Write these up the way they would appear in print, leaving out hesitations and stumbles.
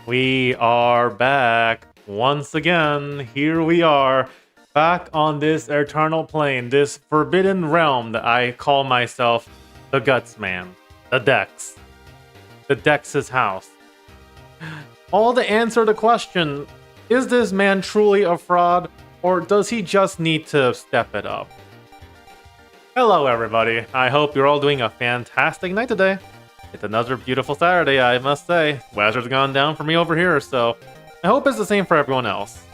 We are back once again. Here we are, back on this eternal plane, this forbidden realm that I call myself the Guts Man, the Dex, the Dex's house. All to answer the question: is this man truly a fraud, or does he just need to step it up? Hello, everybody. I hope you're all doing a fantastic night today. It's another beautiful Saturday, I must say. Weather's gone down for me over here, so I hope it's the same for everyone else.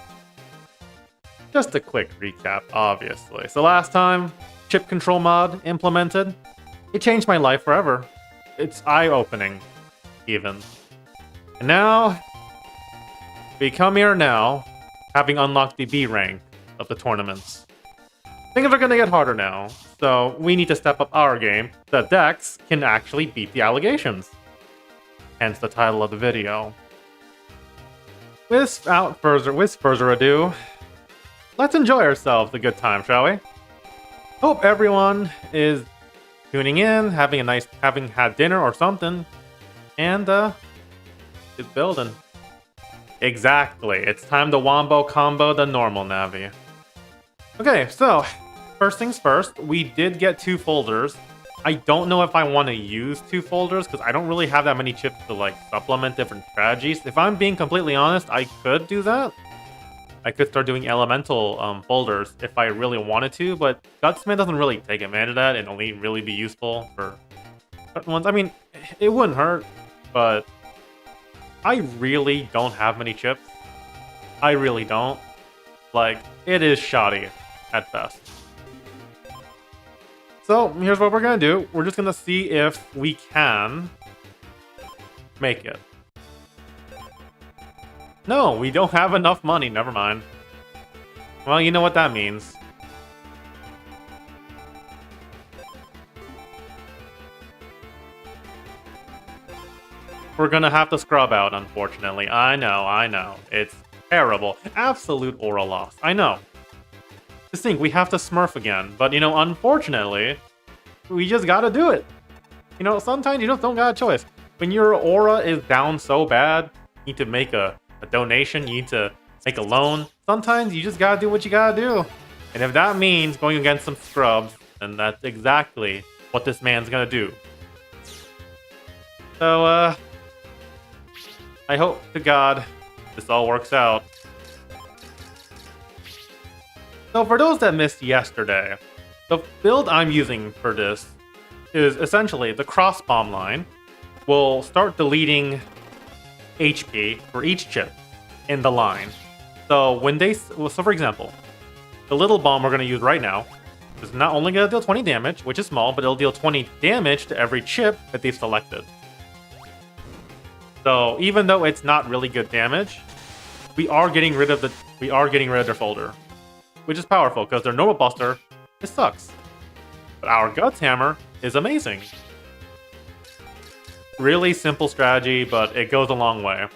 Just a quick recap, obviously. So last time, chip control mod implemented. It changed my life forever. It's eye-opening, even. And now, we come here now, having unlocked the B rank of the tournaments. Things are gonna get harder now, so we need to step up our game. The Dex can actually beat the allegations. Hence the title of the video. Without further ado, let's enjoy ourselves a good time, shall we? Hope everyone is tuning in, having had dinner or something, and is building. Exactly, it's time to wombo combo the normal Navi. Okay, so first things first, we did get 2 folders. I don't know if I want to use 2 folders because I don't really have that many chips to like supplement different strategies. If I'm being completely honest, I could do that. I could start doing elemental folders if I really wanted to, but Gutsman doesn't really take advantage of that and only really be useful for certain ones. I mean, it wouldn't hurt, but I really don't have many chips. I really don't. Like, it is shoddy at best. So, here's what we're gonna do. We're just gonna see if we can make it. No, we don't have enough money. Never mind. Well, you know what that means. We're gonna have to scrub out, unfortunately. I know. It's terrible. Absolute aura loss. I know. Just think, we have to smurf again. But, you know, unfortunately, we just gotta do it. You know, sometimes you just don't got a choice. When your aura is down so bad, you need to make a donation, you need to make a loan. Sometimes you just gotta do what you gotta do. And if that means going against some scrubs, then that's exactly what this man's gonna do. So, I hope to God this all works out. So for those that missed yesterday, the build I'm using for this is essentially the cross bomb line will start deleting HP for each chip in the line. So for example, the little bomb we're going to use right now is not only going to deal 20 damage, which is small, but it'll deal 20 damage to every chip that they've selected. So even though it's not really good damage, we are getting rid of their folder. Which is powerful, because their normal buster, it sucks. But our Guts Hammer is amazing. Really simple strategy, but it goes a long way.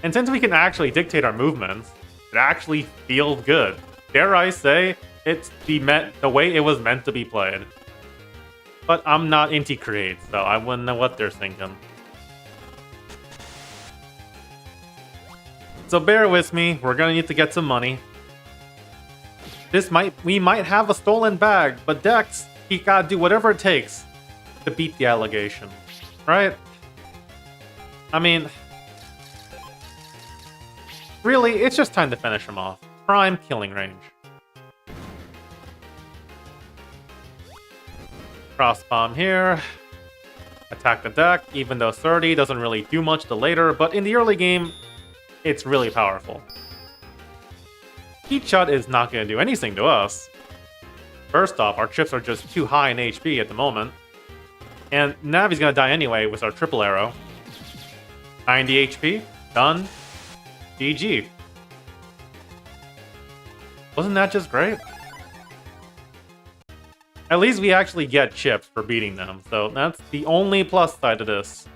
And since we can actually dictate our movements, it actually feels good. Dare I say, it's the way it was meant to be played. But I'm not Inti Create, so I wouldn't know what they're thinking. So bear with me, we're gonna need to get some money. We might have a stolen bag, but Dex, he gotta do whatever it takes to beat the allegation, right? I mean, really, it's just time to finish him off. Prime killing range. Cross bomb here. Attack the deck, even though 30 doesn't really do much to later, but in the early game, it's really powerful. Heat Shot is not going to do anything to us. First off, our chips are just too high in HP at the moment. And Navi's going to die anyway with our triple arrow. 90 HP. Done. GG. Wasn't that just great? At least we actually get chips for beating them, so that's the only plus side to this.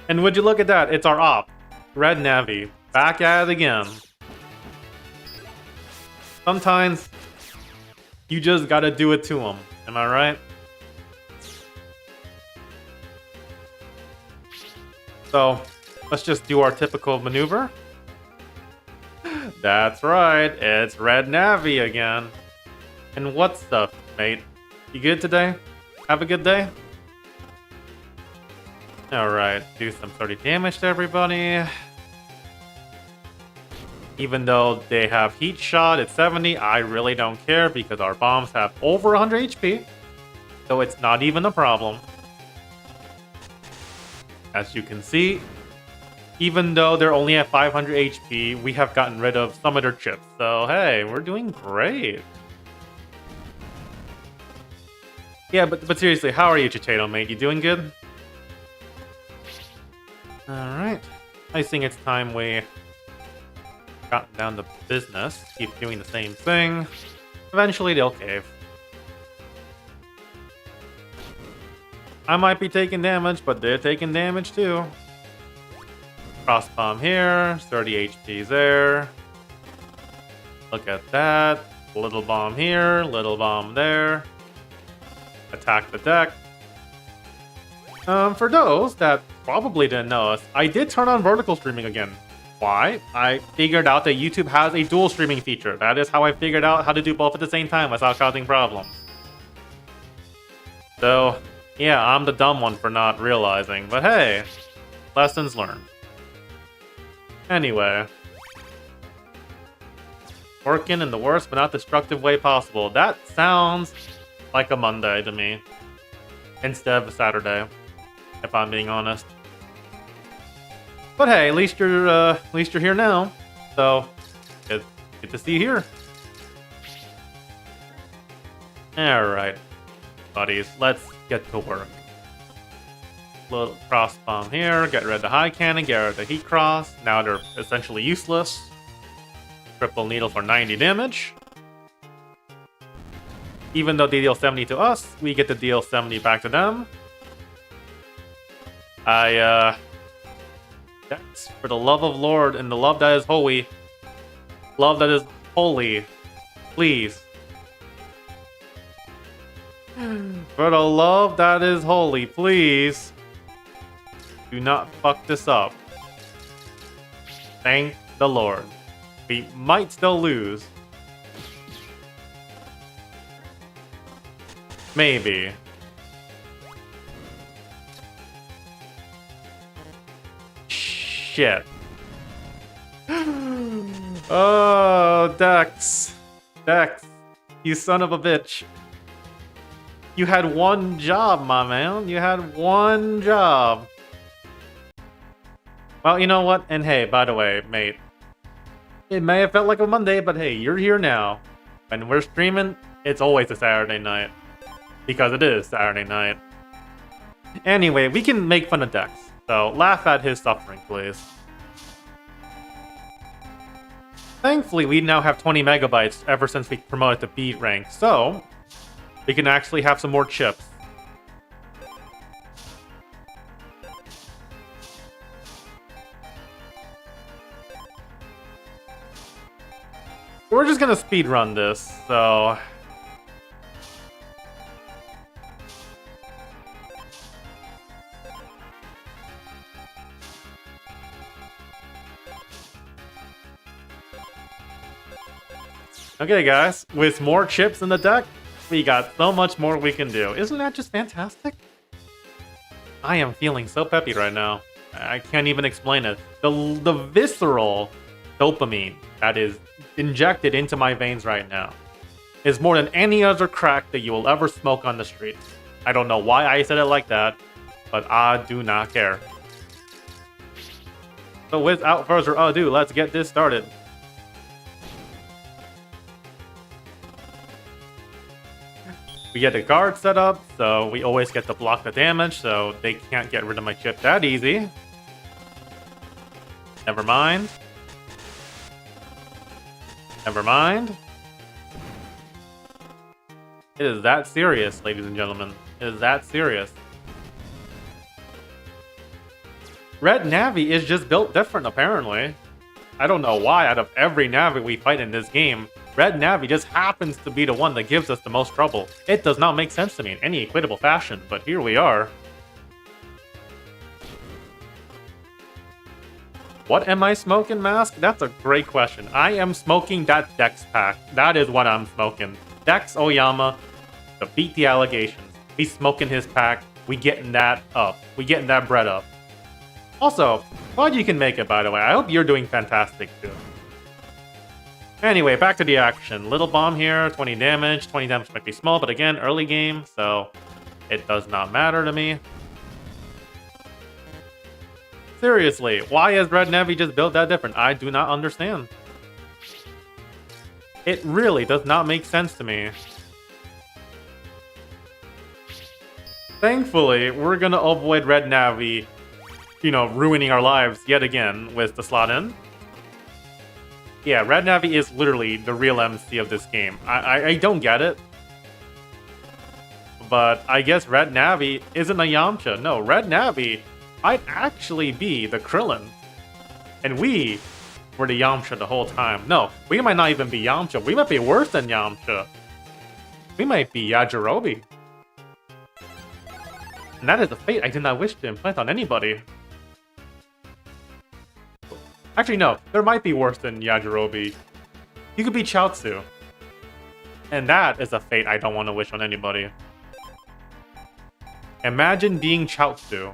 And would you look at that, it's our op, Red Navi, back at it again. Sometimes, you just gotta do it to him, am I right? So, let's just do our typical maneuver. That's right, it's Red Navi again. And what's up, mate? You good today? Have a good day? Alright, do some 30 damage to everybody. Even though they have heat shot at 70, I really don't care because our bombs have over 100 HP. So it's not even a problem. As you can see, even though they're only at 500 HP, we have gotten rid of some of their chips. So hey, we're doing great. Yeah, but seriously, how are you, Chicheto, mate? You doing good? Alright. I think it's time we got down to business. Keep doing the same thing. Eventually they'll cave. I might be taking damage, but they're taking damage too. Cross bomb here, 30 HP there. Look at that. Little bomb here, little bomb there. Attack the deck. For those that probably didn't know us, I did turn on vertical streaming again. Why? I figured out that YouTube has a dual streaming feature. That is how I figured out how to do both at the same time without causing problems. So, yeah, I'm the dumb one for not realizing, but hey, lessons learned. Anyway. Working in the worst but not destructive way possible. That sounds like a Monday to me. Instead of a Saturday, if I'm being honest. But hey, at least you're here now. So, it's good to see you here. Alright, buddies, let's get to work. Little cross bomb here, get rid of the high cannon, get rid of the heat cross. Now they're essentially useless. Triple needle for 90 damage. Even though they deal 70 to us, we get to deal 70 back to them. That's for the love of Lord and the love that is holy. Love that is holy. Please. For the love that is holy, please. Do not fuck this up. Thank the Lord. We might still lose. Maybe. Shit. Oh, Dex. Dex. You son of a bitch. You had one job, my man. You had one job. Well, you know what? And hey, by the way, mate. It may have felt like a Monday, but hey, you're here now. When we're streaming, it's always a Saturday night. Because it is Saturday night. Anyway, we can make fun of Dex. So, laugh at his suffering, please. Thankfully, we now have 20 megabytes ever since we promoted to B rank. So, we can actually have some more chips. We're just gonna speedrun this, so... Okay, guys, with more chips in the deck, we got so much more we can do. Isn't that just fantastic? I am feeling so peppy right now. I can't even explain it. The visceral dopamine that is injected into my veins right now is more than any other crack that you will ever smoke on the streets. I don't know why I said it like that, but I do not care. So without further ado, let's get this started. We get a guard set up, so we always get to block the damage, so they can't get rid of my chip that easy. Never mind. Never mind. It is that serious, ladies and gentlemen. It is that serious. Red Navi is just built different, apparently. I don't know why, out of every Navi we fight in this game, Red Navi just happens to be the one that gives us the most trouble. It does not make sense to me in any equitable fashion, but here we are. What am I smoking, Mask? That's a great question. I am smoking that Dex pack. That is what I'm smoking. Dex Oyama to beat the allegations. He's smoking his pack. We getting that up. We getting that bread up. Also, glad you can make it, by the way. I hope you're doing fantastic, too. Anyway, back to the action. Little bomb here, 20 damage. 20 damage might be small, but again, early game, so it does not matter to me. Seriously, why has Red Navy just built that different? I do not understand. It really does not make sense to me. Thankfully, we're gonna avoid Red Navy, you know, ruining our lives yet again with the slot in. Yeah, Red Navy is literally the real MC of this game. I don't get it. But I guess Red Navy isn't a Yamcha. No, Red Navy might actually be the Krillin. And we were the Yamcha the whole time. No, we might not even be Yamcha. We might be worse than Yamcha. We might be Yajirobe. And that is a fate I did not wish to implant on anybody. Actually, no. There might be worse than Yajirobe. You could be Chaozu. And that is a fate I don't want to wish on anybody. Imagine being Chaozu.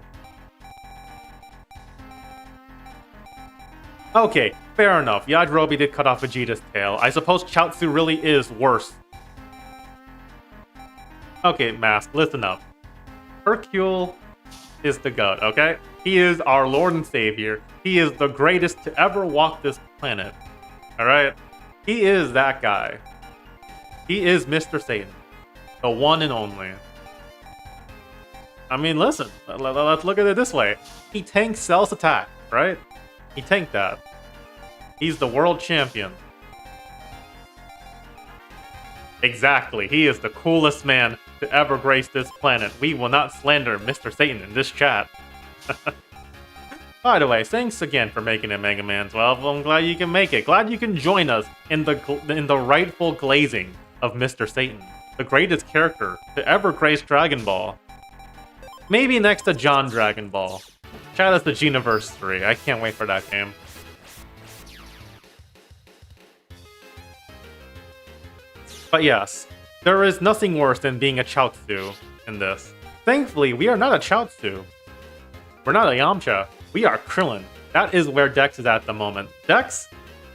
Okay, fair enough. Yajirobe did cut off Vegeta's tail. I suppose Chaozu really is worse. Okay, Mask, listen up. Hercule is the god, okay? He is our Lord and Savior. He is the greatest to ever walk this planet. Alright? He is that guy. He is Mr. Satan. The one and only. I mean, listen. Let's look at it this way. He tanked Cell's attack, right? He tanked that. He's the world champion. Exactly. He is the coolest man to ever grace this planet. We will not slander Mr. Satan in this chat. By the way, thanks again for making it, Megaman 12. I'm glad you can make it. Glad you can join us in the rightful glazing of Mr. Satan, the greatest character to ever grace Dragon Ball. Maybe next to John Dragon Ball. Shout out to Geniverse 3. I can't wait for that game. But yes, there is nothing worse than being a Chaozu in this. Thankfully, we are not a Chaozu. We're not a Yamcha. We are Krillin. That is where Dex is at the moment. Dex,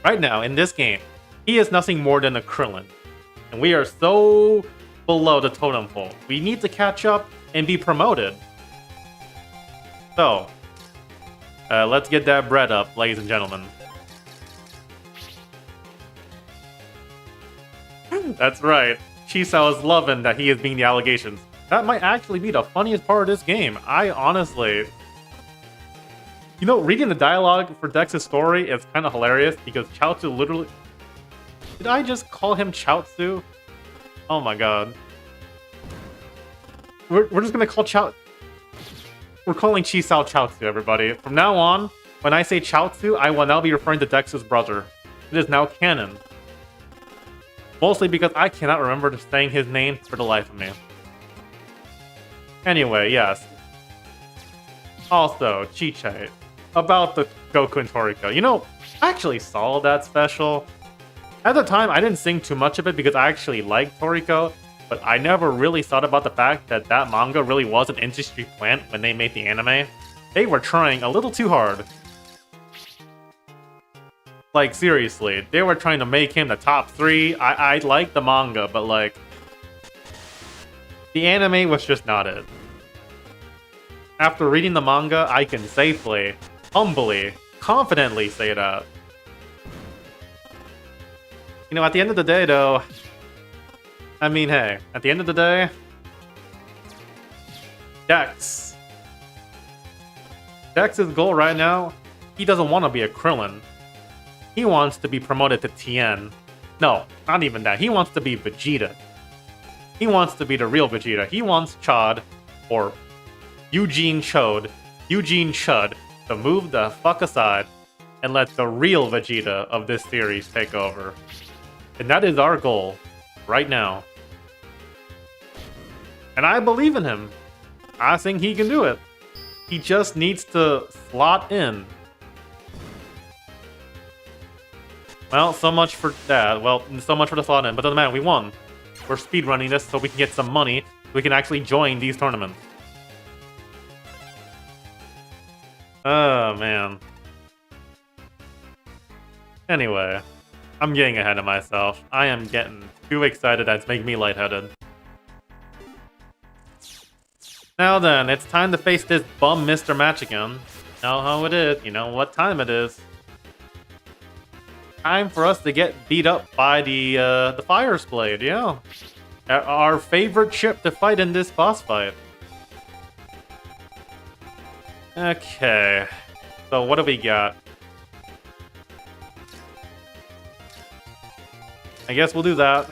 right now, in this game, he is nothing more than a Krillin. And we are so below the totem pole. We need to catch up and be promoted. So, let's get that bread up, ladies and gentlemen. That's right. Chisao is loving that he is being the allegations. That might actually be the funniest part of this game. I honestly... You know, reading the dialogue for Dex's story is kind of hilarious because Chaozu literally... Did I just call him Chaozu? Oh my god. We're just gonna call We're calling Chisao Chaozu, everybody. From now on, when I say Chaozu, I will now be referring to Dex's brother. It is now canon. Mostly because I cannot remember saying his name for the life of me. Anyway, yes. Also, Chiche. About the Goku and Toriko. You know, I actually saw that special. At the time, I didn't sing too much of it because I actually liked Toriko, but I never really thought about the fact that that manga really was an industry plant when they made the anime. They were trying a little too hard. Like, seriously, they were trying to make him the top 3. I like the manga, but like... The anime was just not it. After reading the manga, I can safely, humbly, confidently say that. You know, at the end of the day, though... I mean, hey, at the end of the day... Dex. Dex's goal right now, he doesn't want to be a Krillin. He wants to be promoted to Tien. No, not even that. He wants to be Vegeta. He wants to be the real Vegeta. He wants Chad, or Eugene Chode, Eugene Chud, to move the fuck aside and let the real Vegeta of this series take over. And that is our goal, right now. And I believe in him. I think he can do it. He just needs to slot in. Well, so much for that. Well, so much for the slot in, but doesn't matter, we won. We're speedrunning this so we can get some money, so we can actually join these tournaments. Oh, man. Anyway, I'm getting ahead of myself. I am getting too excited that it's making me lightheaded. Now then, it's time to face this bum Mr. Match again. You know how it is, you know what time it is. Time for us to get beat up by the Fire's Blade, yeah. Our favorite ship to fight in this boss fight. Okay, so what do we got? I guess we'll do that.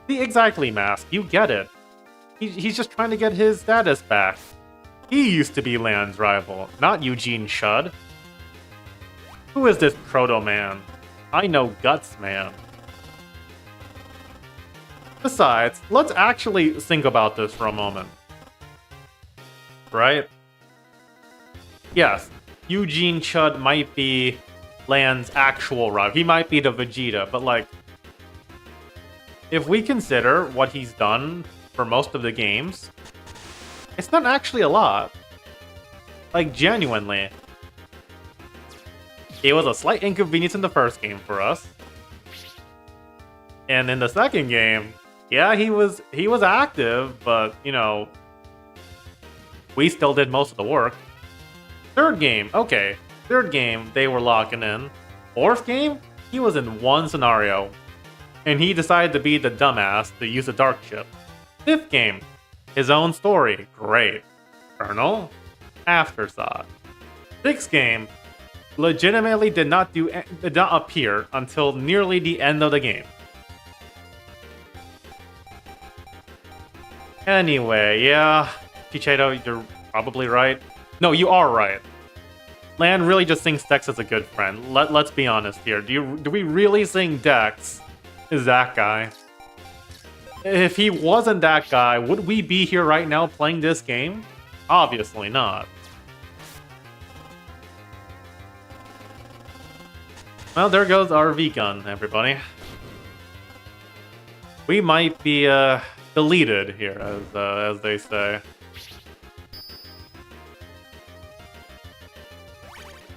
See, exactly, Mask, you get it. He's just trying to get his status back. He used to be Land's rival, not Eugene Chud. Who is this Proto-Man? I know Guts Man. Besides, let's actually think about this for a moment. Right? Yes, Eugene Chud might be Land's actual rival. He might be the Vegeta, but like, if we consider what he's done for most of the games, it's not actually a lot. Like, genuinely. It was a slight inconvenience in the first game for us. And in the second game, yeah, he was active, but, you know, we still did most of the work. Third game, okay. Third game, they were locking in. Fourth game, he was in one scenario. And he decided to be the dumbass to use a dark chip. Fifth game, his own story, great. Colonel, afterthought. Sixth game, legitimately did not appear until nearly the end of the game. Anyway, yeah, Chicheto, you're probably right. No, you are right. Land really just thinks Dex is a good friend. Let's be honest here. Do we really think Dex is that guy? If he wasn't that guy, would we be here right now playing this game? Obviously not. Well, there goes our V-Gun, everybody. We might be deleted here, as they say.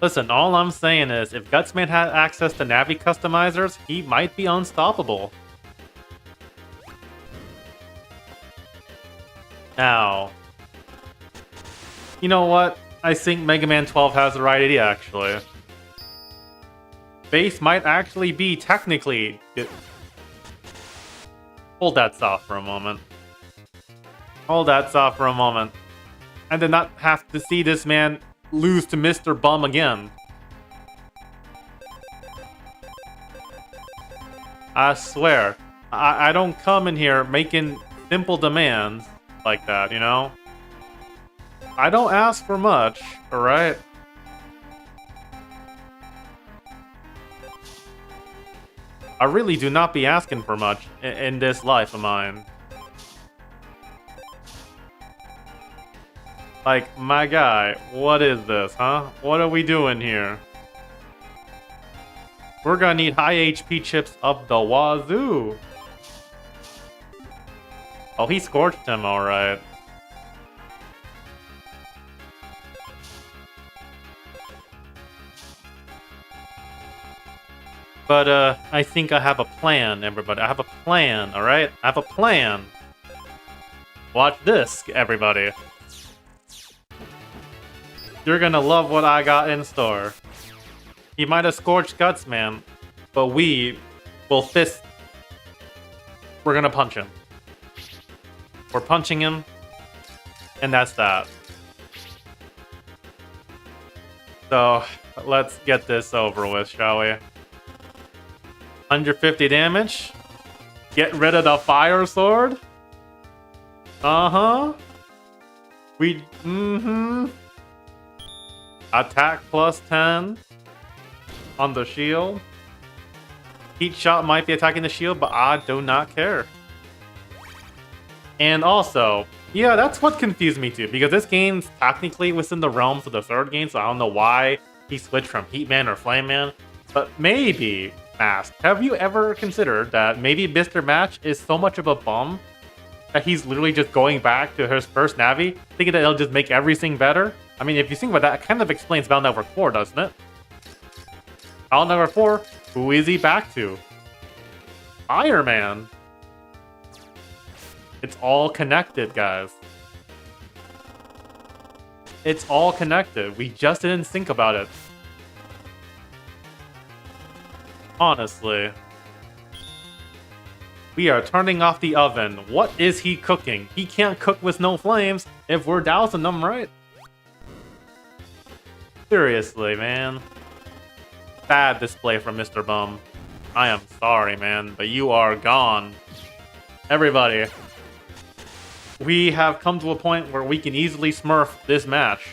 Listen, all I'm saying is, if Gutsman had access to Navi customizers, he might be unstoppable. Now, you know what? I think Mega Man 12 has the right idea, actually. Base might actually be technically... Hold that thought for a moment. Hold that thought for a moment. I did not have to see this man lose to Mr. Bum again. I swear, I don't come in here making simple demands like that, you know? I don't ask for much, alright? I really do not be asking for much in this life of mine. Like, my guy, what is this, huh? What are we doing here? We're gonna need high HP chips up the wazoo. Oh, he scorched him, alright. But, I think I have a plan, everybody. I have a plan, alright? I have a plan. Watch this, everybody. You're gonna love what I got in store. He might have scorched Guts, man, but we will fist... We're gonna punch him. We're punching him, and that's that. So, let's get this over with, shall we? 150 damage. Get rid of the fire sword. Uh-huh. Attack plus 10 on the shield. Heat shot might be attacking the shield, but I do not care. And also, yeah, that's what confused me too, because this game's technically within the realms of the third game, so I don't know why he switched from Heat Man or Flame Man. But maybe, Mask, have you ever considered that maybe Mr. Match is so much of a bum that he's literally just going back to his first Navi, thinking that it'll just make everything better? I mean, if you think about that, it kind of explains Battle Network 4, doesn't it? Battle Network 4, who is he back to? Iron Man. It's all connected, guys. It's all connected. We just didn't think about it. Honestly. We are turning off the oven. What is he cooking? He can't cook with no flames if we're dousing them, right? Seriously, man. Bad display from Mr. Bum. I am sorry, man, but you are gone. Everybody. We have come to a point where we can easily smurf this match.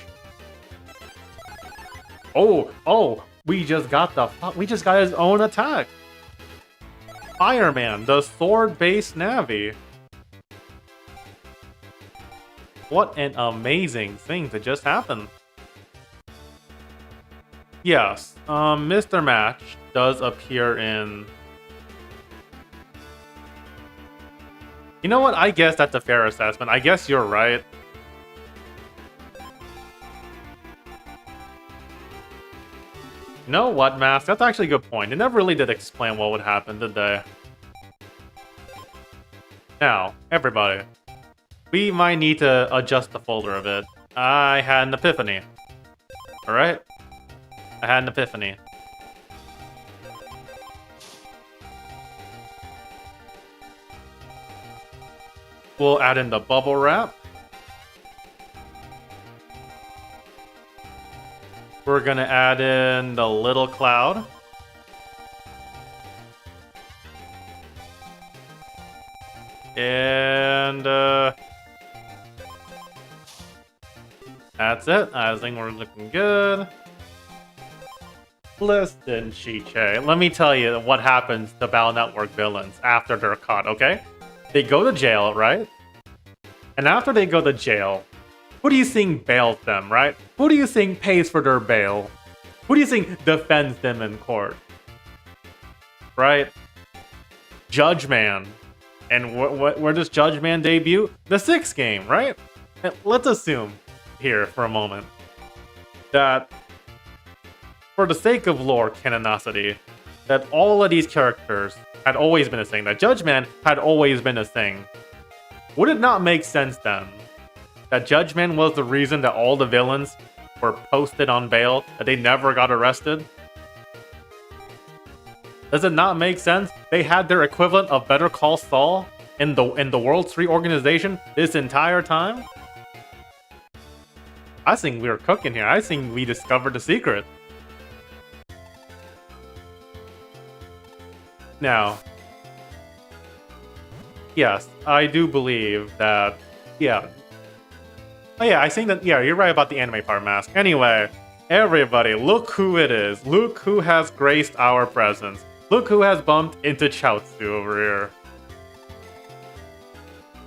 Oh, we just got his own attack. Fireman, the sword-based Navi. What an amazing thing to just happen. Yes, Mr. Match does appear in... You know what? I guess that's a fair assessment. I guess you're right. You know what, Mask? That's actually a good point. They never really did explain what would happen, did they? Now, everybody. We might need to adjust the folder a bit. I had an epiphany. Alright? I had an epiphany. We'll add in the bubble wrap. We're gonna add in the little cloud. And that's it. I think we're looking good. Listen, Chiche, let me tell you what happens to Battle Network villains after they're caught, okay? They go to jail, right? And after they go to jail, who do you think bails them, right? Who do you think pays for their bail? Who do you think defends them in court? Right? Judge Man. And where does Judge Man debut? The 6th game, right? And let's assume here for a moment that, for the sake of lore canonicity, that all of these characters had always been a thing, that Judge Man had always been a thing. Would it not make sense then that Judge Man was the reason that all the villains were posted on bail, that they never got arrested? Does it not make sense? They had their equivalent of Better Call Saul in the World 3 organization this entire time? I think we were cooking here. I think we discovered the secret. Now, yes, I do believe that, yeah. Oh yeah, I think that, yeah, you're right about the anime part, Mask. Anyway, everybody, look who it is. Look who has graced our presence. Look who has bumped into Chaozu over here.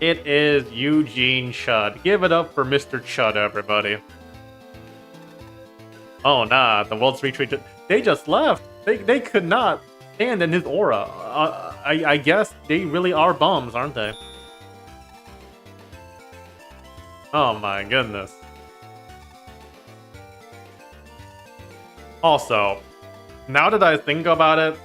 It is Eugene Chud. Give it up for Mr. Chud, everybody. Oh nah, the World 3 Tree, they just left. They could not stand in his aura. I guess they really are bums, aren't they? Oh my goodness. Also, now that I think about it,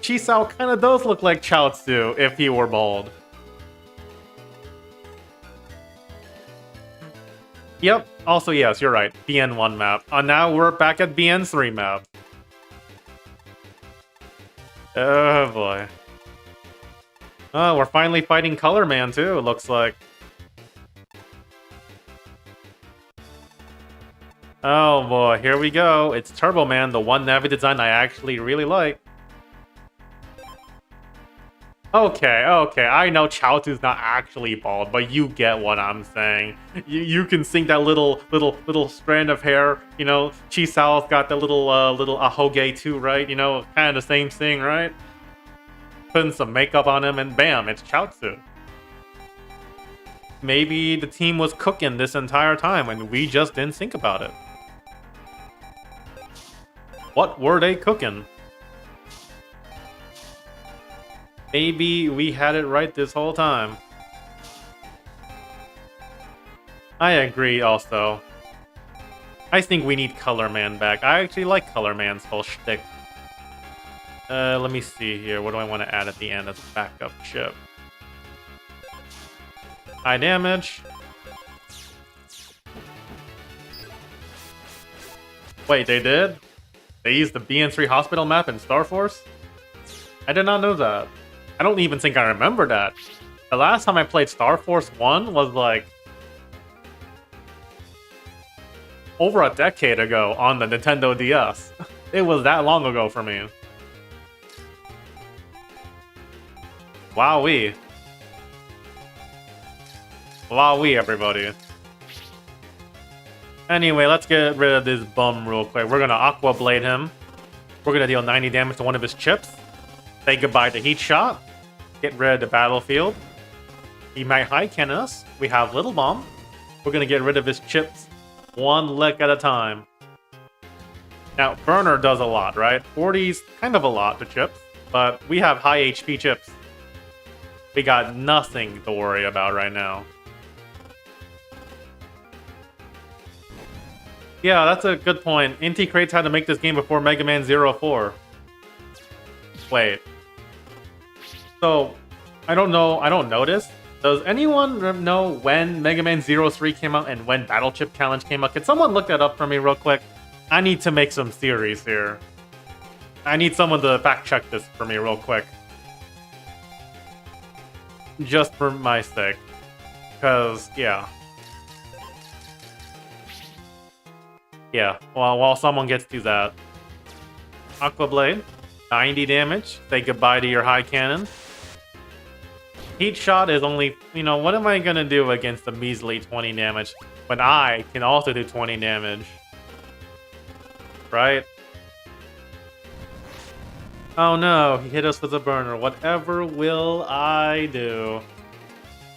Chisao kind of does look like Chaozu if he were bald. Yep, also yes, you're right, BN1 map. Now we're back at BN3 map. Oh boy. Oh, we're finally fighting Color Man too, it looks like. Oh boy, here we go. It's Turbo Man, the one Navi design I actually really like. Okay, I know Chaozu's not actually bald, but you get what I'm saying. You can sing that little strand of hair, you know, Chisao's got the little ahoge too, right? You know, kind of the same thing, right? Putting some makeup on him and bam, it's Chaozu. Maybe the team was cooking this entire time and we just didn't think about it. What were they cooking? Maybe we had it right this whole time. I agree also. I think we need Color Man back. I actually like Color Man's whole shtick. Let me see here. What do I want to add at the end as a backup chip? High damage. Wait, they did? They used the BN3 hospital map in Star Force? I did not know that. I don't even think I remember that. The last time I played Star Force 1 was like over a decade ago on the Nintendo DS. It was that long ago for me. Wowee. Wowee, everybody. Anyway, let's get rid of this bum real quick. We're gonna Aqua Blade him. We're gonna deal 90 damage to one of his chips. Say goodbye to Heat Shot. Get rid of the battlefield. He might high cannon us. We have Little Bomb. We're gonna get rid of his chips one lick at a time. Now, Burner does a lot, right? 40's kind of a lot to chips, but we have high HP chips. We got nothing to worry about right now. Yeah, that's a good point. Inti Crates had to make this game before Mega Man 04. Wait. So, I don't know. I don't notice. Does anyone know when Mega Man 03 came out and when Battle Chip Challenge came out? Can someone look that up for me real quick? I need to make some theories here. I need someone to fact check this for me real quick. Just for my sake. Because, yeah. Yeah, well, while someone gets to that. Aqua Blade, 90 damage. Say goodbye to your high cannon. Heat Shot is only, you know, what am I gonna do against a measly 20 damage when I can also do 20 damage? Right? Oh no, he hit us with a burner. Whatever will I do?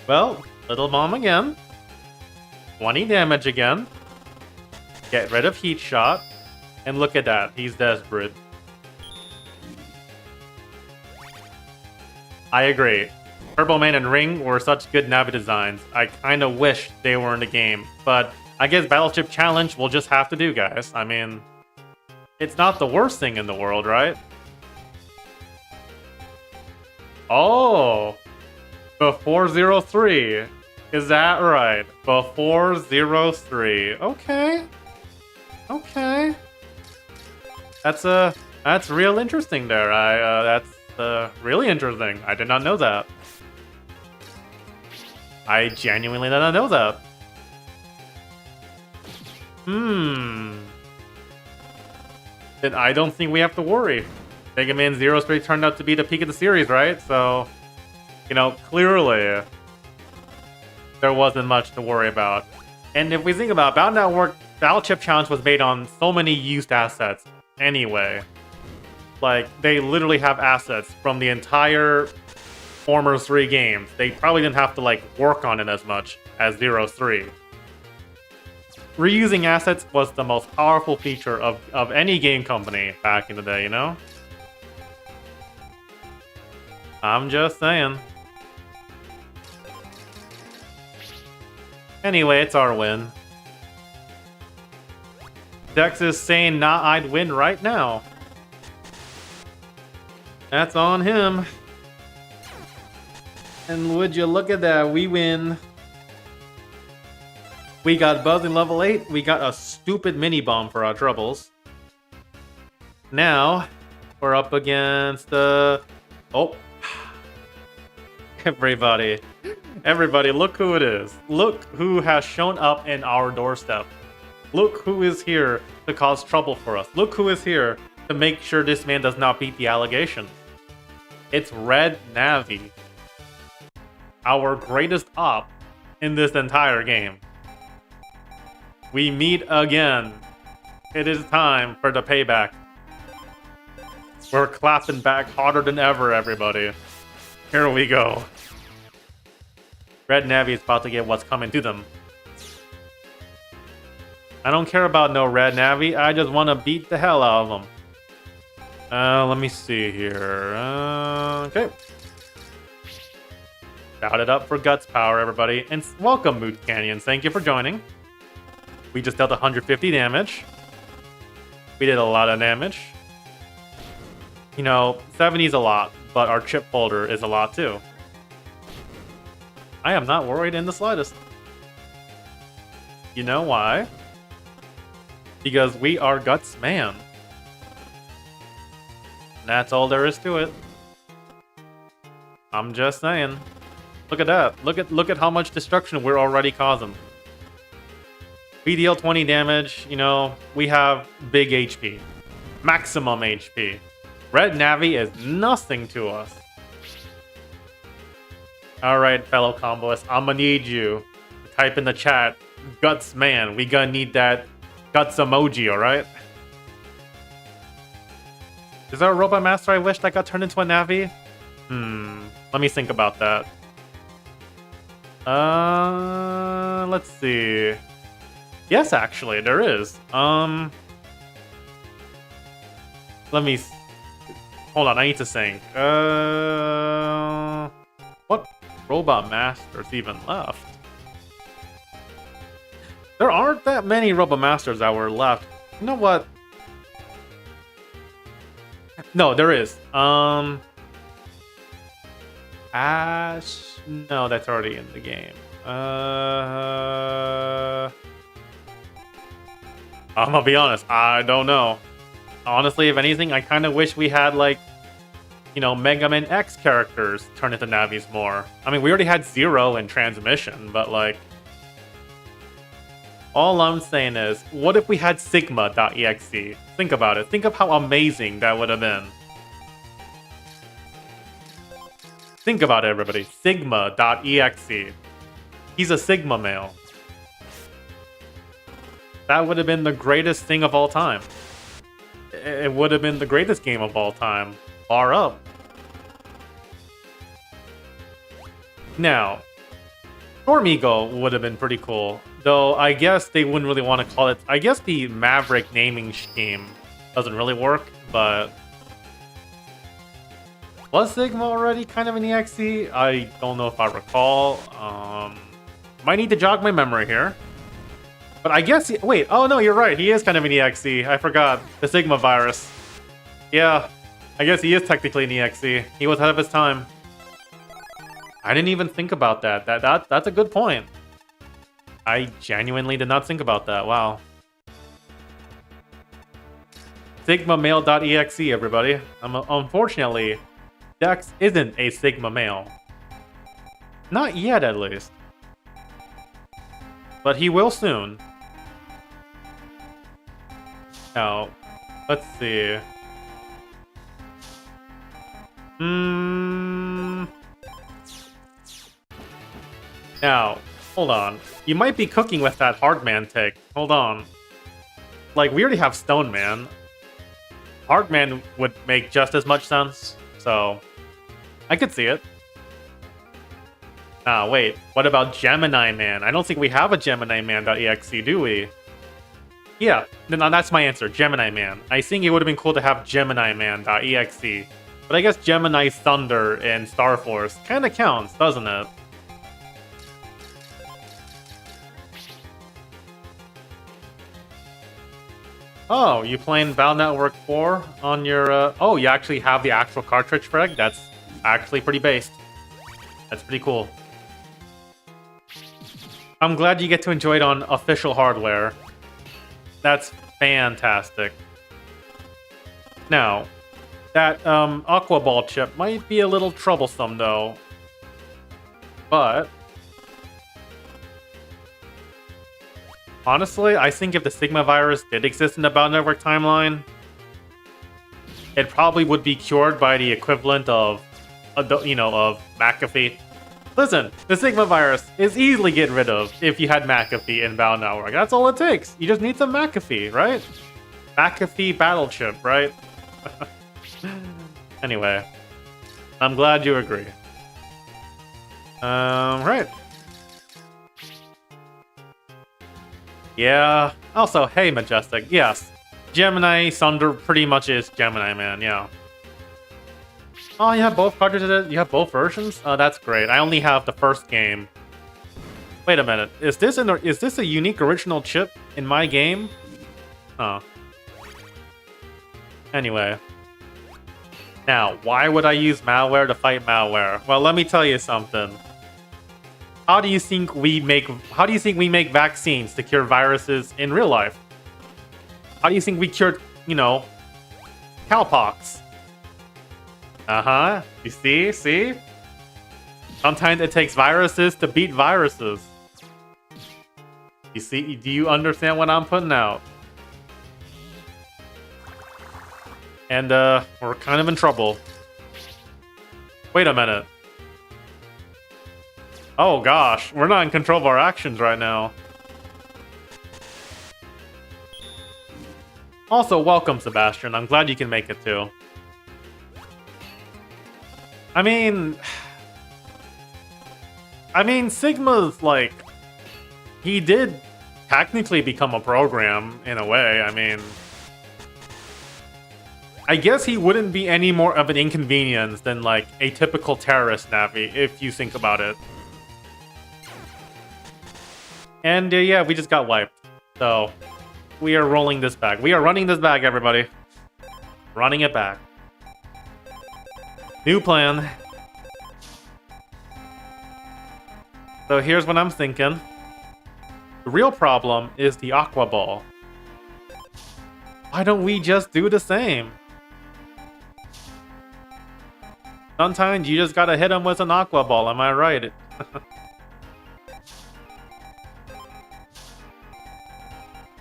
Well, Little Bomb again. 20 damage again. Get rid of Heat Shot. And look at that, he's desperate. I agree. Turbo Man and Ring were such good Navi designs. I kinda wish they were in the game. But I guess Battleship Challenge will just have to do, guys. I mean, it's not the worst thing in the world, right? Oh! Before 03. Is that right? Before 03. Okay. Okay. That's real interesting there. That's really interesting. I did not know that. I genuinely did not know that. Then I don't think we have to worry. Mega Man 03 turned out to be the peak of the series, right? So, you know, clearly there wasn't much to worry about. And if we think about it, Battle Network, Battle Chip Challenge was made on so many used assets anyway. Like, they literally have assets from the entire former 3 games. They probably didn't have to, like, work on it as much as 03. Reusing assets was the most powerful feature of any game company back in the day, you know? I'm just saying. Anyway, it's our win. Dex is saying, nah, I'd win right now. That's on him. And would you look at that, we win. We got Buzz in level 8. We got a stupid mini-bomb for our troubles. Now, we're up against the... Oh. Everybody. Everybody, look who it is. Look who has shown up in our doorstep. Look who is here to cause trouble for us. Look who is here to make sure this man does not beat the allegation. It's Red Navi. Our greatest op in this entire game. We meet again. It is time for the payback. We're clapping back harder than ever, everybody. Here we go. Red Navi is about to get what's coming to them. I don't care about no Red Navi. I just want to beat the hell out of them. Let me see here. Okay. Shout it up for Guts Power, everybody. And welcome, Mood Canyons. Thank you for joining. We just dealt 150 damage. We did a lot of damage. You know, 70 is a lot, but our chip folder is a lot too. I am not worried in the slightest. You know why? Because we are Guts Man. That's all there is to it. I'm just saying. Look at that. Look at how much destruction we're already causing. We deal 20 damage, you know, we have big HP. Maximum HP. Red Navi is nothing to us. Alright, fellow comboists, I'ma need you to type in the chat, Guts Man. We gonna need that Guts emoji, alright? Is there a Robot Master I wish that got turned into a Navi? Let me think about that. Let's see. Yes, actually, there is. Let me... Hold on, I need to think. What Robot Masters even left? There aren't that many Robot Masters that were left. You know what? No, there is. Ash... No, that's already in the game. I'm gonna be honest, I don't know. Honestly, if anything, I kind of wish we had, like, you know, Megaman X characters turn into Navis more. I mean, we already had Zero in Transmission, but, like... All I'm saying is, what if we had Sigma.exe? Think about it. Think of how amazing that would have been. Think about it, everybody. Sigma.exe. He's a Sigma male. That would have been the greatest thing of all time. It would have been the greatest game of all time. Bar up. Now, Storm Eagle would have been pretty cool. Though, I guess they wouldn't really want to call it... I guess the Maverick naming scheme doesn't really work, but... Was Sigma already kind of an EXE? I don't know if I recall. Might need to jog my memory here. But I guess... Wait, oh no, you're right. He is kind of an EXE. I forgot. The Sigma virus. Yeah, I guess he is technically an EXE. He was ahead of his time. I didn't even think about that. That's a good point. I genuinely did not think about that. Wow. Sigma male.exe, everybody. Unfortunately, Dex isn't a Sigma male. Not yet, at least. But he will soon. Now, let's see. Now, hold on. You might be cooking with that Hardman take. Hold on. Like, we already have Stone Man. Hardman would make just as much sense, so I could see it. Ah, wait. What about Gemini Man? I don't think we have a Gemini Man.exe, do we? Yeah, no, that's my answer. Gemini Man. I think it would have been cool to have Gemini Man.exe. But I guess Gemini Thunder and Star Force kind of counts, doesn't it? Oh, you playing Battle Network 4 on your... Oh, you actually have the actual cartridge for it? That's actually pretty based. That's pretty cool. I'm glad you get to enjoy it on official hardware. That's fantastic. Now, that Aqua Ball chip might be a little troublesome, though. But... honestly, I think if the Sigma virus did exist in the Battle Network timeline, it probably would be cured by the equivalent of, you know, of McAfee. Listen, the Sigma virus is easily get rid of if you had McAfee in Battle Network. That's all it takes. You just need some McAfee, right? McAfee battle chip, right? Anyway, I'm glad you agree. Right. Yeah. Also, hey, Majestic. Yes. Gemini Sunder pretty much is Gemini Man, yeah. Oh, you have both cartridges? You have both versions? Oh, that's great. I only have the first game. Wait a minute. Is this a unique original chip in my game? Oh. Anyway. Now, why would I use malware to fight malware? Well, let me tell you something. How do you think we make vaccines to cure viruses in real life? How do you think we cured, cowpox? Uh-huh. You see? See? Sometimes it takes viruses to beat viruses. You see? Do you understand what I'm putting out? And, we're kind of in trouble. Wait a minute. Oh gosh, we're not in control of our actions right now. Also, welcome, Sebastian. I'm glad you can make it too. I mean, Sigma's like, he did technically become a program in a way. I mean, I guess he wouldn't be any more of an inconvenience than like a typical terrorist Navi, if you think about it. And yeah, we just got wiped. So, we are rolling this back. We are running this back, everybody. Running it back. New plan. So here's what I'm thinking. The real problem is the Aqua Ball. Why don't we just do the same? Sometimes you just gotta hit him with an Aqua Ball, am I right?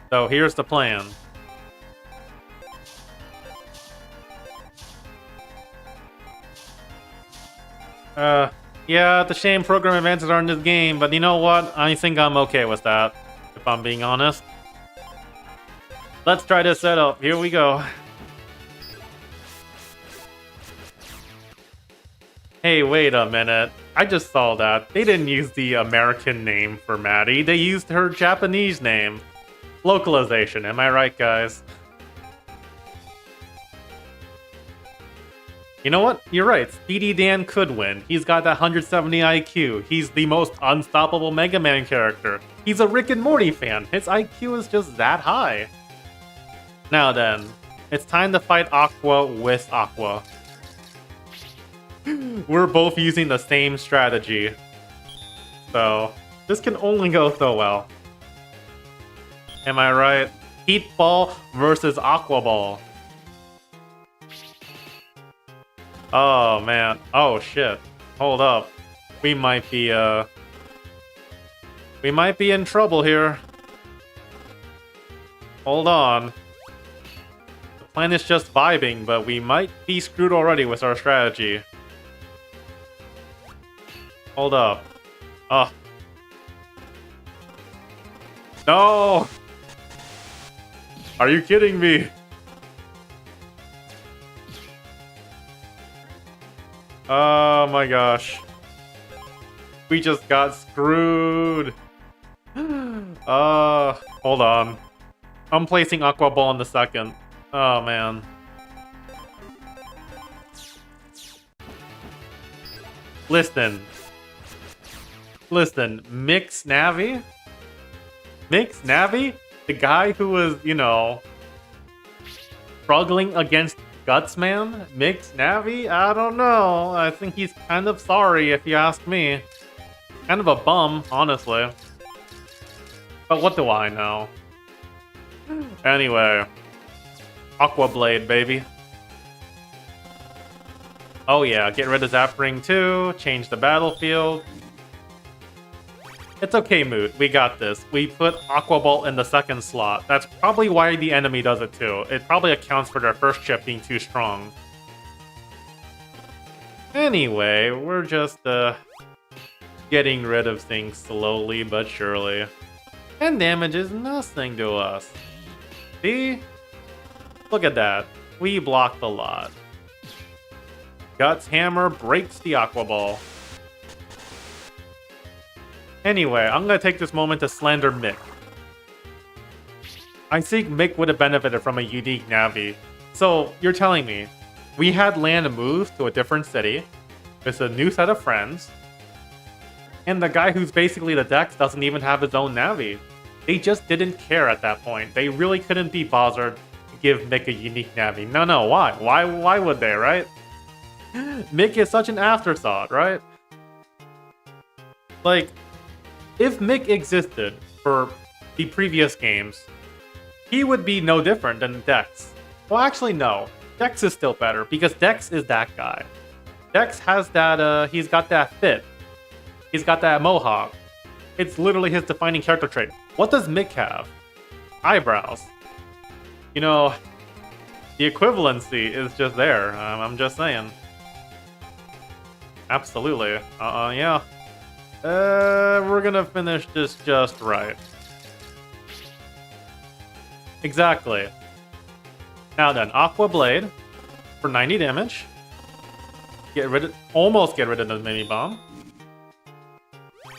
So here's the plan. Yeah, it's a shame program advances are in this game, but you know what? I think I'm okay with that, if I'm being honest. Let's try this setup. Here we go. Hey, wait a minute. I just saw that. They didn't use the American name for Maddie. They used her Japanese name. Localization, am I right, guys? You know what? You're right. Speedy Dan could win. He's got that 170 IQ. He's the most unstoppable Mega Man character. He's a Rick and Morty fan. His IQ is just that high. Now then, it's time to fight Aqua with Aqua. We're both using the same strategy. So, this can only go so well. Am I right? Heat Ball versus Aqua Ball. Oh, man. Oh, shit. Hold up. We might be in trouble here. Hold on. The plan is just vibing, but we might be screwed already with our strategy. Hold up. Oh. No! Are you kidding me? Oh my gosh. We just got screwed. Hold on. I'm placing Aqua Ball in the second. Oh man. Listen, Mix Navi? Mix Navi? The guy who was, struggling against Gutsman? Mix Navi? I don't know. I think he's kind of sorry if you ask me. Kind of a bum, honestly. But what do I know? Anyway. Aqua Blade, baby. Oh yeah, get rid of Zap Ring too. Change the battlefield. It's okay, Moot. We got this. We put Aqua Ball in the second slot. That's probably why the enemy does it too. It probably accounts for their first chip being too strong. Anyway, we're just, getting rid of things slowly but surely. And damage is nothing to us. See? Look at that. We blocked a lot. Guts Hammer breaks the Aqua Ball. Anyway, I'm gonna take this moment to slander Mick. I think Mick would have benefited from a unique Navi. So, you're telling me, we had land moves to a different city, with a new set of friends, and the guy who's basically the Dex doesn't even have his own Navi. They just didn't care at that point. They really couldn't be bothered to give Mick a unique Navi. No, why? Why would they, right? Mick is such an afterthought, right? Like, if Mick existed for the previous games, he would be no different than Dex. Well, actually, no. Dex is still better, because Dex is that guy. Dex has that, he's got that fit. He's got that mohawk. It's literally his defining character trait. What does Mick have? Eyebrows. You know, the equivalency is just there. I'm just saying. Absolutely. Yeah. We're gonna finish this just right. Exactly. Now then, Aqua Blade for 90 damage. Almost get rid of the mini bomb.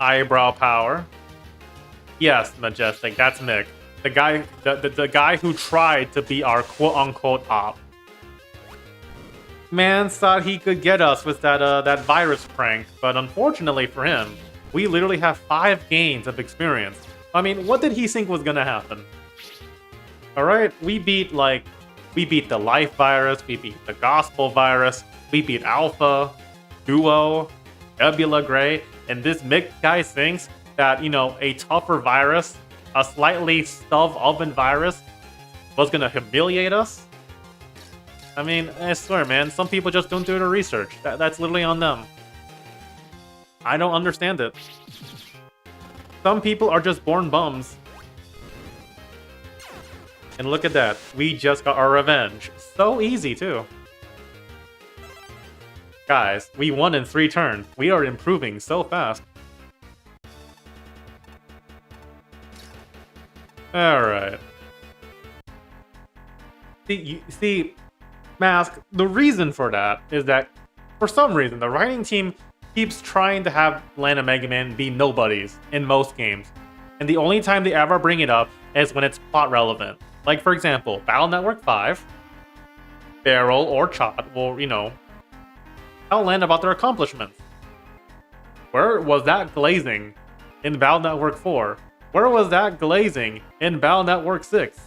Eyebrow power. Yes, Majestic, that's Mick. The guy who tried to be our quote-unquote op. Man thought he could get us with that virus prank, but unfortunately for him, we literally have 5 games of experience. I mean, what did he think was gonna happen? Alright, we beat the Life virus, we beat the Gospel virus, we beat Alpha, Duo, Nebula Gray, and this Mick guy thinks that, you know, a tougher virus, a slightly stub oven virus, was gonna humiliate us? I mean, I swear, man, some people just don't do their research. That's literally on them. I don't understand it. Some people are just born bums. And look at that. We just got our revenge. So easy, too. Guys, we won in 3 turns. We are improving so fast. Alright. See, Mask, the reason for that is that, for some reason, the writing team keeps trying to have Land of Megaman be nobodies in most games. And the only time they ever bring it up is when it's plot relevant. Like, for example, Battle Network 5, Barrel or Chot will, you know, tell Land about their accomplishments. Where was that glazing in Battle Network 4? Where was that glazing in Battle Network 6?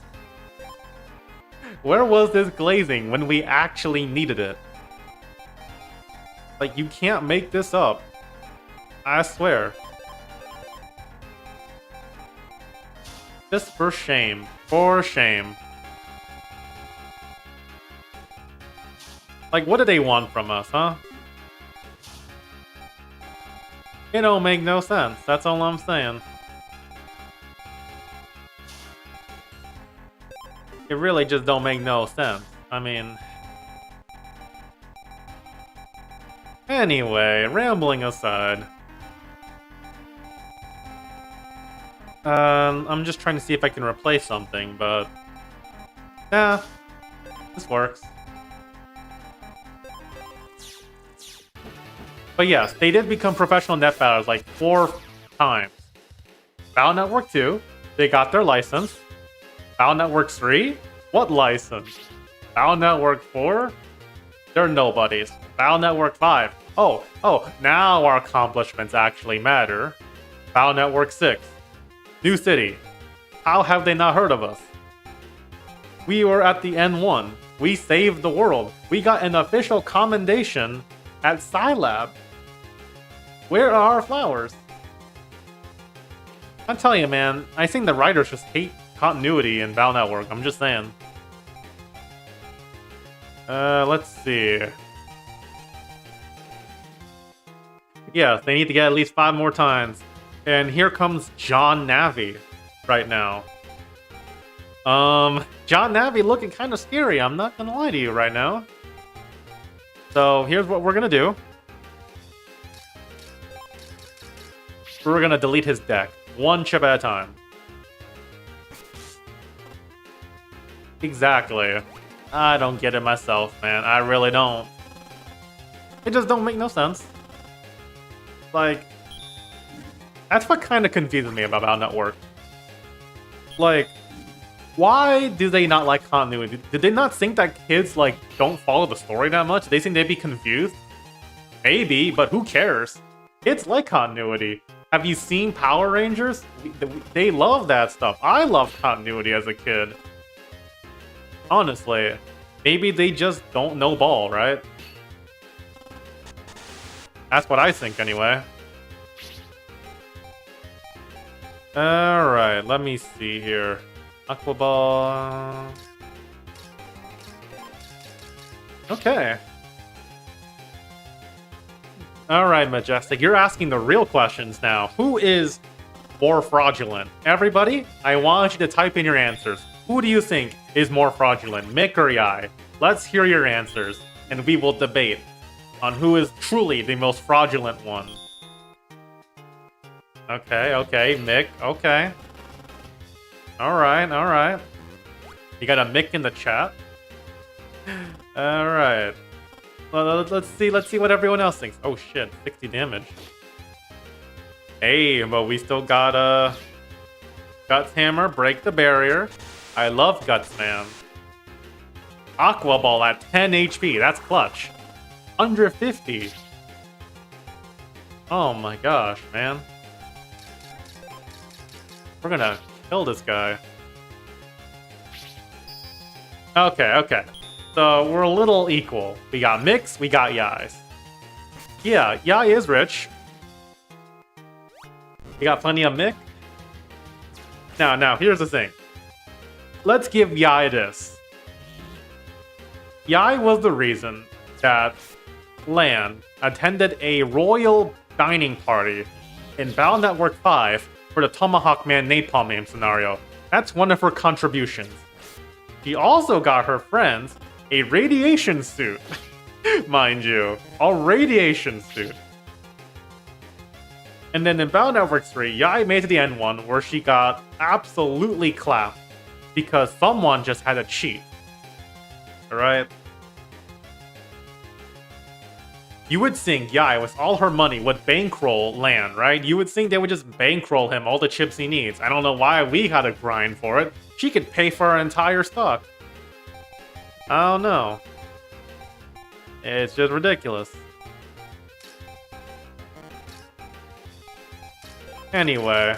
Where was this glazing when we actually needed it? Like, you can't make this up. I swear. Just for shame. For shame. Like, what do they want from us, huh? It don't make no sense. That's all I'm saying. It really just don't make no sense. I mean... Anyway, rambling aside. I'm just trying to see if I can replace something, but... Yeah, this works. But yes, they did become professional net batters like 4 times. Battle Network 2, they got their license. Battle Network 3, what license? Battle Network 4, they're nobodies. Battle Network 5, oh, now our accomplishments actually matter. Battle Network 6, New City, how have they not heard of us? We were at the N1, we saved the world, we got an official commendation at Scilab. Where are our flowers? I tell you, man, I think the writers just hate continuity in Battle Network, I'm just saying. Let's see. Yeah, they need to get at least 5 more times. And here comes John Navi right now. John Navi looking kind of scary, I'm not gonna lie to you right now. So here's what we're gonna do. We're gonna delete his deck, 1 chip at a time. Exactly. I don't get it myself, man. I really don't. It just don't make no sense. Like, that's what kind of confuses me about Battle Network. Like, Why do they not like continuity? Did they not think that kids, like, don't follow the story that much? They think they'd be confused? Maybe, but who cares? Kids like continuity. Have you seen Power Rangers? They love that stuff. I loved continuity as a kid. Honestly. Maybe they just don't know ball, right? That's what I think, anyway. Alright, let me see here. Aqua Ball. Okay. Alright, Majestic, you're asking the real questions now. Who is more fraudulent? Everybody, I want you to type in your answers. Who do you think is more fraudulent, Mick or Yai? Let's hear your answers, and we will debate on who is truly the most fraudulent one. Okay, Mick, okay. Alright. You got a Mick in the chat? Alright. Well, let's see what everyone else thinks. Oh shit, 60 damage. Hey, but we still got Guts Hammer, break the barrier. I love Guts, man. Aqua Ball at 10 HP, that's clutch. Under 50. Oh my gosh, man. We're gonna kill this guy. Okay. So we're a little equal. We got Mix, we got Yai's. Yeah, Yai is rich. You got plenty of Mick. Now, here's the thing. Let's give Yai this. Yai was the reason that Lan attended a royal dining party in Battle Network 5 for the Tomahawk Man Napalm Name scenario. That's one of her contributions. She also got her friends a radiation suit. Mind you, a radiation suit. And then in Battle Network 3, Yai made it to the end one where she got absolutely clapped because someone just had to cheat. Alright? You would think Yai, with all her money, would bankroll Lan, right? You would think they would just bankroll him all the chips he needs. I don't know why we had to grind for it. She could pay for our entire stock. I don't know. It's just ridiculous. Anyway.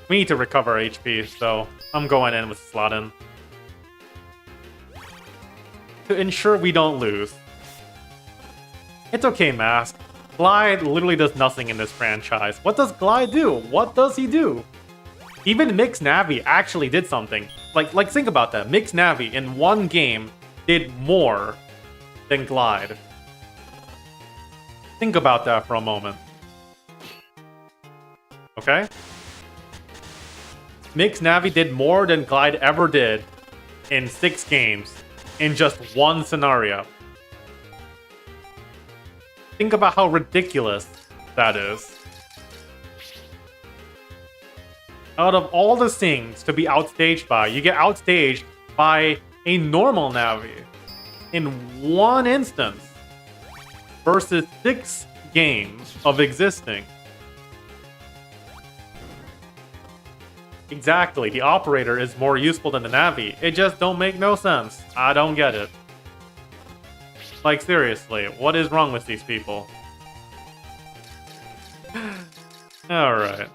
We need to recover HP, so I'm going in with Slot-in. To ensure we don't lose. It's okay, Mask. Glide literally does nothing in this franchise. What does Glide do? What does he do? Even Mix Navi actually did something. Like think about that. Mix Navi in one game did more than Glide. Think about that for a moment. Okay? Mix Navi did more than Glide ever did in 6 games in just one scenario. Think about how ridiculous that is. Out of all the things to be outstaged by, you get outstaged by a normal Navi in one instance versus 6 games of existing. Exactly, the operator is more useful than the Navi. It just don't make no sense. I don't get it. Like, seriously, what is wrong with these people? Alright.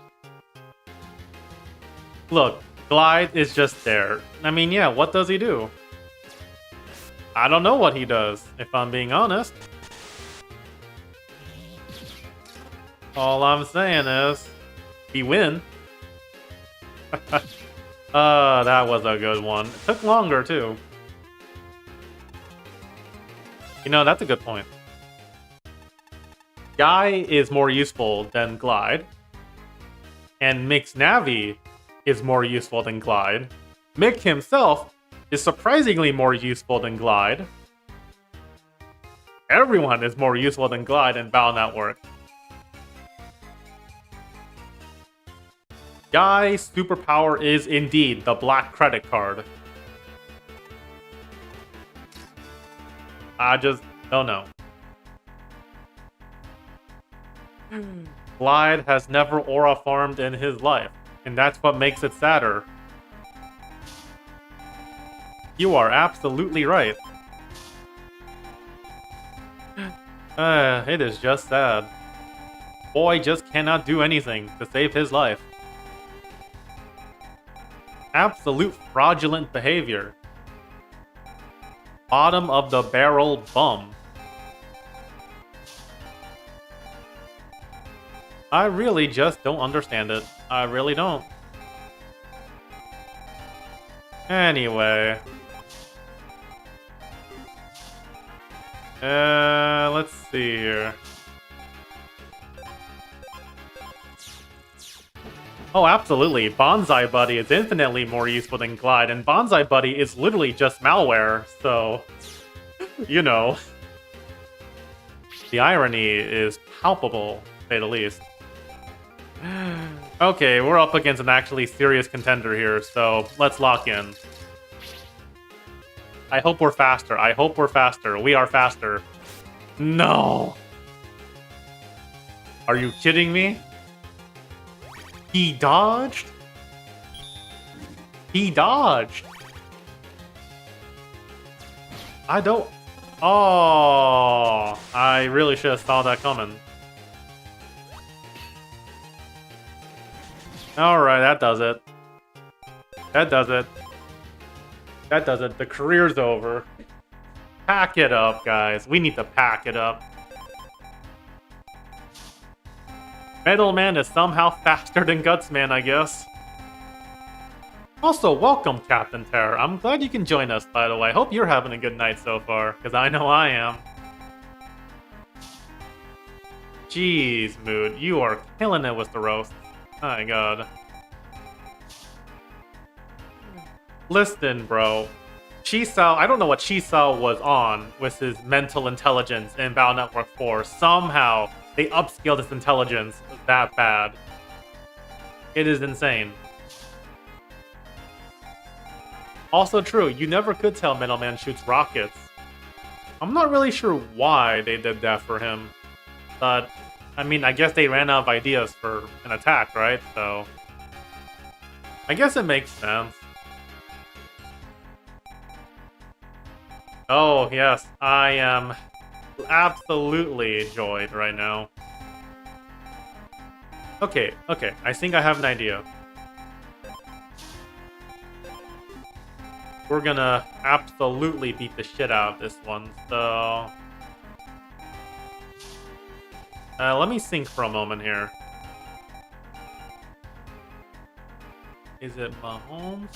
Look, Glide is just there. I mean, yeah, what does he do? I don't know what he does, if I'm being honest. All I'm saying is, he win. That was a good one. It took longer, too. You know, that's a good point. Guy is more useful than Glide. And Mix Navi is more useful than Glide. Mick himself is surprisingly more useful than Glide. Everyone is more useful than Glide in Battle Network. Guy's superpower is indeed the black credit card. I just don't know. Glide has never aura farmed in his life, and that's what makes it sadder. You are absolutely right. It is just sad. Boy just cannot do anything to save his life. Absolute fraudulent behavior. Bottom of the barrel bum. I really just don't understand it. I really don't. Anyway. Let's see here. Oh, absolutely. Bonsai Buddy is infinitely more useful than Glide, and Bonsai Buddy is literally just malware, so... you know. The irony is palpable, to say the least. Okay, we're up against an actually serious contender here, so let's lock in. I hope we're faster. I hope we're faster. We are faster. No! Are you kidding me? He dodged? He dodged! I don't... Oh, I really should have saw that coming. Alright, that does it. That does it. That does it. The career's over. Pack it up, guys. We need to pack it up. Metal Man is somehow faster than Gutsman, I guess. Also, welcome, Captain Terror. I'm glad you can join us, by the way. Hope you're having a good night so far, because I know I am. Jeez, Mood, you are killing it with the roast. My god. Listen, bro. Chisao, I don't know what Chisao was on with his mental intelligence in Battle Network 4. Somehow, they upscaled his intelligence that bad. It is insane. Also true, you never could tell Metal Man shoots rockets. I'm not really sure why they did that for him. But, I mean, I guess they ran out of ideas for an attack, right? So, I guess it makes sense. Oh, yes, I am absolutely joyed right now. Okay, I think I have an idea. We're gonna absolutely beat the shit out of this one, so... let me think for a moment here. Is it Mahomes?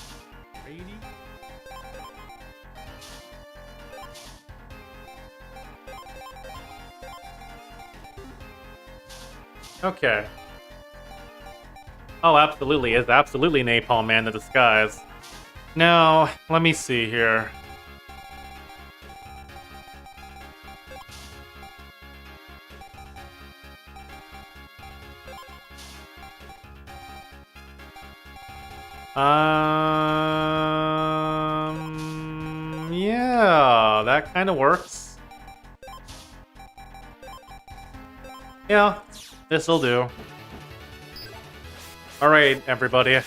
Brady? Okay. Oh, absolutely. It's absolutely Napalm Man in disguise. Now, let me see here. Yeah, that kind of works. Yeah, this'll do. Alright, everybody.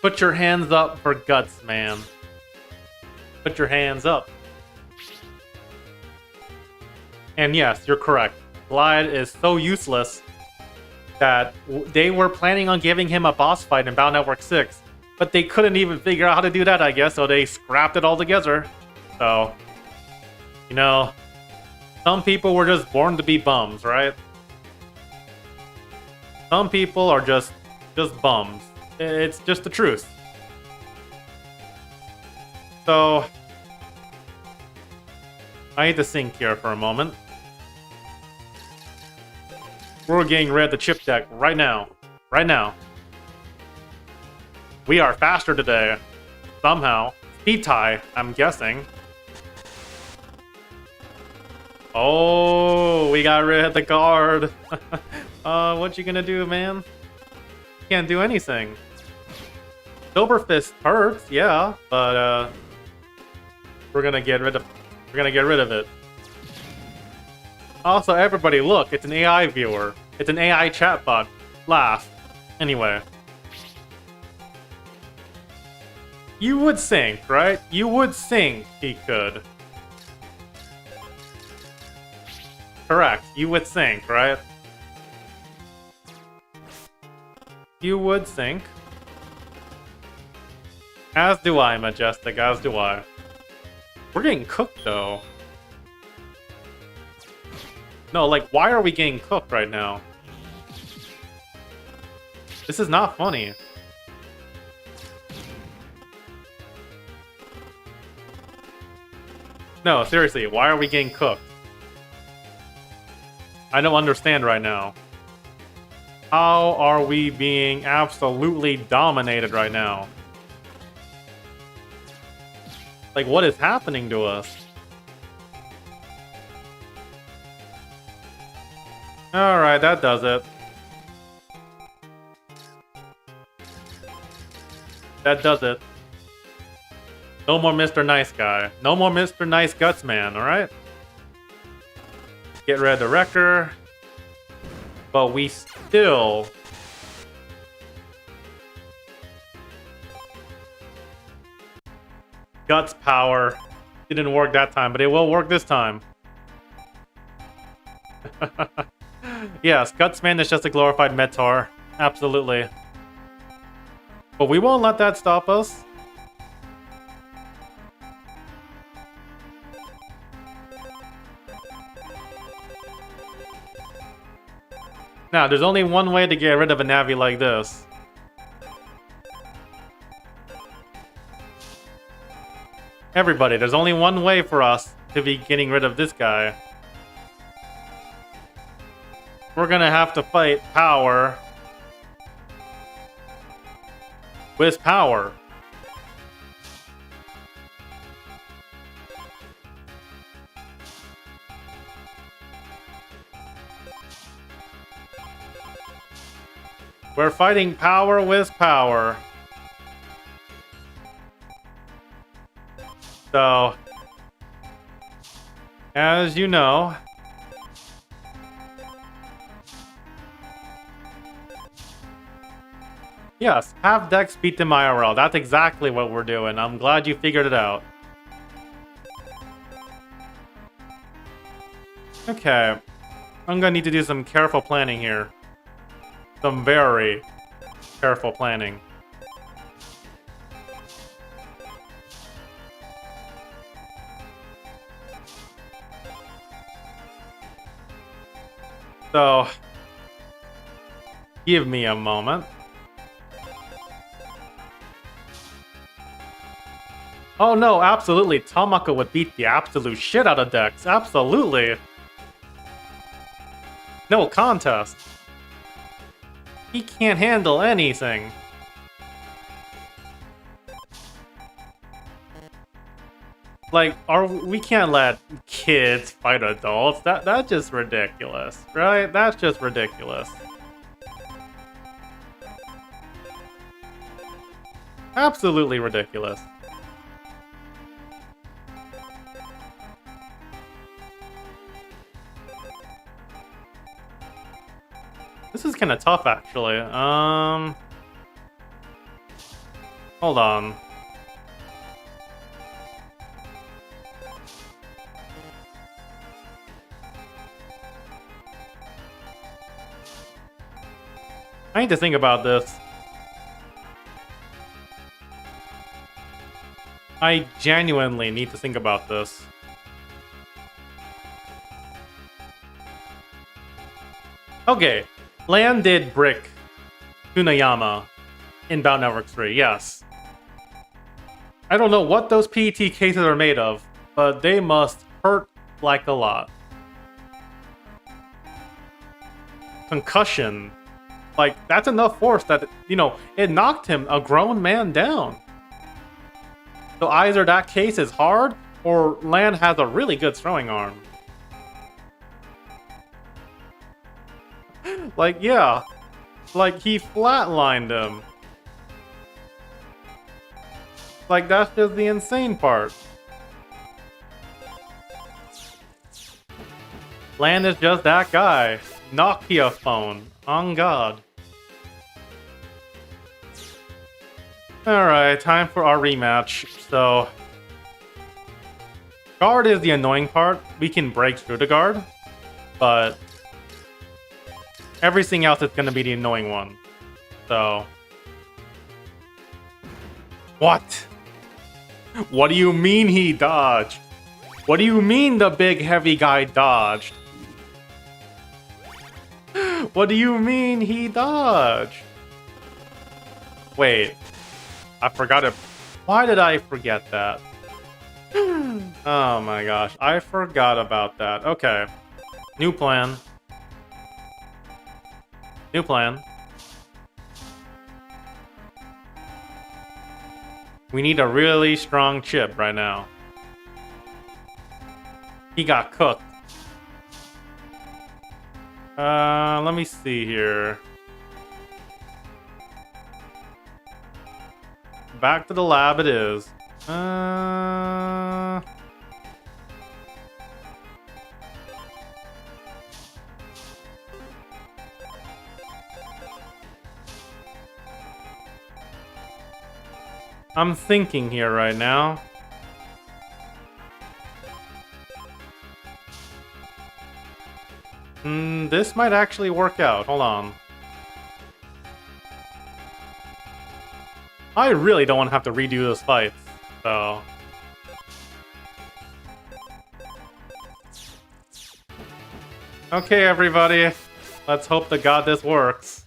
Put your hands up for Guts, man. Put your hands up. And yes, you're correct. Glide is so useless that they were planning on giving him a boss fight in Battle Network 6, but they couldn't even figure out how to do that, I guess, so they scrapped it all together. So, you know, some people were just born to be bums, right? Some people are just bums. It's just the truth. So, I need to think here for a moment. We're getting rid of the chip deck right now. Right now. We are faster today. Somehow. Speed tie, I'm guessing. Oh, we got rid of the guard. What you gonna do, man? Can't do anything. Silver Fist hurts, yeah, but we're gonna get rid of it. Also, everybody, look, it's an AI viewer. It's an AI chatbot. Laugh. Anyway. You would think, right? You would think he could. Correct. You would think, right? You would think. As do I, Majestic, as do I. We're getting cooked, though. No, like, why are we getting cooked right now? This is not funny. No, seriously, why are we getting cooked? I don't understand right now. How are we being absolutely dominated right now? Like, what is happening to us? Alright, that does it. That does it. No more Mr. Nice Guy. No more Mr. Nice Guts Man, alright? Get rid of the Wrecker. But we still... Guts power. Didn't work that time, but it will work this time. Yes, Gutsman is just a glorified Metar. Absolutely. But we won't let that stop us. Now, there's only one way to get rid of a Navi like this. Everybody, there's only one way for us to be getting rid of this guy. We're gonna have to fight power with power. We're fighting power with power. So, as you know, yes, have Dex beat them IRL. That's exactly what we're doing. I'm glad you figured it out. Okay. I'm gonna need to do some careful planning here. Some very careful planning. So, give me a moment. Oh no, absolutely. Tamako would beat the absolute shit out of Dex. Absolutely. No contest. He can't handle anything. Like, we can't let kids fight adults. That's just ridiculous, right? That's just ridiculous. Absolutely ridiculous. This is kind of tough, actually. Hold on. I need to think about this. I genuinely need to think about this. Okay, Lan did brick Tsunayama in Bout Network 3, yes. I don't know what those PET cases are made of, but they must hurt like a lot. Concussion. Like, that's enough force that, you know, it knocked him, a grown man, down. So either that case is hard, or Lan has a really good throwing arm. Like, yeah. Like, he flatlined him. Like, that's just the insane part. Lan is just that guy. Nokia phone. On God. Alright, time for our rematch. So, guard is the annoying part. We can break through the guard, but everything else is going to be the annoying one. So, what? What do you mean he dodged? What do you mean the big heavy guy dodged? What do you mean he dodged? Wait, I forgot it. Why did I forget that? Oh my gosh, I forgot about that. Okay, new plan. New plan. We need a really strong chip right now. He got cooked. Let me see here. Back to the lab it is. I'm thinking here right now. This might actually work out. Hold on. I really don't want to have to redo those fights, so... Okay, everybody. Let's hope to God this works.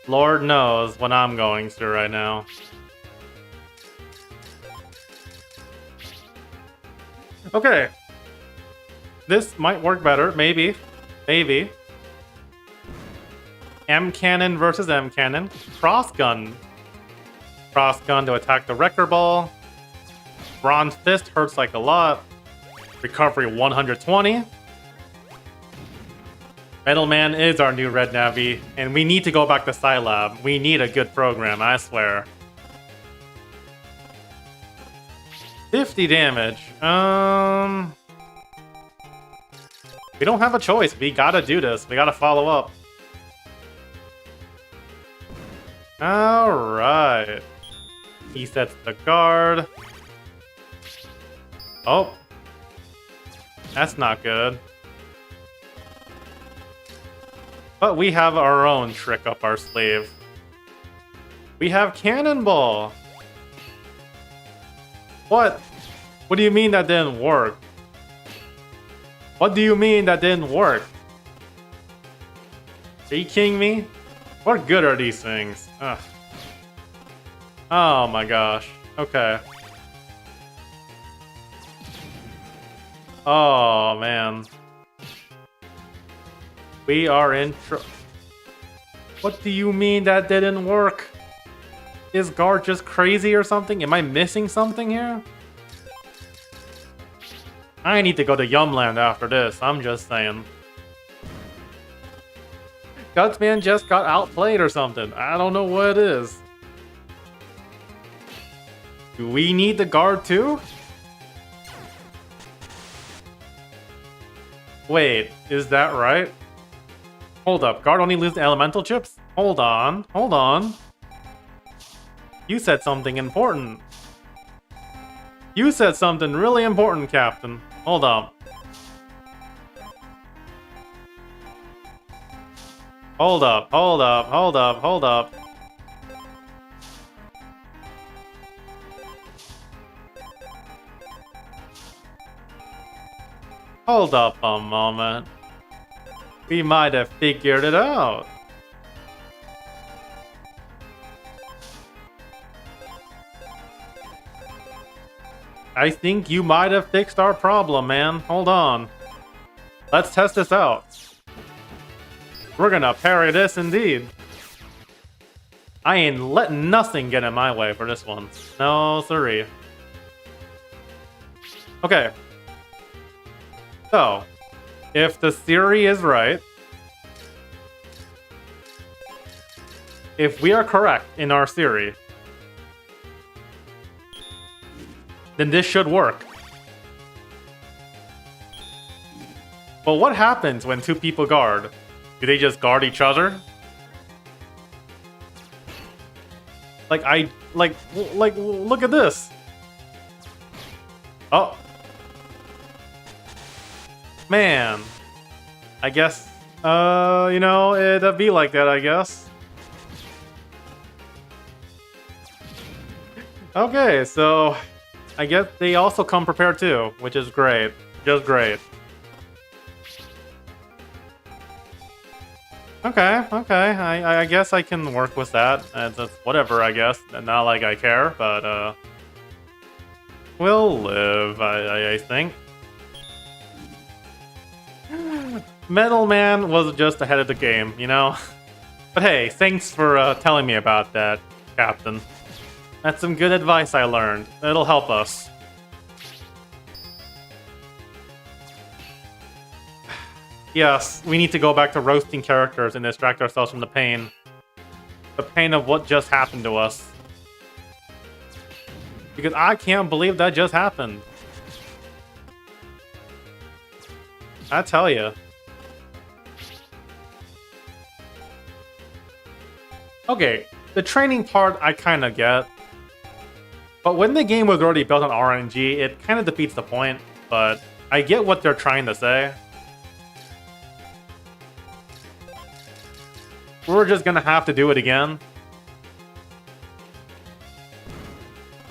Lord knows what I'm going through right now. Okay. This might work better, maybe. Maybe. M cannon versus M cannon. Cross gun. Cross gun to attack the wrecker ball. Bronze fist hurts like a lot. Recovery 120. Metal Man is our new red Navi, and we need to go back to Scilab. We need a good program, I swear. 50 damage. We don't have a choice. We gotta do this. We gotta follow up. Alright. He sets the guard. Oh. That's not good. But we have our own trick up our sleeve. We have Cannonball. What? What do you mean that didn't work? What do you mean that didn't work? Are you kidding me? What good are these things? Ugh. Oh my gosh. Okay. Oh man. We are in trouble. What do you mean that didn't work? Is guard just crazy or something? Am I missing something here? I need to go to Yumland after this, I'm just saying. Gutsman just got outplayed or something. I don't know what it is. Do we need the guard too? Wait, is that right? Hold up, guard only loses elemental chips? Hold on, hold on. You said something important. You said something really important, Captain. Hold up. Hold up, hold up, hold up, hold up. Hold up a moment. We might have figured it out. I think you might have fixed our problem, man. Hold on. Let's test this out. We're gonna parry this indeed. I ain't letting nothing get in my way for this one. No, sorry. Okay. So, if the theory is right, if we are correct in our theory, then this should work. But what happens when two people guard? Do they just guard each other? Look at this. Oh. Man. I guess, you know, it'd be like that, I guess. Okay, so I guess they also come prepared too, which is great. Just great. Okay, I guess I can work with that. That's whatever, I guess. Not like I care, but, we'll live, I think. Metal Man was just ahead of the game, you know? But hey, thanks for telling me about that, Captain. That's some good advice I learned. It'll help us. Yes, we need to go back to roasting characters and distract ourselves from the pain. The pain of what just happened to us. Because I can't believe that just happened. I tell you. Okay, the training part I kind of get. But when the game was already built on RNG, it kind of defeats the point. But I get what they're trying to say. We're just gonna have to do it again.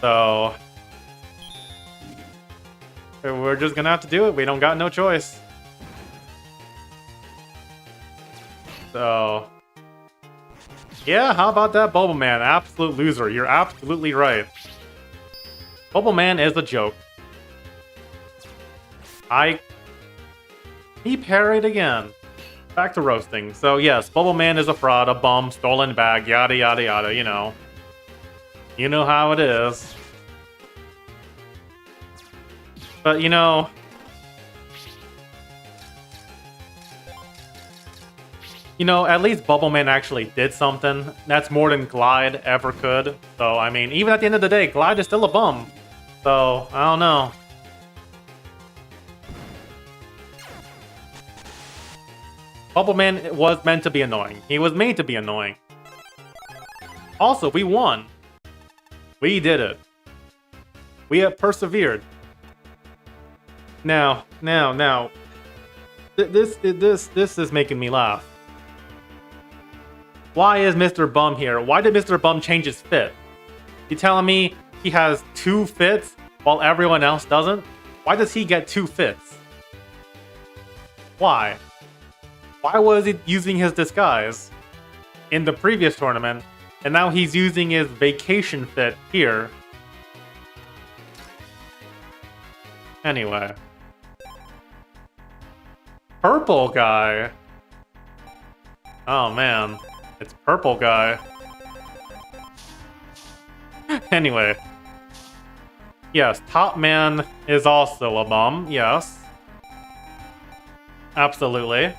So... we're just gonna have to do it. We don't got no choice. So... yeah, how about that Bubble Man? Absolute loser. You're absolutely right. Bubble Man is a joke. He parried again. Back to roasting. So yes, Bubble Man is a fraud, a bum, stolen bag, yada yada yada, you know. You know how it is. But you know... you know, at least Bubble Man actually did something. That's more than Glide ever could. So, I mean, even at the end of the day, Glide is still a bum. So, I don't know. Bubble Man was meant to be annoying. He was made to be annoying. Also, we won. We did it. We have persevered. Now. This is making me laugh. Why is Mr. Bum here? Why did Mr. Bum change his fit? You telling me he has 2 fits while everyone else doesn't? Why does he get 2 fits? Why? Why was he using his disguise in the previous tournament, and now he's using his vacation fit here? Anyway. Purple guy. Oh man. It's purple guy. Anyway. Yes, Top Man is also a bum. Yes. Absolutely.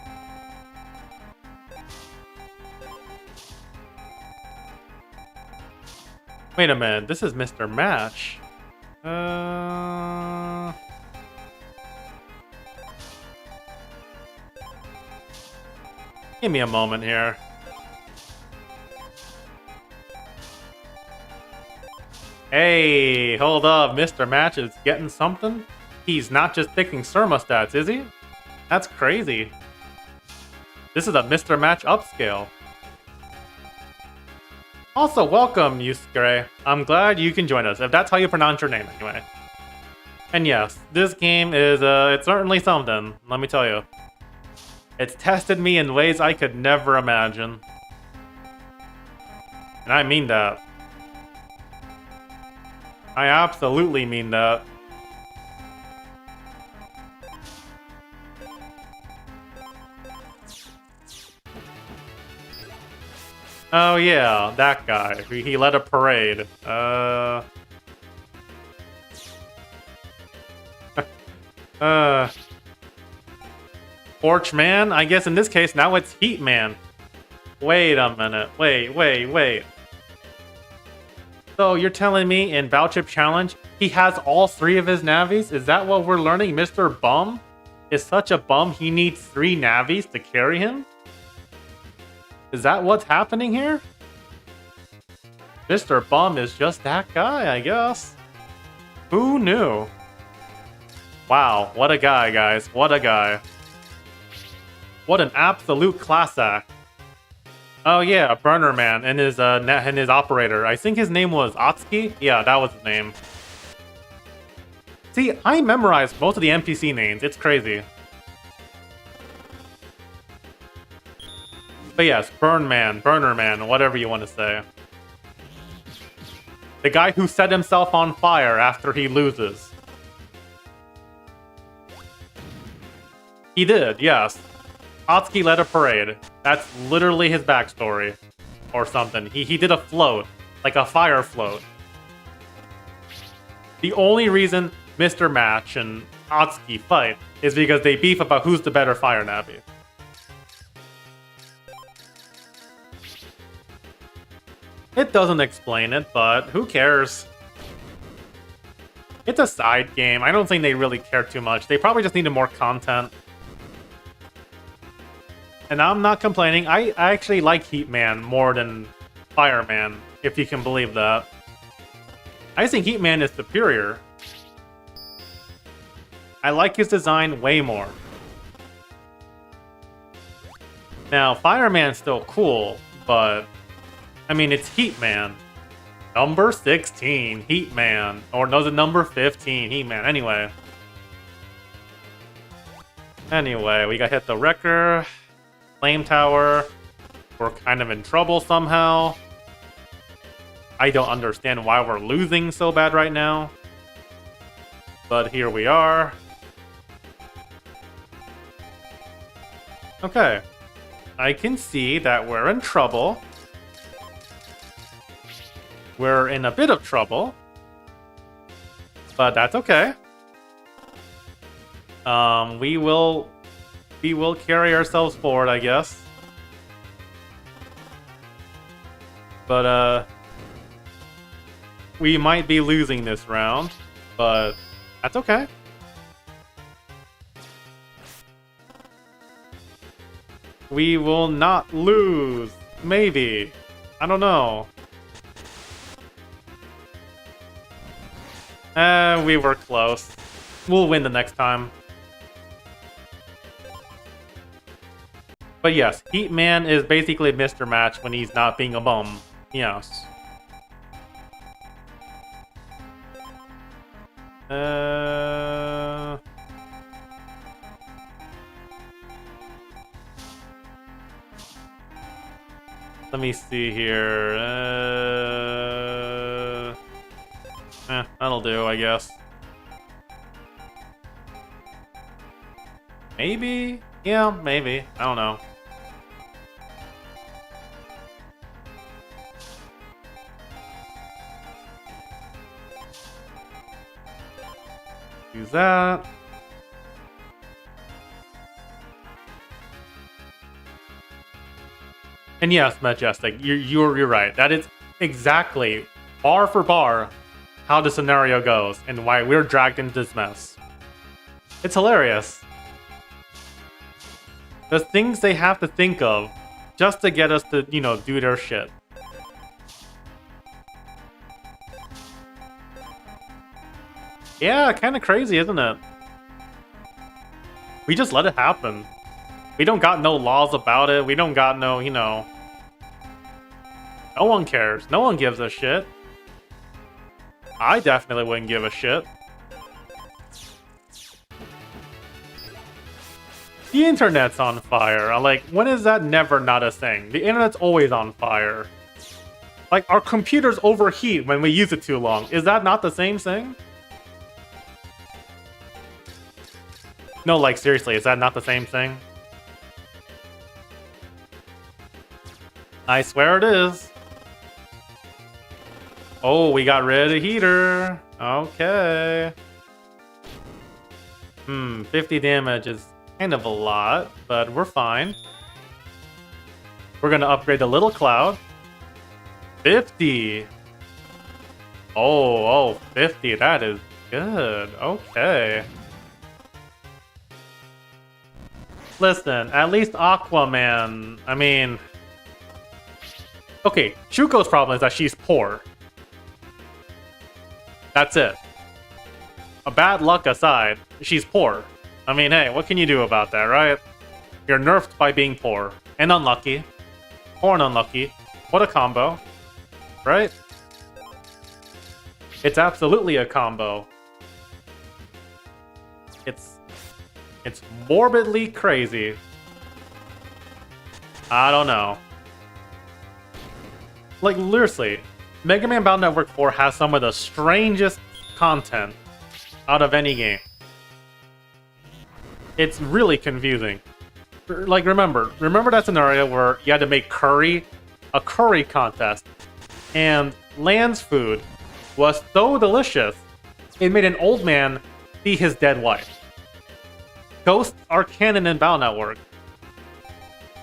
Wait a minute, this is Mr. Match. Give me a moment here. Hey, hold up, Mr. Match is getting something? He's not just picking Surma stats, is he? That's crazy. This is a Mr. Match upscale. Also, welcome, Yusuke. I'm glad you can join us, if that's how you pronounce your name anyway. And yes, this game is, it's certainly something, let me tell you. It's tested me in ways I could never imagine. And I mean that. I absolutely mean that. Oh yeah, that guy. He led a parade. Torch Man? I guess in this case, now it's Heat Man. Wait a minute. Wait. So you're telling me in Bowchip Challenge, he has all 3 of his Navis? Is that what we're learning? Mr. Bum is such a bum he needs 3 Navis to carry him? Is that what's happening here? Mr. Bum is just that guy, I guess. Who knew? Wow, what a guy, guys. What a guy. What an absolute class act. Oh yeah, Burner Man and his operator. I think his name was Atsuki? Yeah, that was his name. See, I memorized most of the NPC names. It's crazy. But yes, Burner Man, whatever you want to say. The guy who set himself on fire after he loses. He did, yes. Atsuki led a parade. That's literally his backstory. Or something. He did a float. Like a fire float. The only reason Mr. Match and Atsuki fight is because they beef about who's the better fire nabby. It doesn't explain it, but who cares? It's a side game. I don't think they really care too much. They probably just needed more content. And I'm not complaining. I actually like Heatman more than Fireman, if you can believe that. I think Heatman is superior. I like his design way more. Now, Fireman's still cool, but... I mean, it's Heatman. Number 16, Heatman. Or no, the number 15, Heatman. Anyway, we got hit the Wrecker. Flame Tower. We're kind of in trouble somehow. I don't understand why we're losing so bad right now. But here we are. Okay. I can see that we're in trouble. We're in a bit of trouble. But that's okay. We will carry ourselves forward, I guess. But, we might be losing this round, but that's okay. We will not lose. Maybe. I don't know. We were close. We'll win the next time. But yes, Heatman is basically Mr. Match when he's not being a bum. Yes. Let me see here. That'll do, I guess. Maybe? Yeah, maybe. I don't know. Use that. And yes, Majestic, you're right. That is exactly, bar for bar, how the scenario goes and why we're dragged into this mess. It's hilarious. The things they have to think of just to get us to, you know, do their shit. Yeah, kind of crazy, isn't it? We just let it happen. We don't got no laws about it. We don't got no, you know... No one cares. No one gives a shit. I definitely wouldn't give a shit. The internet's on fire. Like, when is that never not a thing? The internet's always on fire. Like, our computers overheat when we use it too long. Is that not the same thing? No, like, seriously, is that not the same thing? I swear it is. Oh, we got rid of the heater. Okay. 50 damage is kind of a lot, but we're fine. We're gonna upgrade the little cloud. 50. Oh, 50. That is good. Okay. Listen, at least Aquaman, I mean... Okay, Shuko's problem is that she's poor. That's it. A bad luck aside, she's poor. I mean, hey, what can you do about that, right? You're nerfed by being poor. And unlucky. Poor and unlucky. What a combo. Right? It's absolutely a combo. It's morbidly crazy. I don't know. Like, seriously, Mega Man Battle Network 4 has some of the strangest content out of any game. It's really confusing. Like, remember that scenario where you had to make a curry contest, and Lan's food was so delicious, it made an old man see his dead wife. Ghosts are canon in Battle Network.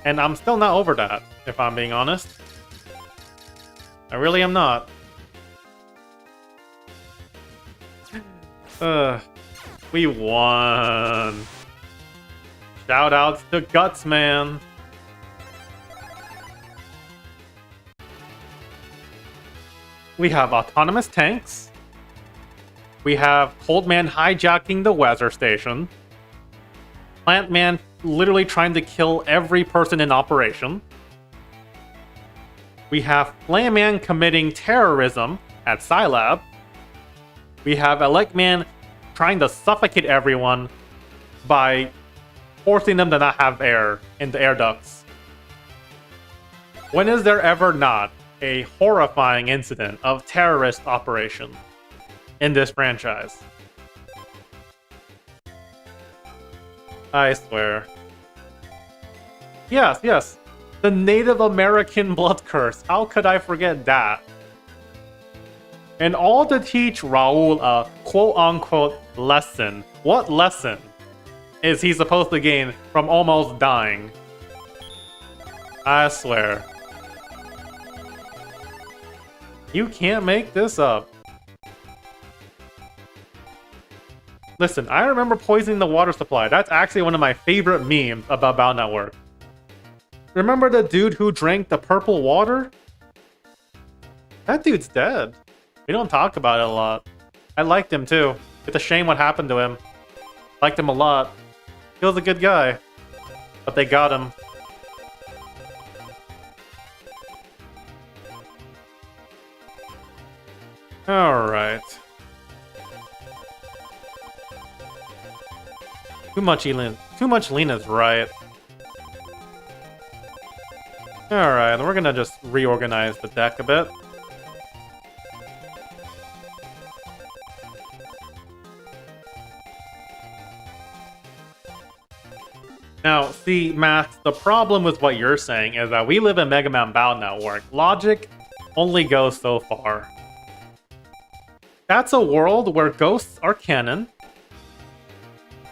And I'm still not over that, if I'm being honest. I really am not. We won. Shoutouts to Guts, man. We have autonomous tanks. We have Cold Man hijacking the weather station. Plant Man literally trying to kill every person in operation. We have Flame Man committing terrorism at Scilab. We have Elec Man trying to suffocate everyone by forcing them to not have air in the air ducts. When is there ever not a horrifying incident of terrorist operation in this franchise? I swear. Yes. The Native American blood curse. How could I forget that? And all to teach Raul a quote-unquote lesson. What lesson is he supposed to gain from almost dying? I swear. You can't make this up. Listen, I remember poisoning the water supply. That's actually one of my favorite memes about Battle Network. Remember the dude who drank the purple water? That dude's dead. We don't talk about it a lot. I liked him too. It's a shame what happened to him. Liked him a lot. He was a good guy. But they got him. Alright. Too much Lena's right. Alright, we're gonna just reorganize the deck a bit. Now, see, Max, the problem with what you're saying is that we live in Mega Man Battle Network. Logic only goes so far. That's a world where ghosts are canon.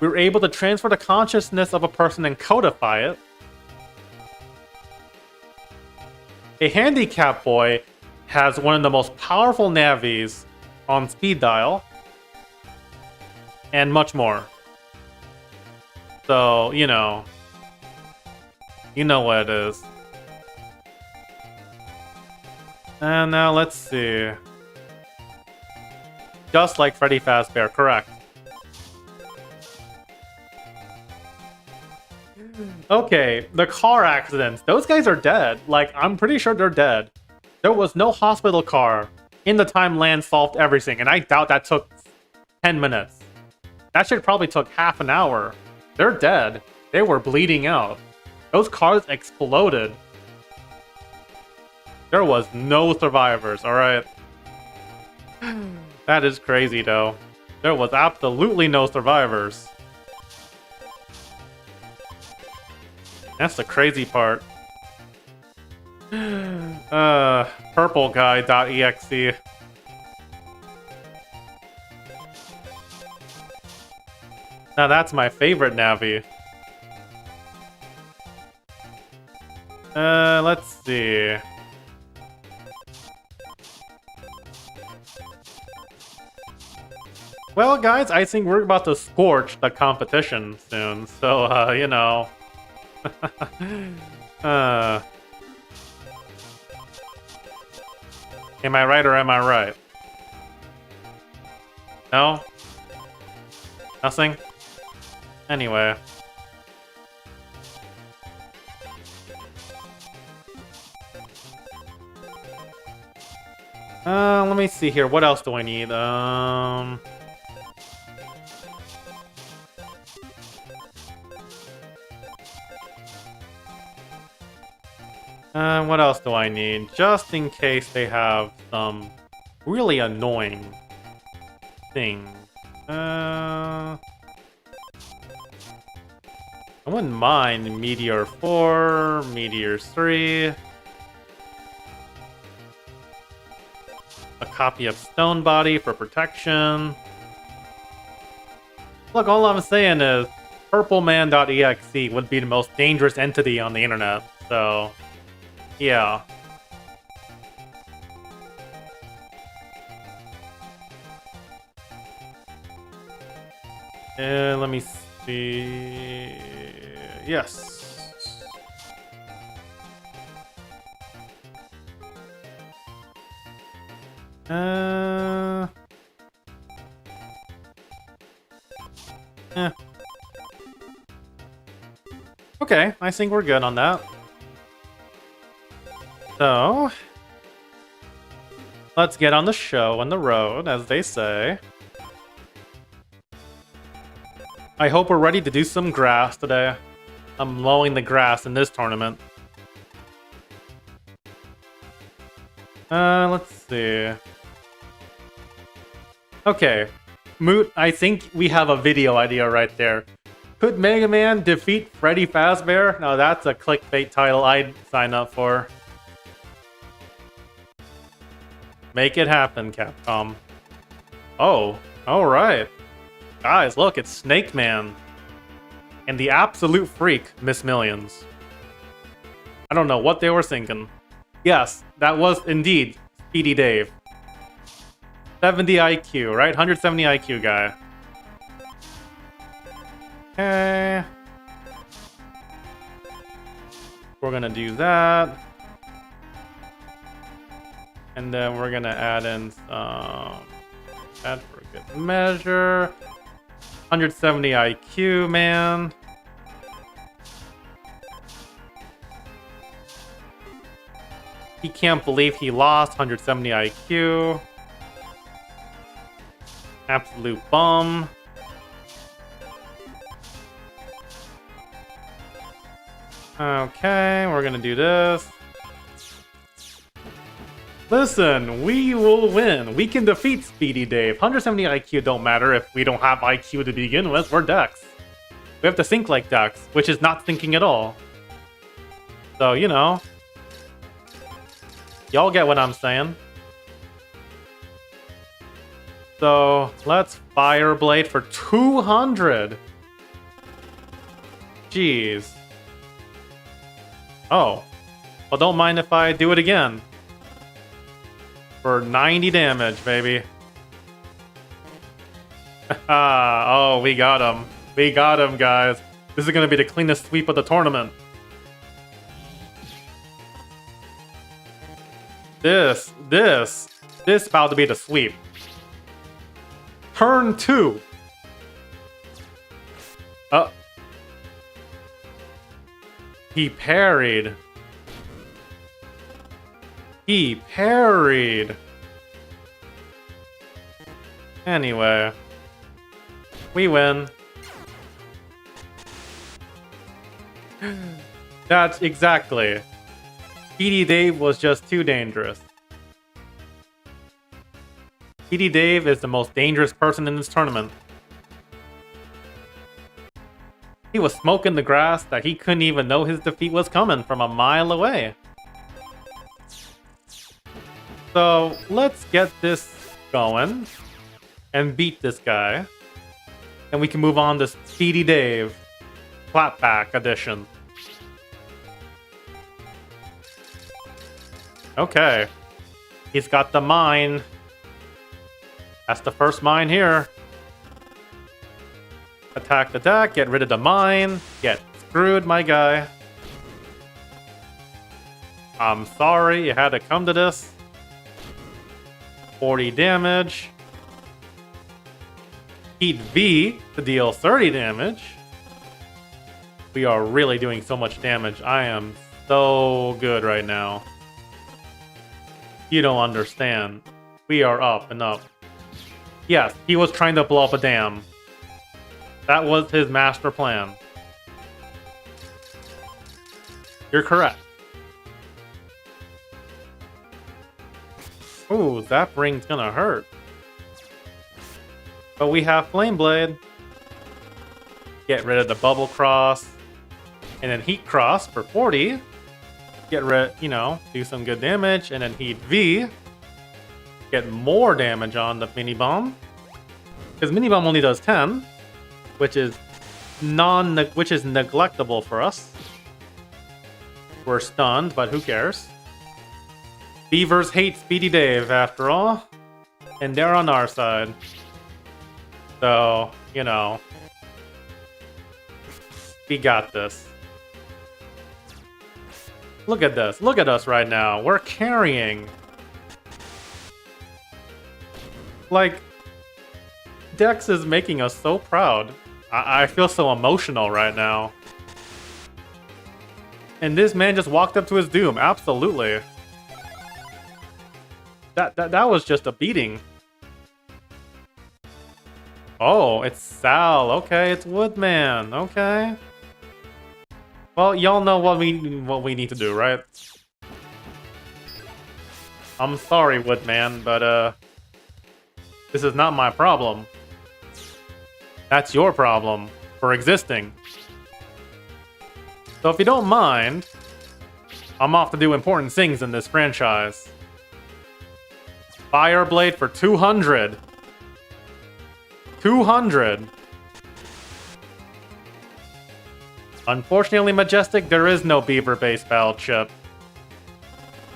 We're able to transfer the consciousness of a person and codify it. A handicap boy has one of the most powerful navies on speed dial. And much more. So, you know what it is. And now let's see. Just like Freddy Fazbear, correct. Okay, the car accidents. Those guys are dead. Like, I'm pretty sure they're dead. There was no hospital car in the time Lan solved everything, and I doubt that took 10 minutes. That shit probably took half an hour. They're dead. They were bleeding out. Those cars exploded. There was no survivors, alright? That is crazy, though. There was absolutely no survivors. That's the crazy part. Purpleguy.exe. Now that's my favorite Navi. Let's see. Well, guys, I think we're about to scorch the competition soon, so, you know. Am I right or am I right? No? Nothing? Anyway. Let me see here. What else do I need? What else do I need? Just in case they have some really annoying things. I wouldn't mind Meteor 4, Meteor 3. A copy of Stone Body for protection. Look, all I'm saying is PurpleMan.exe would be the most dangerous entity on the internet, so yeah. Let me see. Yes. Okay, I think we're good on that. So, let's get on the show, on the road, as they say. I hope we're ready to do some grass today. I'm mowing the grass in this tournament. Let's see. Okay. Moot, I think we have a video idea right there. Could Megaman defeat Freddy Fazbear? Now that's a clickbait title I'd sign up for. Make it happen, Capcom. Oh, alright. Guys, look, it's Snake Man. And the absolute freak, Miss Millions. I don't know what they were thinking. Yes, that was indeed Speedy Dave. 70 IQ, right? 170 IQ guy. Okay. We're gonna do that. And then we're gonna add in some... Add for a good measure. 170 IQ, man. He can't believe he lost 170 IQ. Absolute bum. Okay, we're gonna do this. Listen, we will win. We can defeat Speedy Dave. 170 IQ don't matter if we don't have IQ to begin with. We're Dex. We have to think like Dex, which is not thinking at all. So, you know. Y'all get what I'm saying. So, let's Fire Blade for 200. Jeez. Oh. Well, don't mind if I do it again. For 90 damage, baby. Oh, we got him. We got him, guys. This is gonna be the cleanest sweep of the tournament. This about to be the sweep. Turn 2. He parried. He parried. Anyway. We win. That's exactly. Speedy Dave was just too dangerous. Speedy Dave is the most dangerous person in this tournament. He was smoking the grass that he couldn't even know his defeat was coming from a mile away. So, let's get this going and beat this guy. And we can move on to Speedy Dave Clapback Edition. Okay. He's got the mine. That's the first mine here. Attack the deck, get rid of the mine. Get screwed, my guy. I'm sorry you had to come to this. 40 damage. Heat V to deal 30 damage. We are really doing so much damage. I am so good right now. You don't understand. We are up and up. Yes, he was trying to blow up a dam. That was his master plan. You're correct. Ooh, that ring's gonna hurt. But we have Flame Blade. Get rid of the Bubble Cross. And then Heat Cross for 40. Get rid, you know, do some good damage. And then Heat V. Get more damage on the Mini Bomb. Because Mini Bomb only does 10. Which is neglectable for us. We're stunned, but who cares? Beavers hate Speedy Dave, after all. And they're on our side. So, you know. We got this. Look at this. Look at us right now. We're carrying. Like, Dex is making us so proud. I feel so emotional right now. And this man just walked up to his doom. Absolutely. That was just a beating. Oh, it's Sal. Okay, it's Woodman. Okay. Well, y'all know what we need to do, right? I'm sorry, Woodman, but this is not my problem. That's your problem for existing. So if you don't mind, I'm off to do important things in this franchise. Fire Blade for 200. 200. Unfortunately, Majestic, there is no Beaver-based battle chip.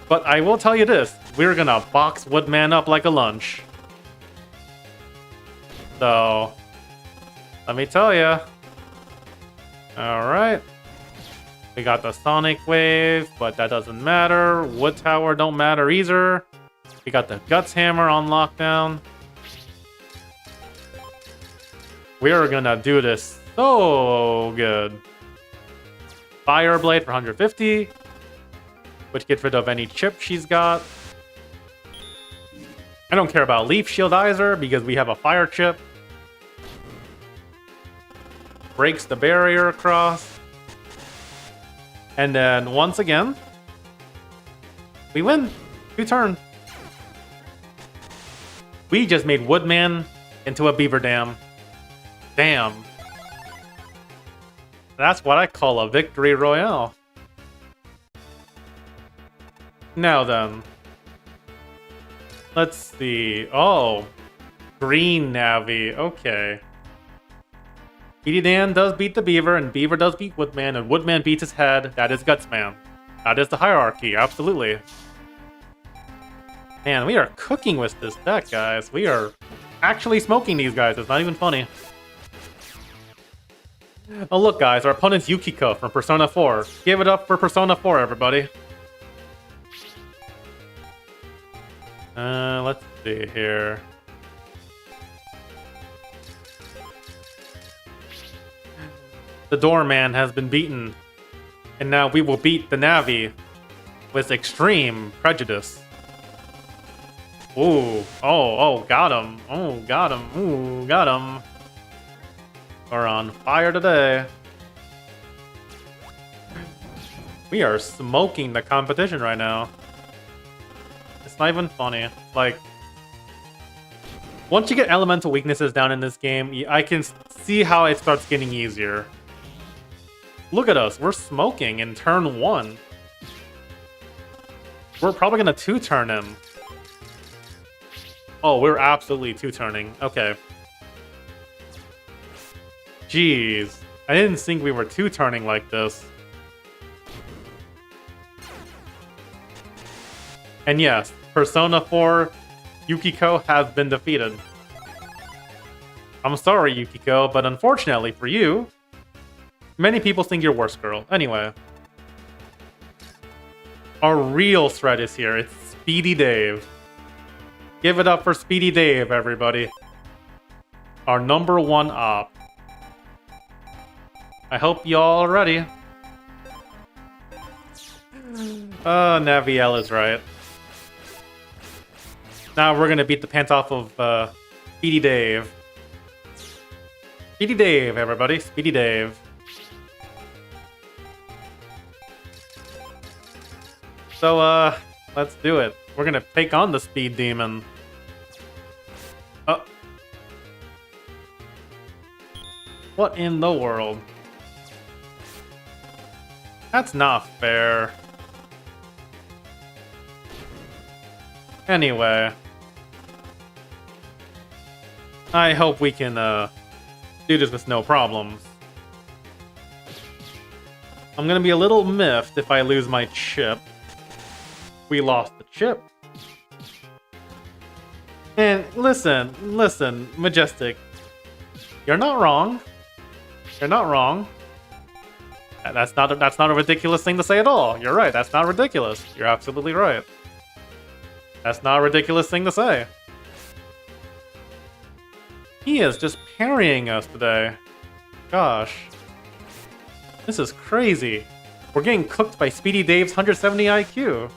But I will tell you this, we're gonna box Woodman up like a lunch. So, let me tell you. Alright. We got the Sonic Wave, but that doesn't matter. Wood Tower don't matter either. We got the Guts Hammer on lockdown. We are gonna do this so good. Fire Blade for 150, which gets rid of any chip she's got. I don't care about Leaf Shield either, because we have a fire chip. Breaks the barrier across. And then, once again, we win. 2 turn. We just made Woodman into a beaver dam. Damn. That's what I call a victory royale. Now then. Let's see. Oh. Green Navi. Okay. Speedy Dan does beat the Beaver, and Beaver does beat Woodman, and Woodman beats his head. That is Gutsman. That is the hierarchy, absolutely. Man, we are cooking with this deck, guys. We are actually smoking these guys. It's not even funny. Oh, look, guys. Our opponent's Yukiko from Persona 4. Give it up for Persona 4, everybody. Let's see here. The Doorman has been beaten. And now we will beat the Navi with extreme prejudice. Ooh. Oh, got him. Oh, got him. Ooh, got him. We're on fire today. We are smoking the competition right now. It's not even funny. Like, once you get elemental weaknesses down in this game, I can see how it starts getting easier. Look at us. We're smoking in turn 1. We're probably going to 2-turn him. Oh, we're absolutely 2-turning. Okay. Jeez. I didn't think we were 2-turning like this. And yes, Persona 4 Yukiko has been defeated. I'm sorry, Yukiko, but unfortunately for you, many people think you're worse, girl. Anyway. Our real threat is here. It's Speedy Dave. Give it up for Speedy Dave, everybody. Our #1 op. I hope y'all are ready. Naviel is right. Now we're gonna beat the pants off of Speedy Dave. Speedy Dave, everybody. Speedy Dave. So, let's do it. We're gonna take on the Speed Demon. Oh. What in the world? That's not fair. Anyway. I hope we can, do this with no problems. I'm gonna be a little miffed if I lose my chip. We lost the chip. And listen, Majestic. You're not wrong. You're not wrong. That's not a ridiculous thing to say at all. You're right, that's not ridiculous. You're absolutely right. That's not a ridiculous thing to say. He is just parrying us today. Gosh. This is crazy. We're getting cooked by Speedy Dave's 170 IQ.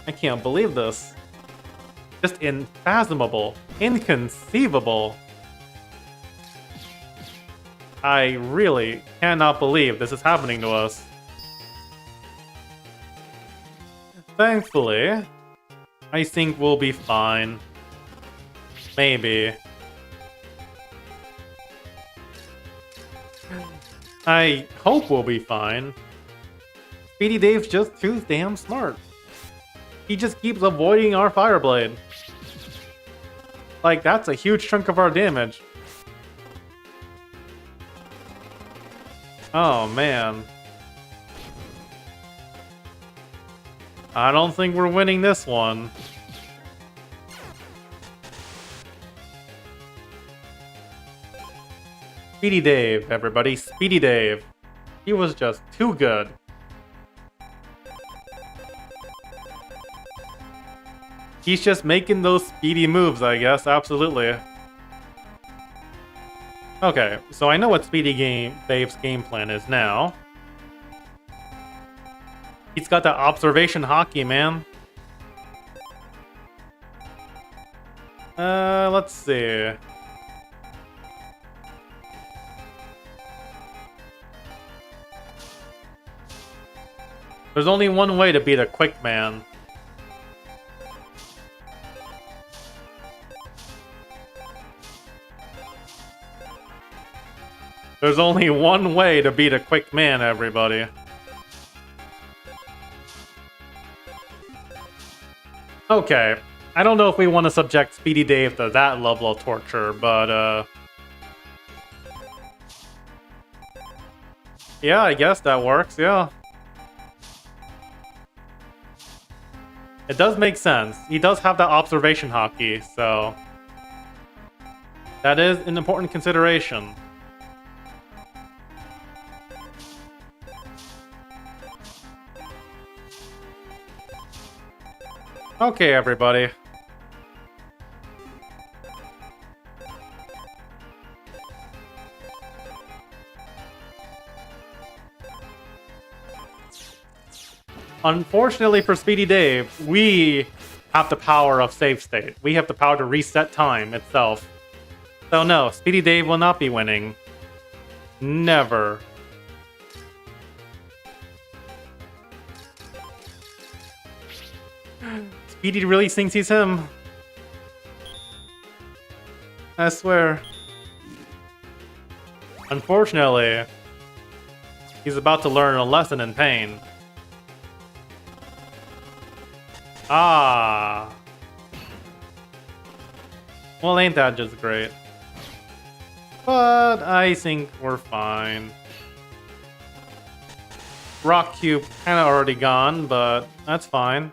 I can't believe this. Just unfathomable. Inconceivable. I really cannot believe this is happening to us. Thankfully, I think we'll be fine. Maybe. I hope we'll be fine. Speedy Dave's just too damn smart. He just keeps avoiding our Fire Blade. Like, that's a huge chunk of our damage. Oh, man. I don't think we're winning this one. Speedy Dave, everybody. Speedy Dave. He was just too good. He's just making those speedy moves, I guess. Absolutely. Okay, so I know what Dave's game plan is now. He's got that observation hockey, man. Let's see. There's only one way to beat a quick man. There's only one way to beat a quick man, everybody. Okay, I don't know if we want to subject Speedy Dave to that level of torture, but, yeah, I guess that works, yeah. It does make sense. He does have that observation hockey, so... that is an important consideration. Okay, everybody. Unfortunately for Speedy Dave, we have the power of save state. We have the power to reset time itself. So no, Speedy Dave will not be winning. Never. Speedy really thinks he's him. I swear. Unfortunately, he's about to learn a lesson in pain. Ah. Well, ain't that just great? But I think we're fine. Rock Cube kinda already gone, but that's fine.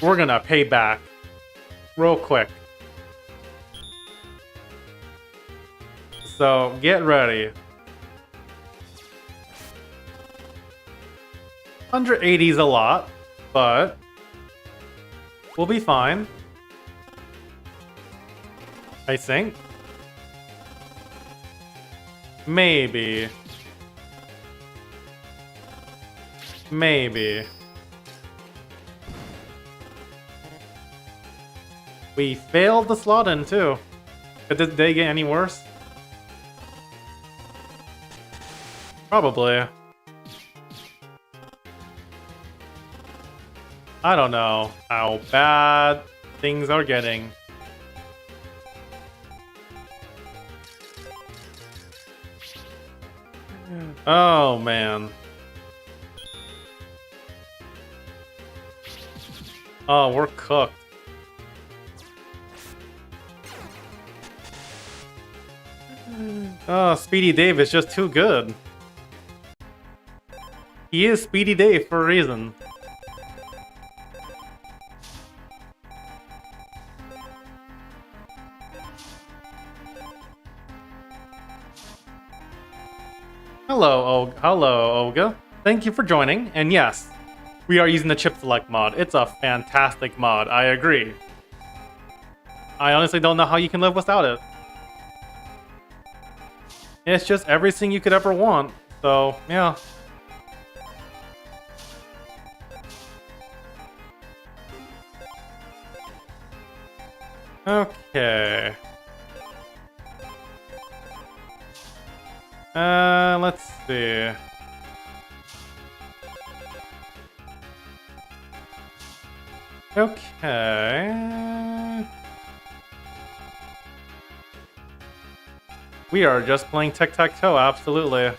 We're gonna pay back. Real quick. So, get ready. 180 is a lot, but we'll be fine. I think. Maybe. Maybe. We failed the slot in too. But did they get any worse? Probably. I don't know how bad things are getting. Oh man. Oh, we're cooked. Oh, Speedy Dave is just too good. He is Speedy Dave for a reason. Hello, Olga. Thank you for joining, and yes, we are using the chip select mod. It's a fantastic mod, I agree. I honestly don't know how you can live without it. It's just everything you could ever want, so yeah. Okay. Let's see. Okay. We are just playing tic-tac-toe, absolutely.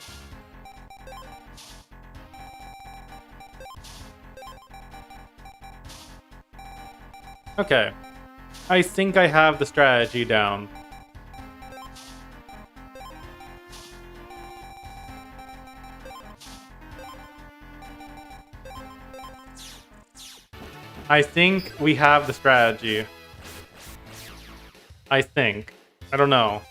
Okay. I think I have the strategy down. I think we have the strategy. I think. I don't know.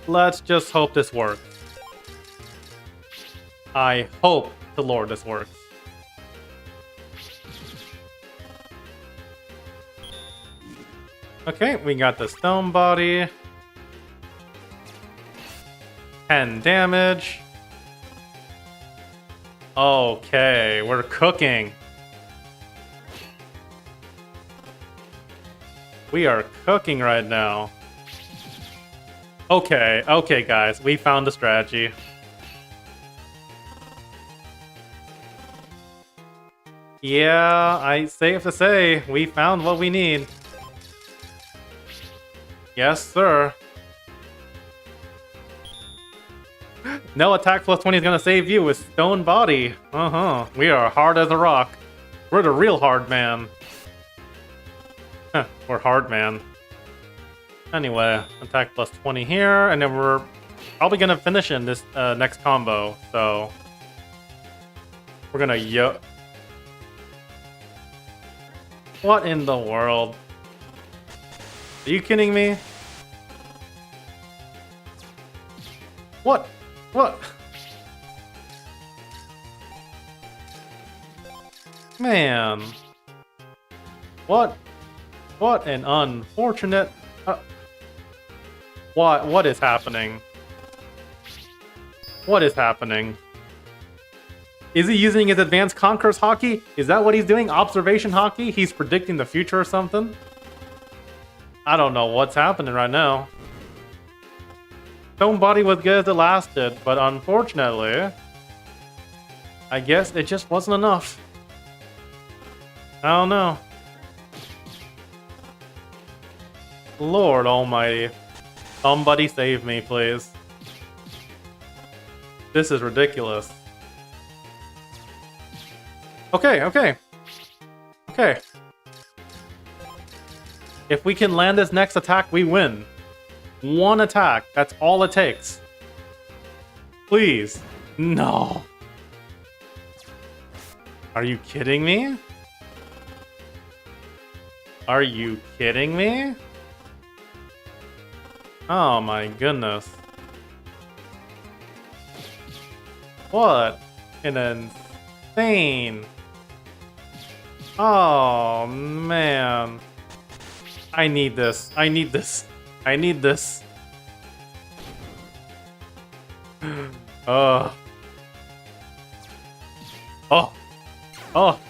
Let's just hope this works. I hope to Lord this works. Okay, we got the stone body. 10 damage. Okay, we're cooking. We are cooking right now. Okay, okay guys, we found the strategy. Yeah, I safe to say, we found what we need. Yes, sir. No attack plus 20 is gonna save you with stone body. We are hard as a rock. We're the real hard man. We're hard man. Anyway, attack plus 20 here, and then we're probably gonna finish in this next combo. So we're gonna What in the world? Are you kidding me? What? What? Man. What? What an unfortunate... What is happening? What is happening? Is he using his advanced Conqueror's hockey? Is that what he's doing? Observation hockey? He's predicting the future or something? I don't know what's happening right now. Stone body was good as it lasted, but unfortunately, I guess it just wasn't enough. I don't know. Lord almighty. Somebody save me, please. This is ridiculous. Okay. Okay. If we can land this next attack, we win. One attack. That's all it takes. Please. No. Are you kidding me? Are you kidding me? Oh my goodness. What an insane. Oh, man. I need this. I need this. I need this. Oh. Oh. Oh.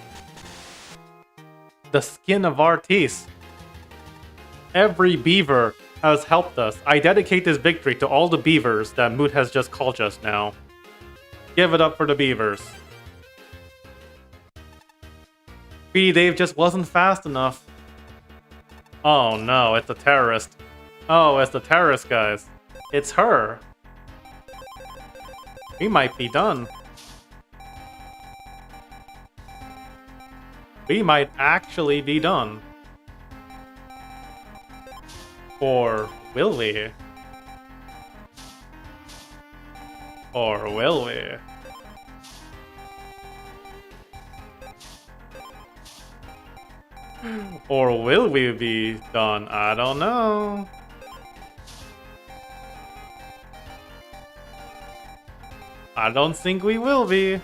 The skin of Artis. Every beaver has helped us. I dedicate this victory to all the beavers that Moot has just called just now. Give it up for the beavers. Speedy Dave just wasn't fast enough. Oh no, it's a terrorist. Oh, it's the terrorist, guys. It's her. We might be done. We might actually be done. Or will we? Or will we? Or will we be done? I don't know. I don't think we will be.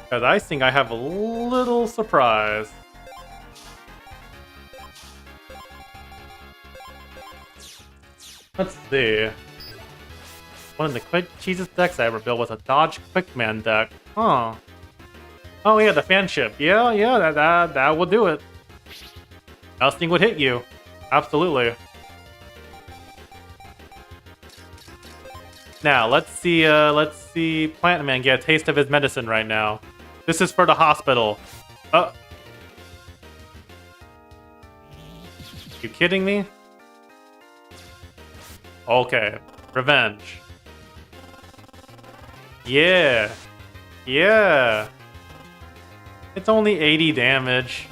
Because I think I have a little surprise. Let's see. One of the quick cheesiest decks I ever built was a Dodge Quickman deck. Huh. Oh yeah, the fanship. Yeah, that will do it. Nothing would hit you. Absolutely. Now, let's see Plant Man get a taste of his medicine right now. This is for the hospital. You kidding me? Okay. Revenge. Yeah. Yeah. It's only 80 damage.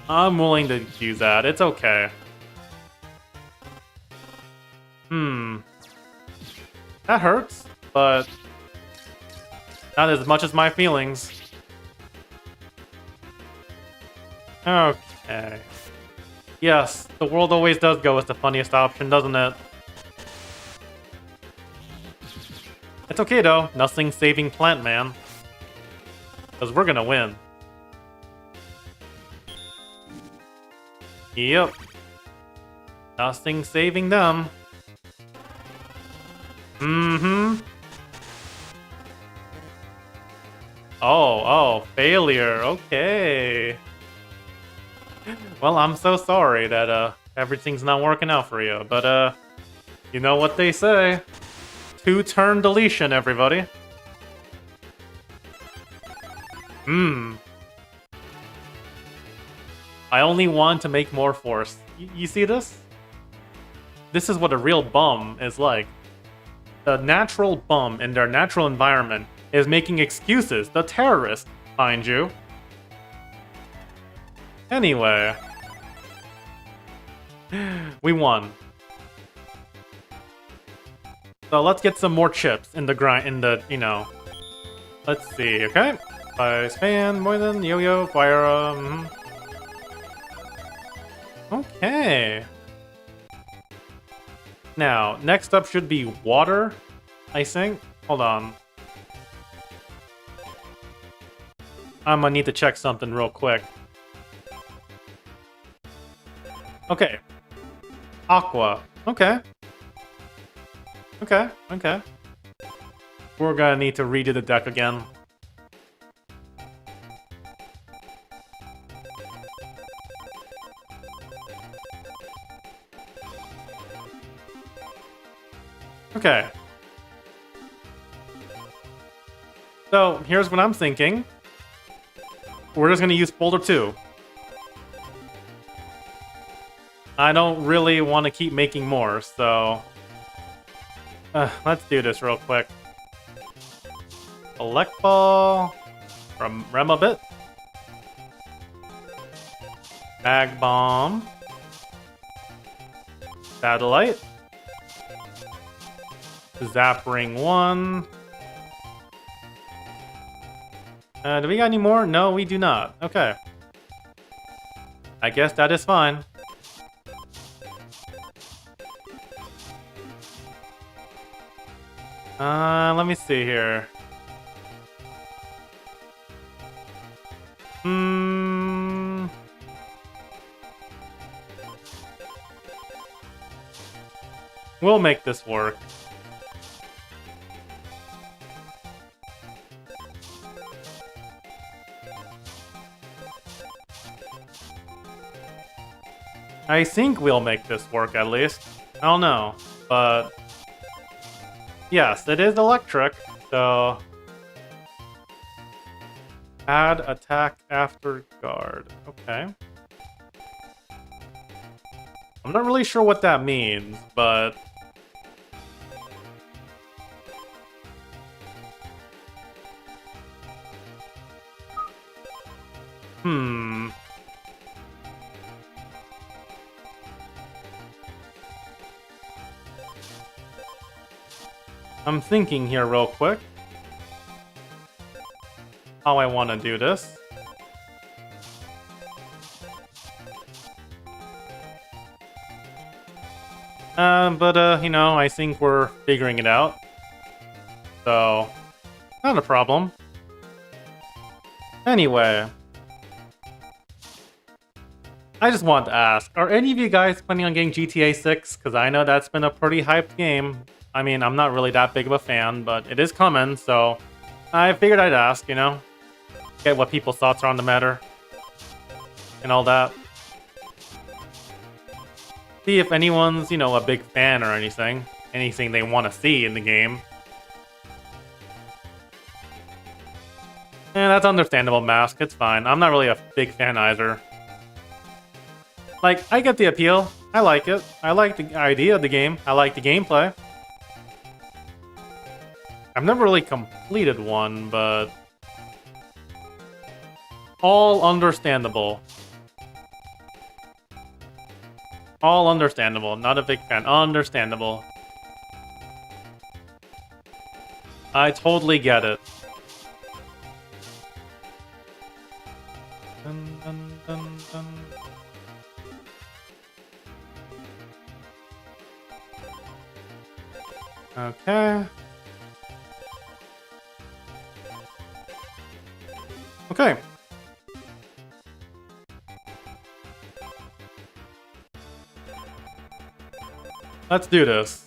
I'm willing to use that. It's okay. That hurts, but not as much as my feelings. Okay. Yes, the world always does go with the funniest option, doesn't it? It's okay though, nothing saving Plant Man. Because we're gonna win. Yep. Nothing saving them. Mm-hmm. Oh, failure. Okay. Well, I'm so sorry that everything's not working out for you, but you know what they say. 2-turn deletion, everybody. I only want to make more force. You see this? This is what a real bum is like. The natural bum in their natural environment is making excuses. The terrorist, mind you. Anyway. We won. So let's get some more chips in the grind, you know. Let's see, okay? Ice Fan, Poison, Yo-Yo, Fire, Okay. Now, next up should be water, I think. Hold on. I'm gonna need to check something real quick. Okay. Aqua. Okay. Okay. We're gonna need to redo the deck again. Okay. So, here's what I'm thinking. We're just gonna use Folder 2. I don't really want to keep making more, so... let's do this real quick. Elect Ball... From Remabit. Mag Bomb. Satellite. Zap Ring 1. Do we got any more? No, we do not. Okay. I guess that is fine. Let me see here. Hmm. We'll make this work. I think we'll make this work at least. I don't know, but yes, it is electric, so add attack after guard. Okay. I'm not really sure what that means, but I'm thinking here real quick how I want to do this. You know, I think we're figuring it out. So, not a problem. Anyway, I just wanted to ask, are any of you guys planning on getting GTA 6? Because I know that's been a pretty hyped game. I mean, I'm not really that big of a fan, but it is coming, so I figured I'd ask, you know? Get what people's thoughts are on the matter. And all that. See if anyone's, you know, a big fan or anything. Anything they want to see in the game. That's understandable, Mask. It's fine. I'm not really a big fan either. Like, I get the appeal. I like it. I like the idea of the game. I like the gameplay. I've never really completed one, but all understandable. All understandable. Not a big fan. Understandable. I totally get it. Dun, dun, dun, dun. Okay. Okay. Let's do this.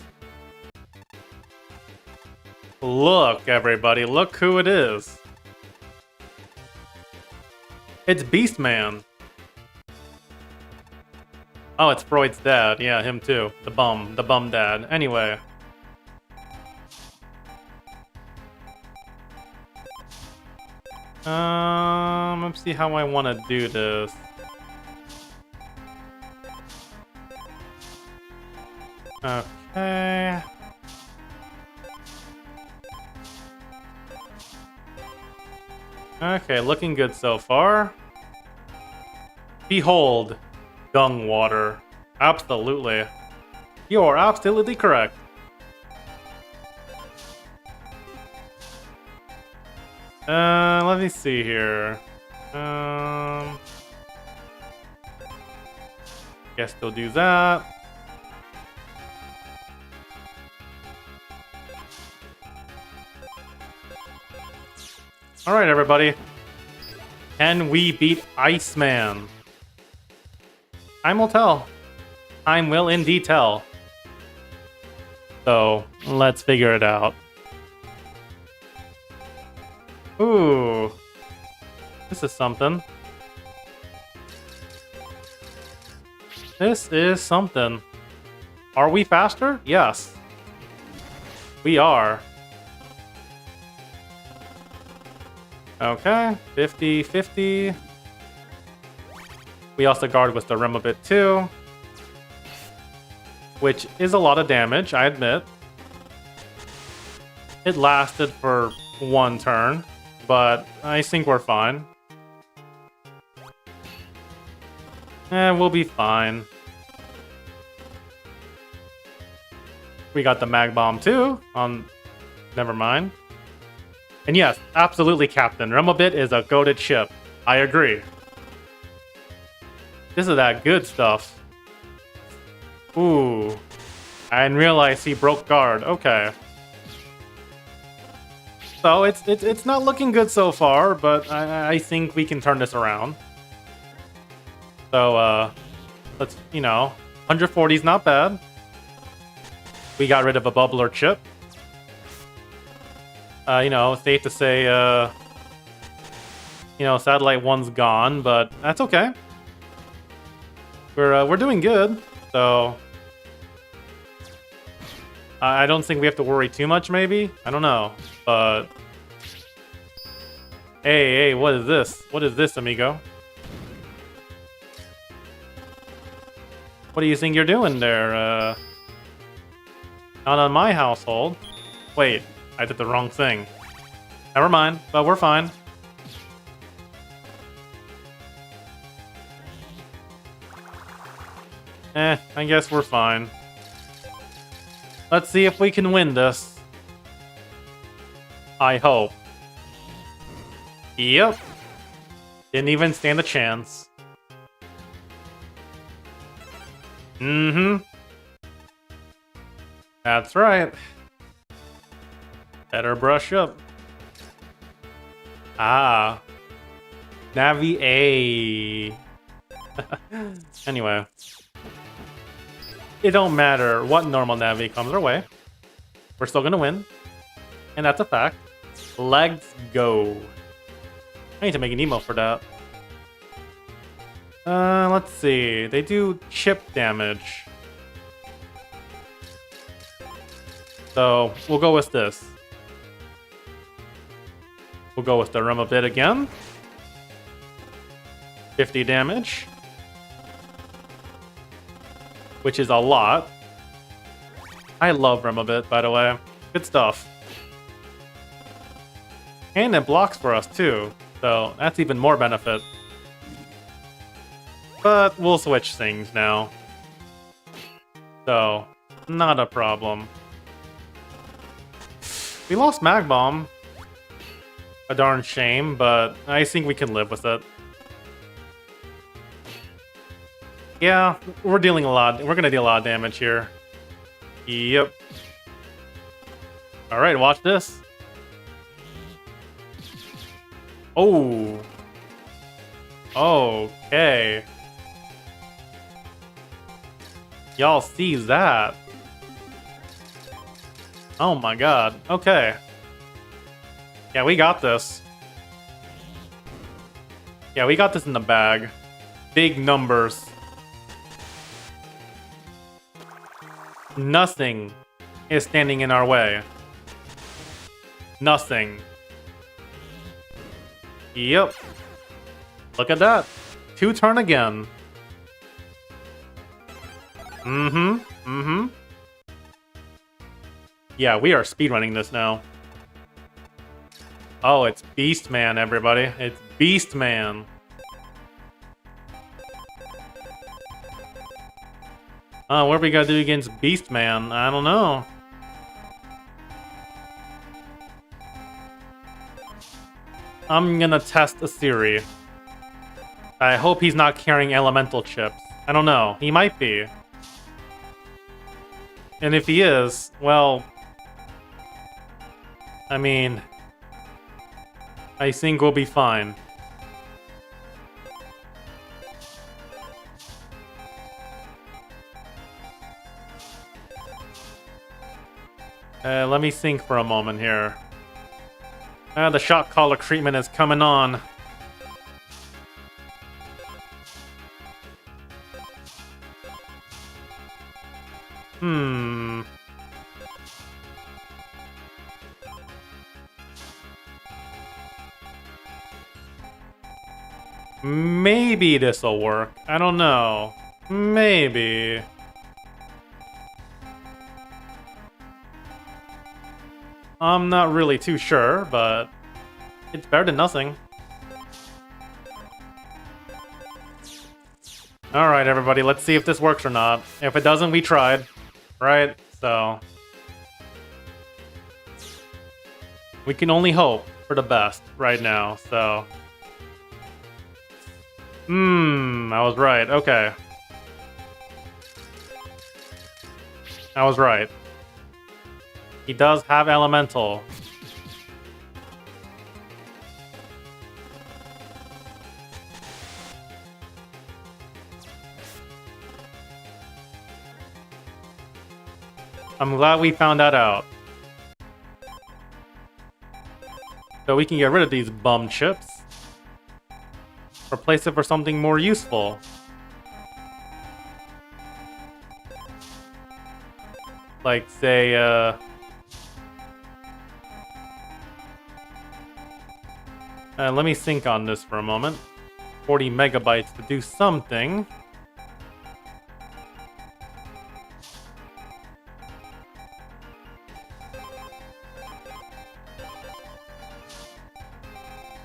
Look, everybody, look who it is. It's Beastman. Oh, it's Freud's dad. Yeah, him too. The bum dad. Anyway. Let's see how I want to do this. Okay. Okay, looking good so far. Behold, dung water. Absolutely. You're absolutely correct. Let me see here. Guess they'll do that. Alright, everybody. Can we beat Iceman? Time will tell. Time will indeed tell. So, let's figure it out. Ooh. This is something. This is something. Are we faster? Yes. We are. Okay, 50-50. We also guard with the rim a bit too. Which is a lot of damage, I admit. It lasted for one turn, but I think we're fine. We'll be fine. We got the mag bomb too. Never mind. And yes, absolutely, Captain. Remobit is a goated ship. I agree. This is that good stuff. Ooh. I didn't realize he broke guard. Okay. So it's not looking good so far, but I think we can turn this around. So let's 140 is not bad. We got rid of a bubbler chip. Safe to say satellite 1's gone, but that's okay. We're doing good, so I don't think we have to worry too much, maybe? I don't know, but... Hey, what is this? What is this, amigo? What do you think you're doing there? Not on my household. Wait, I did the wrong thing. Never mind, but we're fine. I guess we're fine. Let's see if we can win this. I hope. Yep. Didn't even stand a chance. Mm-hmm. That's right. Better brush up. Ah. Navi A. Anyway. It don't matter what normal Navi comes our way. We're still gonna win. And that's a fact. Let's go. I need to make an emo for that. Let's see. They do chip damage. So, we'll go with this. We'll go with the Rum a bit again. 50 damage. Which is a lot. I love Rum a bit, by the way. Good stuff. And it blocks for us, too. So, that's even more benefit. But we'll switch things now. So, not a problem. We lost Mag Bomb. A darn shame, but I think we can live with it. Yeah, we're dealing a lot. We're gonna deal a lot of damage here. Yep. Alright, watch this. Oh. Okay. Y'all see that? Oh my god. Okay. Yeah, we got this. Yeah, we got this in the bag. Big numbers. Nothing is standing in our way. Nothing. Yep. Look at that. 2 turn again. Yeah, we are speedrunning this now. Oh, it's Beastman, everybody. It's Beastman. Oh, what are we gonna do against Beastman? I don't know. I'm gonna test a theory. I hope he's not carrying elemental chips. I don't know. He might be. And if he is, well... I mean... I think we'll be fine. Let me think for a moment here. The shock collar treatment is coming on. Maybe this'll work. I don't know. Maybe. I'm not really too sure, but it's better than nothing. Alright, everybody, let's see if this works or not. If it doesn't, we tried. Right? So... we can only hope for the best right now, so... I was right. Okay. I was right. He does have elemental. I'm glad we found that out. So we can get rid of these bum chips. Replace it for something more useful. Like, say, let me think on this for a moment. 40 megabytes to do something.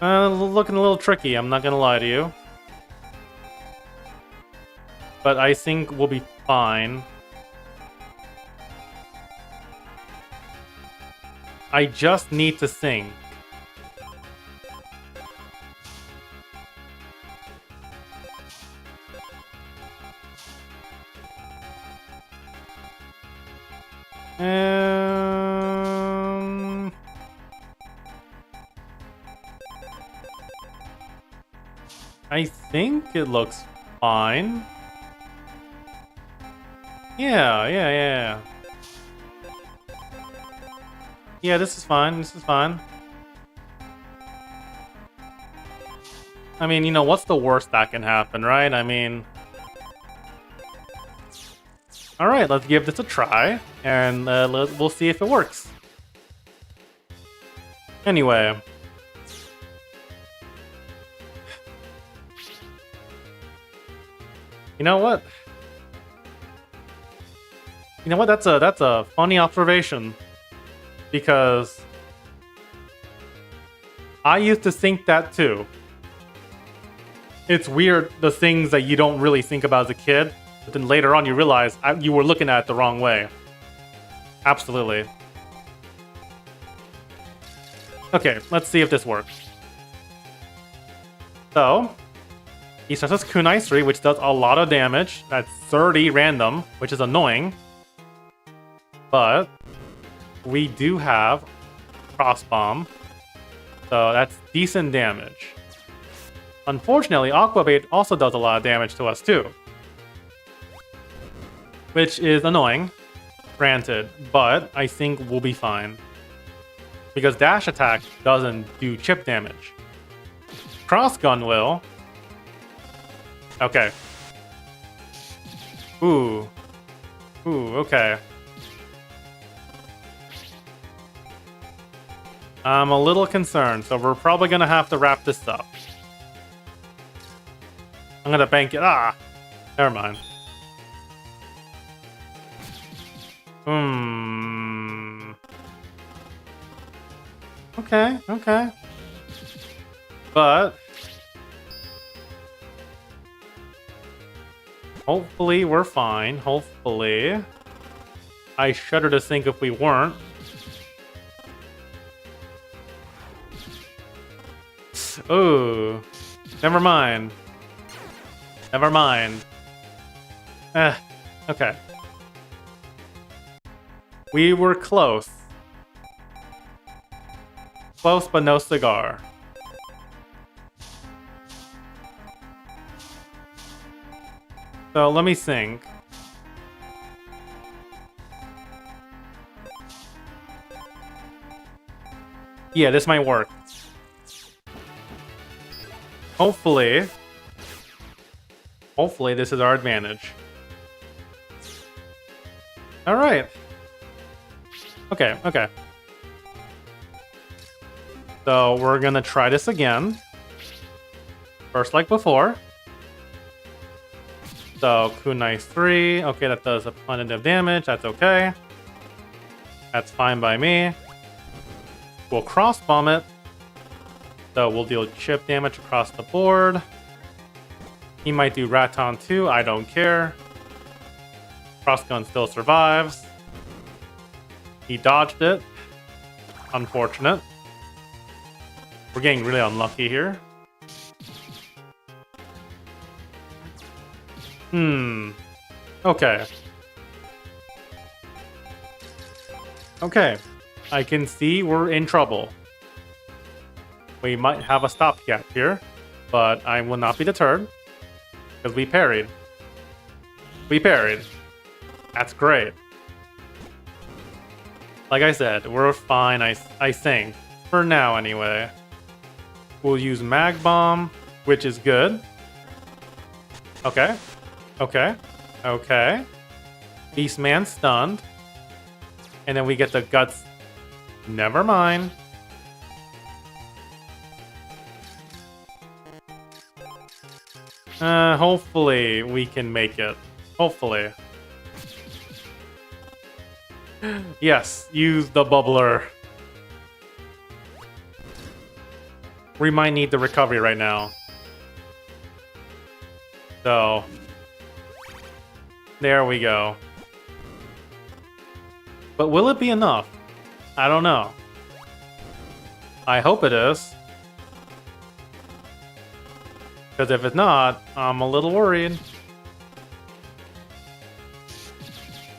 Looking a little tricky, I'm not gonna lie to you. But I think we'll be fine. I just need to think. I think it looks fine. Yeah. Yeah, this is fine. This is fine. I mean, you know, what's the worst that can happen, right? I mean... Alright, let's give this a try, and we'll see if it works. Anyway. You know what? You know what? That's a funny observation. Because I used to think that too. It's weird, the things that you don't really think about as a kid, but then later on you realize you were looking at it the wrong way. Absolutely. Okay, let's see if this works. So, he starts with Kunai 3, which does a lot of damage. That's 30 random, which is annoying. But we do have Cross Bomb, so that's decent damage. Unfortunately, Aqua Bait also does a lot of damage to us too, which is annoying, granted, but I think we'll be fine. Because Dash Attack doesn't do chip damage. Cross Gun will. Okay. Ooh, okay. I'm a little concerned, so we're probably gonna have to wrap this up. I'm gonna bank it. Never mind. Okay. But hopefully we're fine. Hopefully. I shudder to think if we weren't. Oh, never mind. Okay. We were close. Close, but no cigar. So let me think. Yeah, this might work. Hopefully this is our advantage. Alright. Okay. So we're gonna try this again. First like before. So Kunai 3. Okay, that does a plenty of damage. That's okay. That's fine by me. We'll cross bomb it. So we'll deal chip damage across the board. He might do Raton too, I don't care. Cross gun still survives. He dodged it. Unfortunate. We're getting really unlucky here. Okay. Okay. I can see we're in trouble. We might have a stopgap here, but I will not be deterred. Because we parried. That's great. Like I said, we're fine, I think. For now, anyway. We'll use Mag Bomb, which is good. Okay. Okay. Okay. Beastman stunned. And then we get the Guts. Never mind. Hopefully we can make it. Hopefully. Yes, use the bubbler. We might need the recovery right now. So, there we go. But will it be enough? I don't know. I hope it is. Because if it's not, I'm a little worried.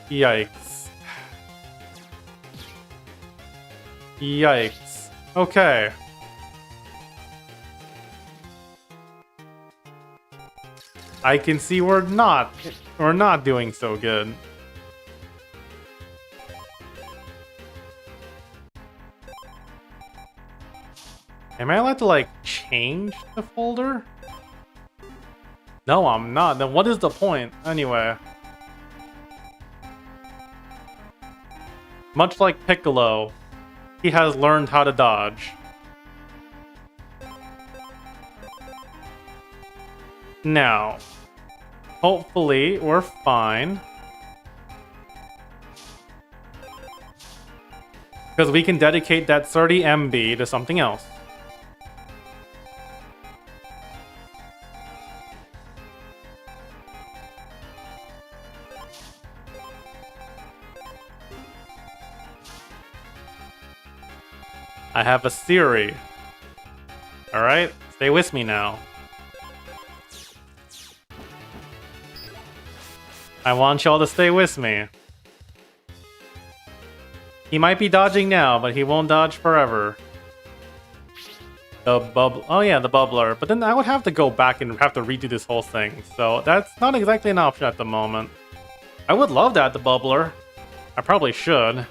Yikes. Yikes. Okay. I can see we're not doing so good. Am I allowed to like change the folder? No, I'm not. Then what is the point anyway? Much like Piccolo, he has learned how to dodge. Now, hopefully we're fine. Because we can dedicate that 30 MB to something else. I have a theory. Alright, stay with me now. I want y'all to stay with me. He might be dodging now, but he won't dodge forever. The oh yeah, the bubbler. But then I would have to go back and have to redo this whole thing. So that's not exactly an option at the moment. I would love to add the bubbler. I probably should.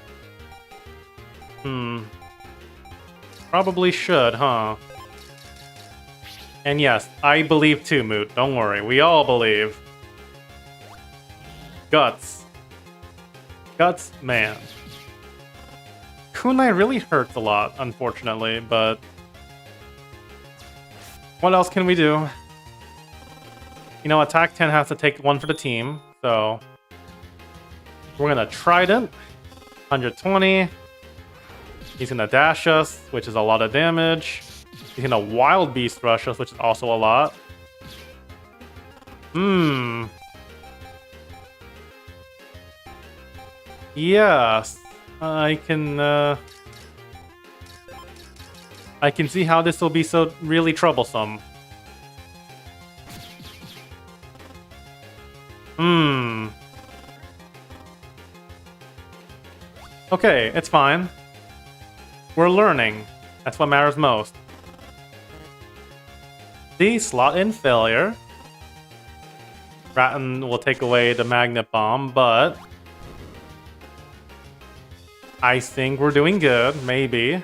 Probably should, huh? And yes, I believe too, Moot. Don't worry. We all believe. Guts. Guts, man. Kunai really hurts a lot, unfortunately, but... what else can we do? You know, Attack 10 has to take one for the team, so... we're gonna Trident. 120. He's gonna dash us, which is a lot of damage. He's gonna Wild Beast rush us, which is also a lot. Yes. I can see how this will be so really troublesome. Okay, it's fine. We're learning. That's what matters most. The slot in failure. Ratton will take away the Magnet Bomb, but... I think we're doing good, maybe.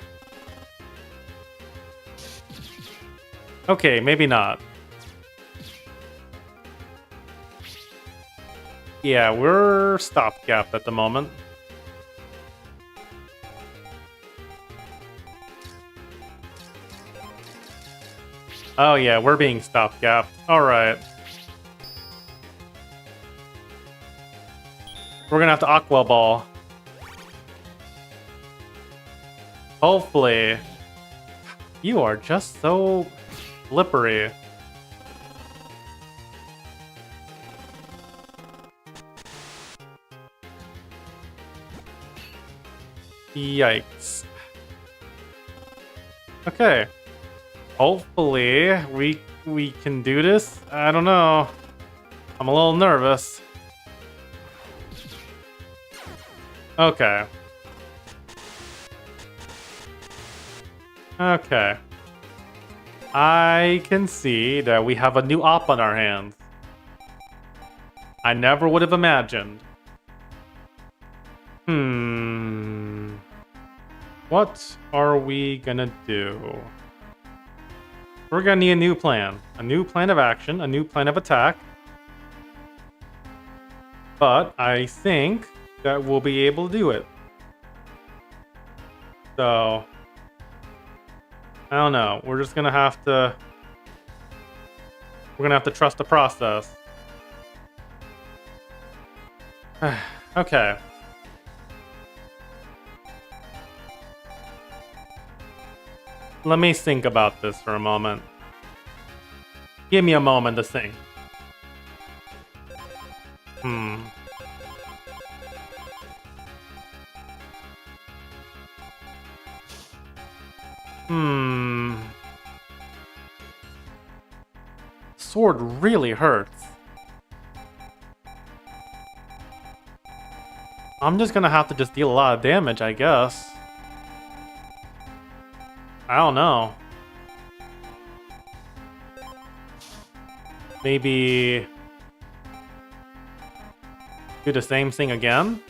Okay, maybe not. Yeah, we're stopgapped at the moment. Oh yeah, we're being stopgapped. Alright. We're gonna have to Aqua Ball. Hopefully. You are just so slippery. Yikes. Okay. Hopefully we can do this. I don't know. I'm a little nervous. Okay. Okay. I can see that we have a new op on our hands. I never would have imagined. What are we gonna do? We're gonna need a new plan. A new plan of action, a new plan of attack. But I think that we'll be able to do it. So, I don't know. We're just gonna have to... We're gonna have to trust the process. Okay. Let me think about this for a moment. Give me a moment to think. Sword really hurts. I'm just gonna have to just deal a lot of damage, I guess. I don't know. Maybe... do the same thing again?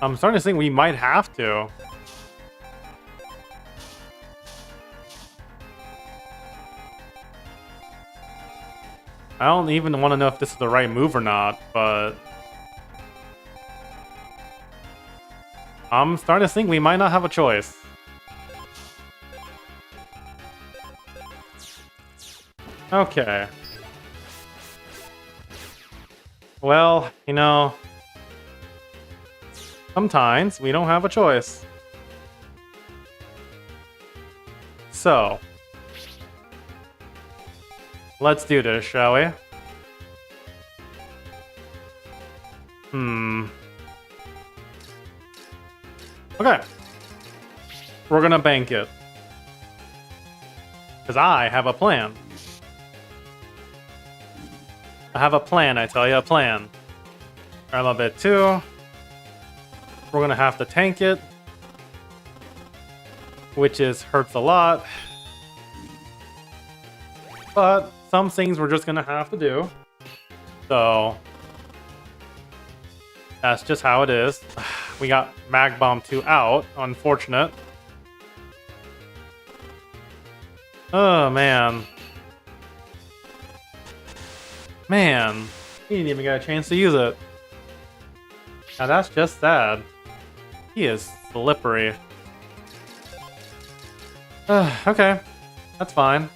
I'm starting to think we might have to. I don't even want to know if this is the right move or not, but... I'm starting to think we might not have a choice. Okay. Well, you know... sometimes we don't have a choice. So... let's do this, shall we? Okay. We're gonna bank it. Because I have a plan. I have a plan, I tell you, a plan. I'm a bit too. We're gonna have to tank it. Which hurts a lot. But some things we're just gonna have to do. So... that's just how it is. We got Mag Bomb 2 out. Unfortunate. Oh, man. Man. He didn't even get a chance to use it. Now that's just sad. He is slippery. Okay. That's fine.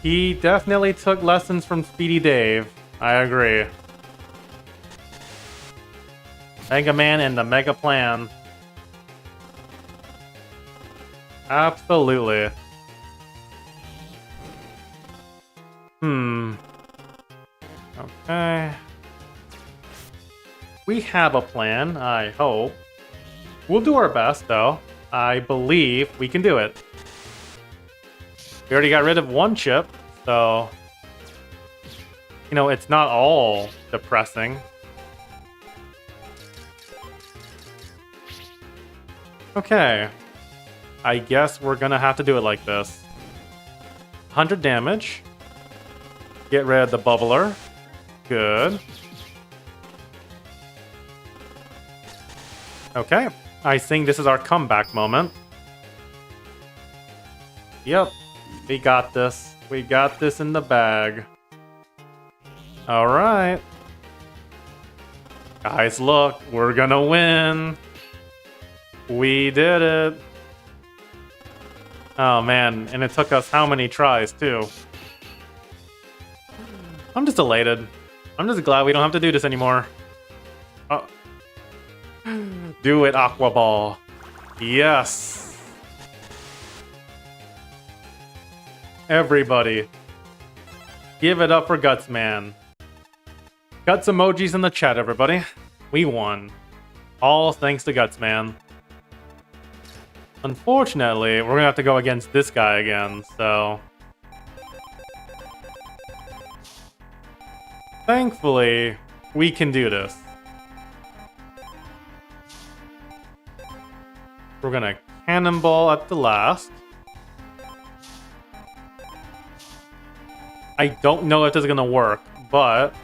He definitely took lessons from Speedy Dave. I agree. Megaman and the Mega Plan. Absolutely. Okay. We have a plan, I hope. We'll do our best, though. I believe we can do it. We already got rid of one chip, so... you know, it's not all depressing. Okay. I guess we're gonna have to do it like this. 100 damage. Get rid of the bubbler. Good. Okay. I think this is our comeback moment. Yep. We got this. We got this in the bag. Alright. Guys, look. We're gonna win. We did it. Oh man, and it took us how many tries too? I'm just elated. I'm just glad we don't have to do this anymore. Oh. Do it, Aqua Ball. Yes. Everybody. Give it up for Guts Man. Guts emojis in the chat, everybody. We won. All thanks to Guts Man. Unfortunately, we're gonna have to go against this guy again, so... thankfully, we can do this. We're gonna cannonball at the last. I don't know if this is gonna work, but...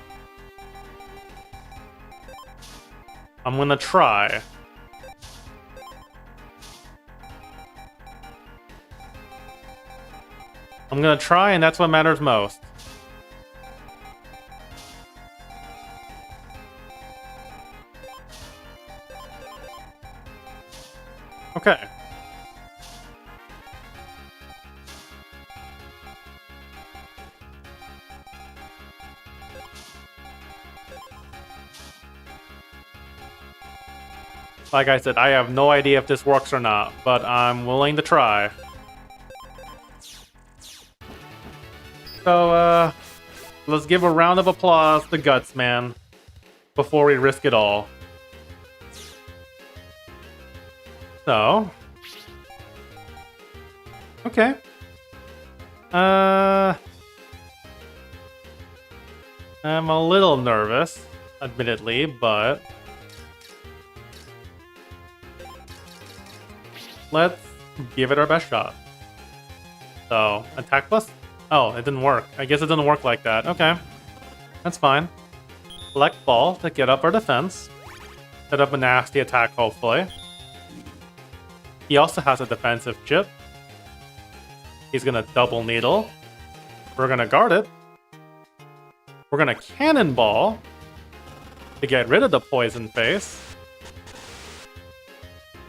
I'm gonna try. I'm gonna try, and that's what matters most. Okay. Like I said, I have no idea if this works or not, but I'm willing to try. So, let's give a round of applause to Guts, man, before we risk it all. So... Okay. I'm a little nervous, admittedly, but... let's give it our best shot. So, attack plus? Oh, it didn't work. I guess it didn't work like that. Okay. That's fine. Select ball to get up our defense. Set up a nasty attack, hopefully. He also has a defensive chip. He's gonna double needle. We're gonna guard it. We're gonna cannonball to get rid of the poison face.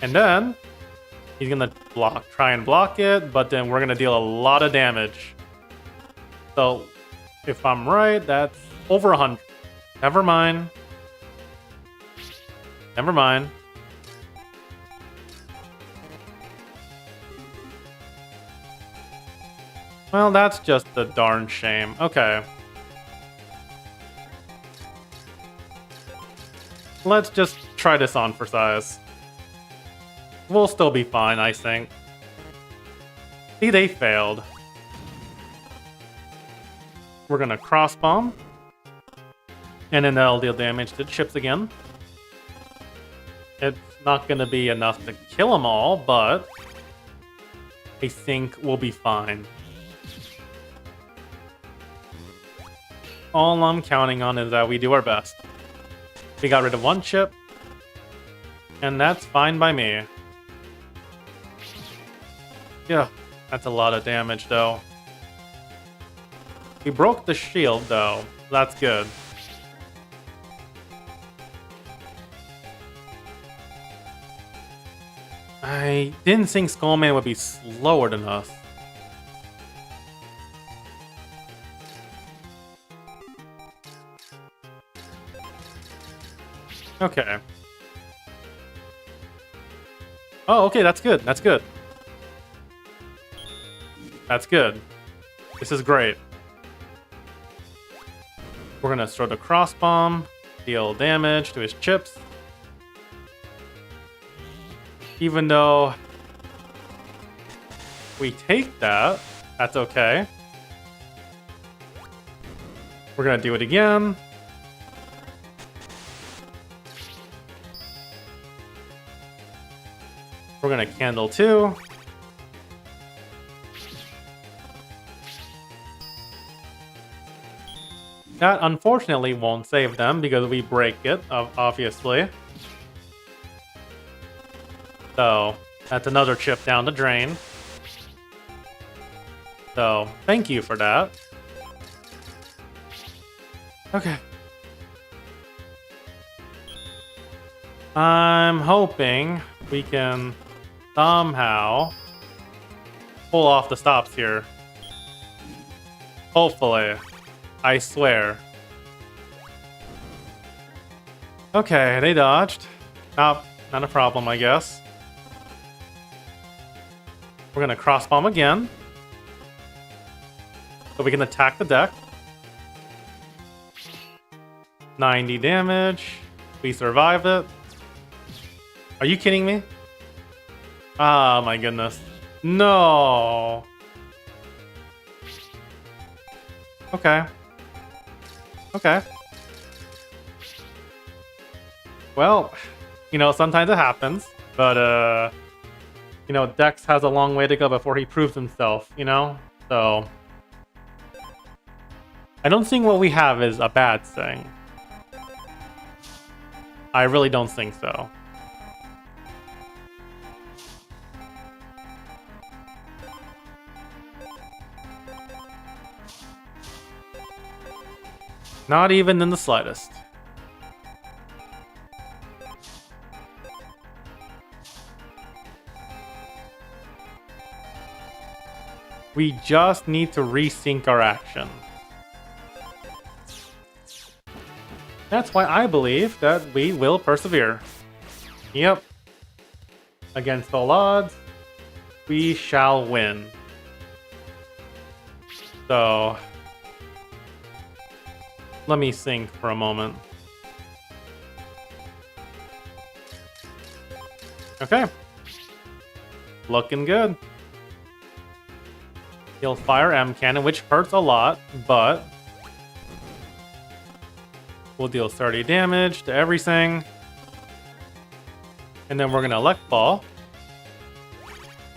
And then he's gonna try and block it, but then we're gonna deal a lot of damage. So if I'm right, that's over 100. Never mind. Never mind. Well, that's just a darn shame. Okay. Let's just try this on for size. We'll still be fine, I think. See, they failed. We're gonna cross bomb. And then that'll deal damage to chips again. It's not gonna be enough to kill them all, but I think we'll be fine. All I'm counting on is that we do our best. We got rid of one chip, and that's fine by me. Yeah, that's a lot of damage, though. We broke the shield, though. That's good. I didn't think Skullman would be slower than us. Okay. Oh, okay, that's good. That's good. That's good. This is great. We're gonna throw the cross bomb, deal damage to his chips. Even though we take that, that's okay. We're gonna do it again. We're gonna candle too. That unfortunately won't save them because we break it, obviously. So, that's another chip down the drain. So, thank you for that. Okay. I'm hoping we can somehow pull off the stops here. Hopefully. I swear. Okay, they dodged. Not a problem, I guess. We're gonna cross bomb again. So we can attack the deck. 90 damage. We survive it. Are you kidding me? Oh my goodness. No. Okay. Okay. Well, you know, sometimes it happens, but you know, Dex has a long way to go before he proves himself, you know? So I don't think what we have is a bad thing. I really don't think so. Not even in the slightest. We just need to resync our action. That's why I believe that we will persevere. Yep. Against all odds, we shall win. So, let me think for a moment. Okay. Looking good. He'll fire M cannon, which hurts a lot, but we'll deal 30 damage to everything. And then we're gonna Elect Ball.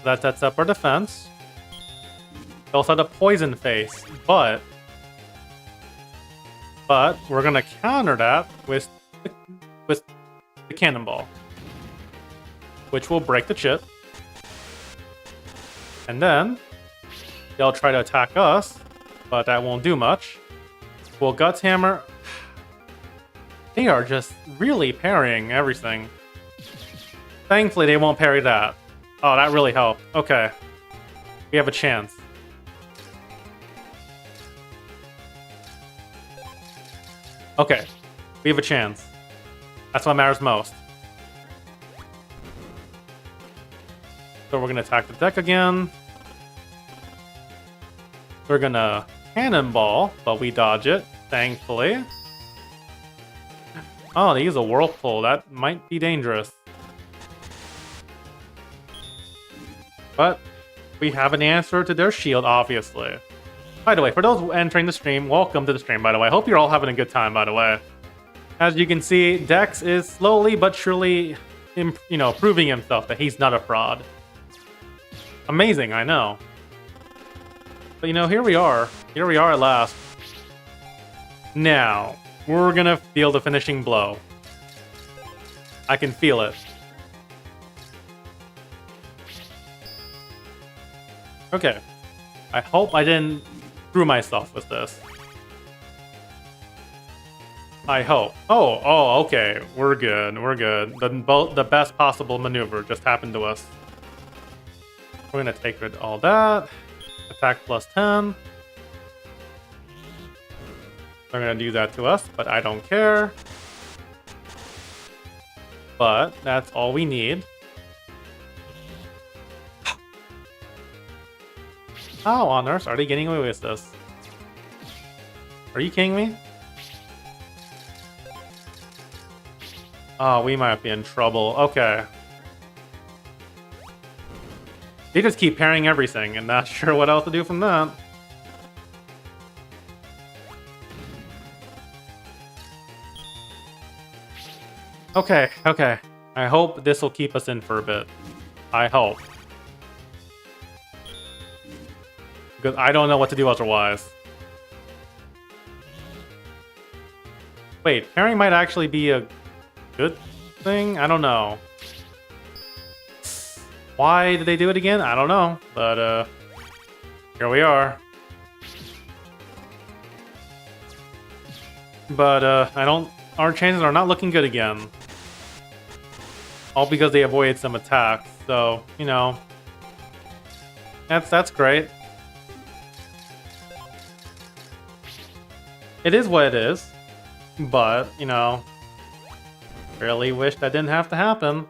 That sets up our defense. We also had a Poison Face, but we're gonna counter that with the Cannonball, which will break the chip. And then they'll try to attack us, but that won't do much. We'll Guts Hammer. They are just really parrying everything. Thankfully, they won't parry that. Oh, that really helped. Okay. We have a chance. Okay. We have a chance. That's what matters most. So we're going to attack the deck again. We're going to Cannonball, but we dodge it, thankfully. Oh, they use a Whirlpool. That might be dangerous. But we have an answer to their shield, obviously. By the way, for those entering the stream, welcome to the stream, by the way. I hope you're all having a good time, by the way. As you can see, Dex is slowly but surely, proving himself that he's not a fraud. Amazing, I know. But here we are. Here we are at last. Now, we're gonna feel the finishing blow. I can feel it. Okay. I hope I didn't screw myself with this. I hope. Oh, okay. We're good. We're good. The best possible maneuver just happened to us. We're gonna take rid of all that. Attack plus 10. They're gonna do that to us, but I don't care. But that's all we need. How on earth are they getting away with this? Are you kidding me? Oh, we might be in trouble. Okay. They just keep parrying everything, and not sure what else to do from that. Okay, okay. I hope this will keep us in for a bit. I hope. Because I don't know what to do otherwise. Wait, parrying might actually be a good thing? I don't know. Why did they do it again? I don't know. But, here we are. But, our chances are not looking good again. All because they avoided some attacks. So, that's great. It is what it is. But, really wish that didn't have to happen.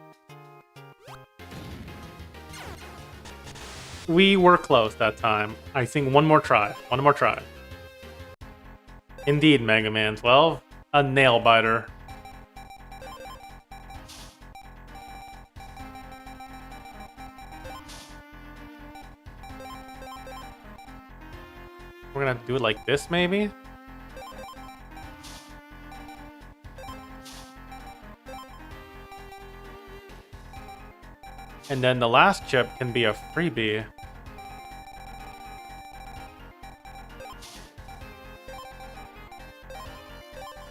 We were close that time. I think one more try. One more try. Indeed, Mega Man 12. A nail biter. We're gonna do it like this, maybe? And then the last chip can be a freebie.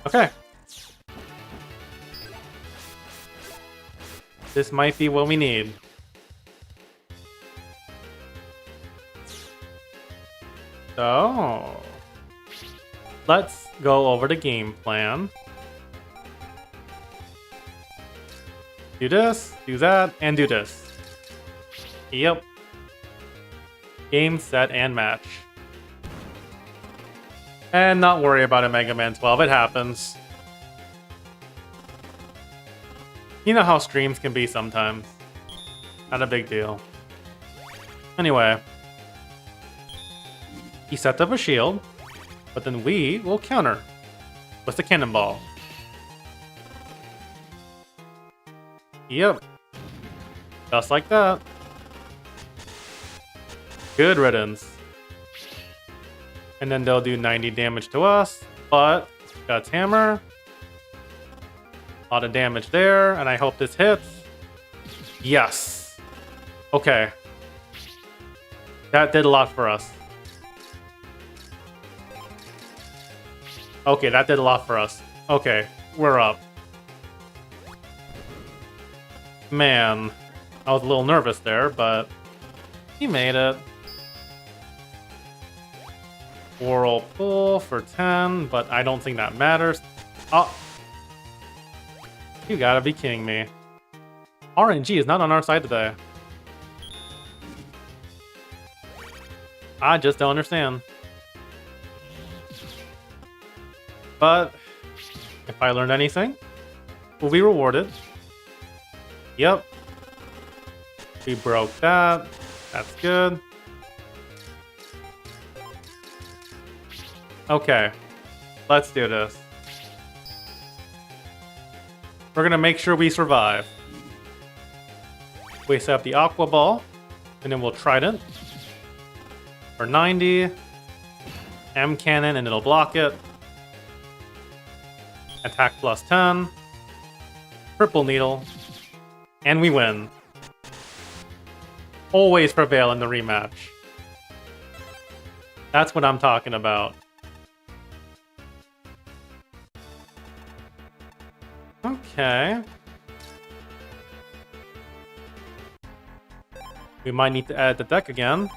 Okay. This might be what we need. So, let's go over the game plan. Do this, do that, and do this. Yep. Game, set, and match. And not worry about a Mega Man 12, it happens. You know how streams can be sometimes. Not a big deal. Anyway. He set up a shield, but then we will counter with the cannonball. Yep. Just like that. Good riddance. And then they'll do 90 damage to us, but Guts Hammer. A lot of damage there, and I hope this hits. Yes. Okay. That did a lot for us. Okay, that did a lot for us. Okay, we're up. Man, I was a little nervous there, but he made it. Whirlpool for 10, but I don't think that matters. Oh. You gotta be kidding me. RNG is not on our side today. I just don't understand. But if I learned anything, we'll be rewarded. Yep. We broke that. That's good. Okay. Let's do this. We're gonna make sure we survive. We set up the Aqua Ball, and then we'll Trident for 90. M Cannon, and it'll block it. Attack plus 10. Triple Needle. And we win. Always prevail in the rematch. That's what I'm talking about. Okay. We might need to add the deck again.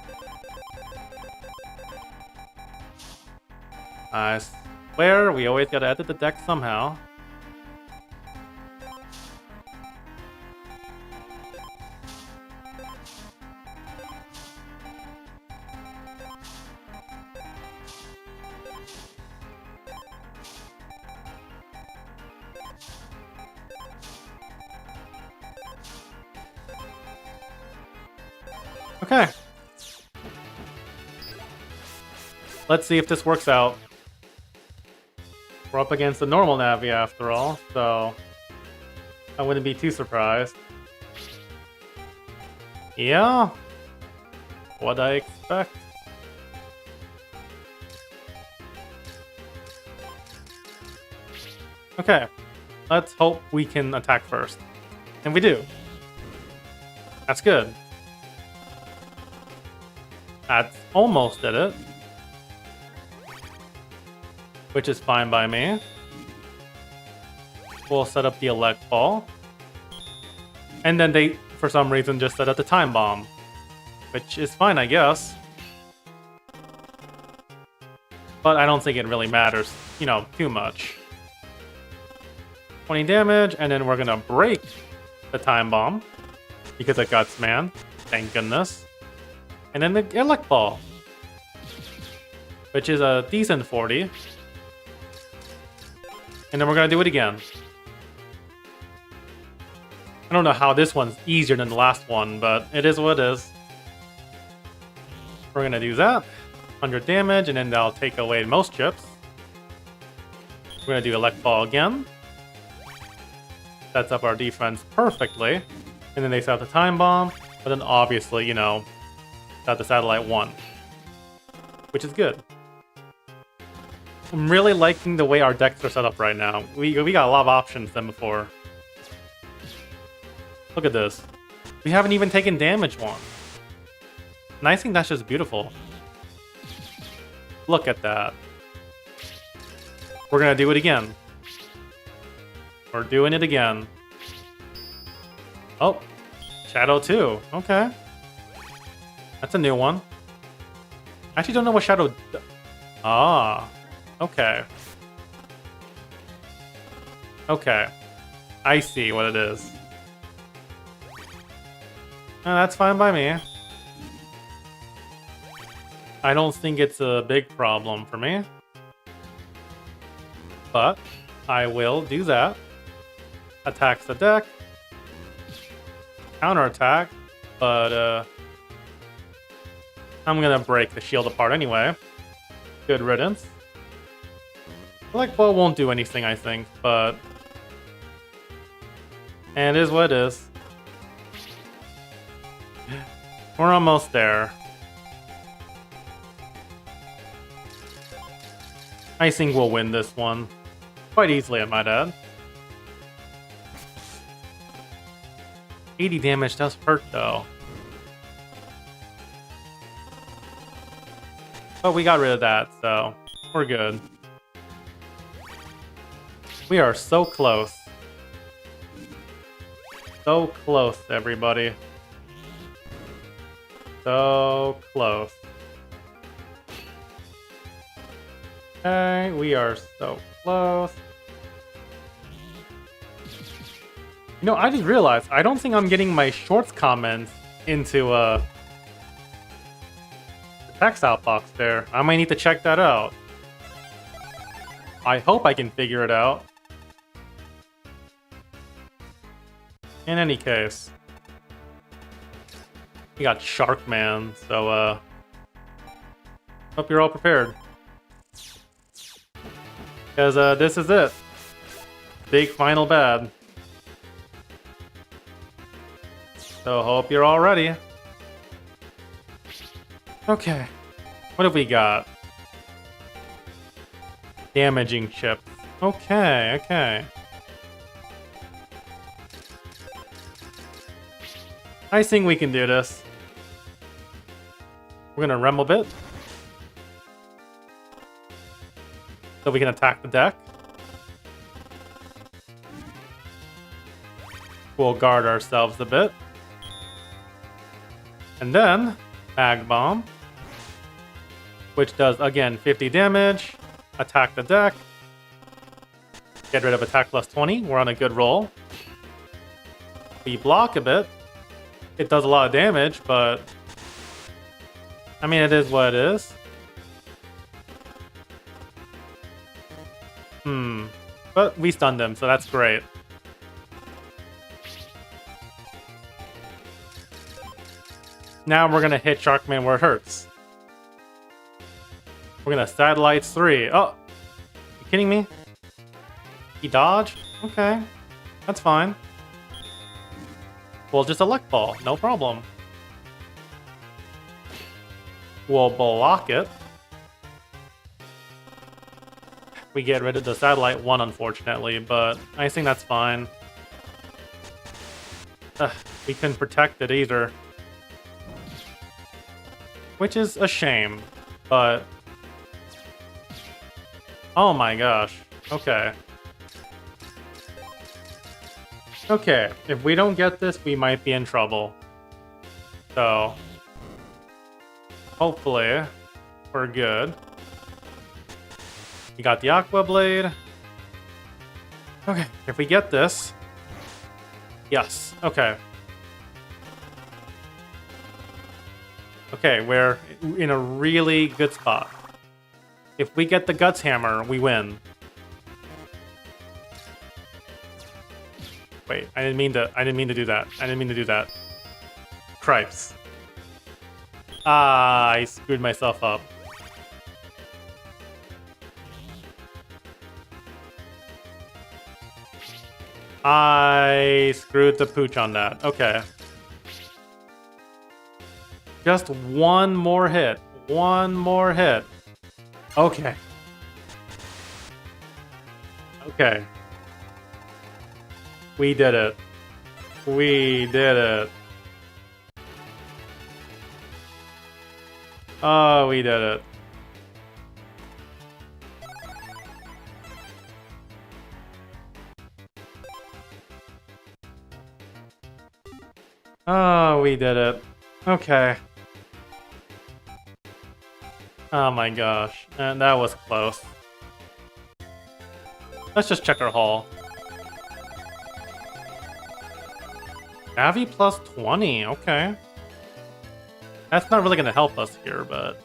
I swear we always gotta edit the deck somehow. Okay. Let's see if this works out. We're up against the normal Navi after all, so I wouldn't be too surprised. Yeah. What I expect. Okay. Let's hope we can attack first. And we do. That's good. That almost did it. Which is fine by me. We'll set up the Elect Ball. And then they, for some reason, just set up the Time Bomb. Which is fine, I guess. But I don't think it really matters, you know, too much. 20 damage, and then we're gonna break the Time Bomb. Because of Guts Man. Thank goodness. And then the Elect Ball. Which is a decent 40. And then we're gonna do it again. I don't know how this one's easier than the last one, but it is what it is. We're gonna do that. 100 damage, and then that'll take away most chips. We're gonna do Elect Ball again. Sets up our defense perfectly. And then they set up the Time Bomb, but then obviously, you know, set the Satellite 1. Which is good. I'm really liking the way our decks are set up right now. We got a lot of options than before. Look at this. We haven't even taken damage once. And I think that's just beautiful. Look at that. We're gonna do it again. We're doing it again. Oh, Shadow 2. Okay. That's a new one. I actually don't know what Shadow... Ah. Okay. Okay. I see what it is. That's fine by me. I don't think it's a big problem for me. But I will do that. Attacks the deck. Counterattack. But I'm gonna break the shield apart anyway. Good riddance. Black Ball won't do anything, I think, but... And it is what it is. We're almost there. I think we'll win this one. Quite easily, I might add. 80 damage does hurt, though. But we got rid of that, so we're good. We are so close. So close, everybody. So close. Okay, we are so close. You know, I just realized I don't think I'm getting my shorts comments into the text outbox there. I might need to check that out. I hope I can figure it out. In any case, we got Sharkman, so hope you're all prepared. Because this is it. Big final bad. So hope you're all ready. Okay. What have we got? Damaging chip. Okay, okay. I think we can do this. We're gonna Rumble Bit. So we can attack the deck. We'll guard ourselves a bit. And then, Mag Bomb. Which does, again, 50 damage. Attack the deck. Get rid of attack plus 20. We're on a good roll. We block a bit. It does a lot of damage, but... I mean, it is what it is. But we stunned him, so that's great. Now we're gonna hit Sharkman where it hurts. We're gonna Satellites 3. Oh! You kidding me? He dodged? Okay. That's fine. We'll just Elect Ball, no problem. We'll block it. We get rid of the Satellite 1, unfortunately, but I think that's fine. We couldn't protect it either. Which is a shame, but... Oh my gosh. Okay. Okay, if we don't get this, we might be in trouble. So... hopefully, we're good. We got the Aqua Blade. Okay, if we get this... Yes, okay. Okay, we're in a really good spot. If we get the Guts Hammer, we win. Wait, I didn't mean to do that. I didn't mean to do that. Cripes. Ah, I screwed myself up. I screwed the pooch on that. Okay. Just one more hit. One more hit. Okay. Okay. We did it. We did it. Oh, we did it. Oh, we did it. Okay. Oh my gosh. And that was close. Let's just check our haul. Navi plus 20, okay. That's not really gonna help us here, but...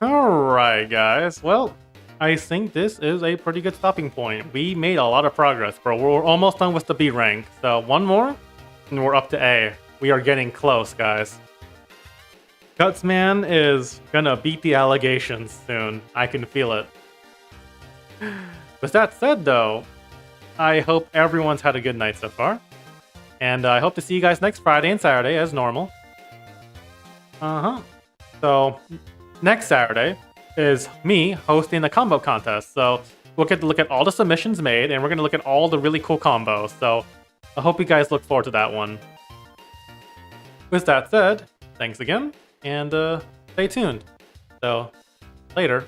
Alright, guys. Well, I think this is a pretty good stopping point. We made a lot of progress, bro. We're almost done with the B rank. So one more, and we're up to A. We are getting close, guys. Gutsman is gonna beat the allegations soon. I can feel it. With that said, though, I hope everyone's had a good night so far. And I hope to see you guys next Friday and Saturday as normal. So, next Saturday is me hosting a combo contest. So, we'll get to look at all the submissions made, and we're going to look at all the really cool combos. So, I hope you guys look forward to that one. With that said, thanks again, and stay tuned. So, later.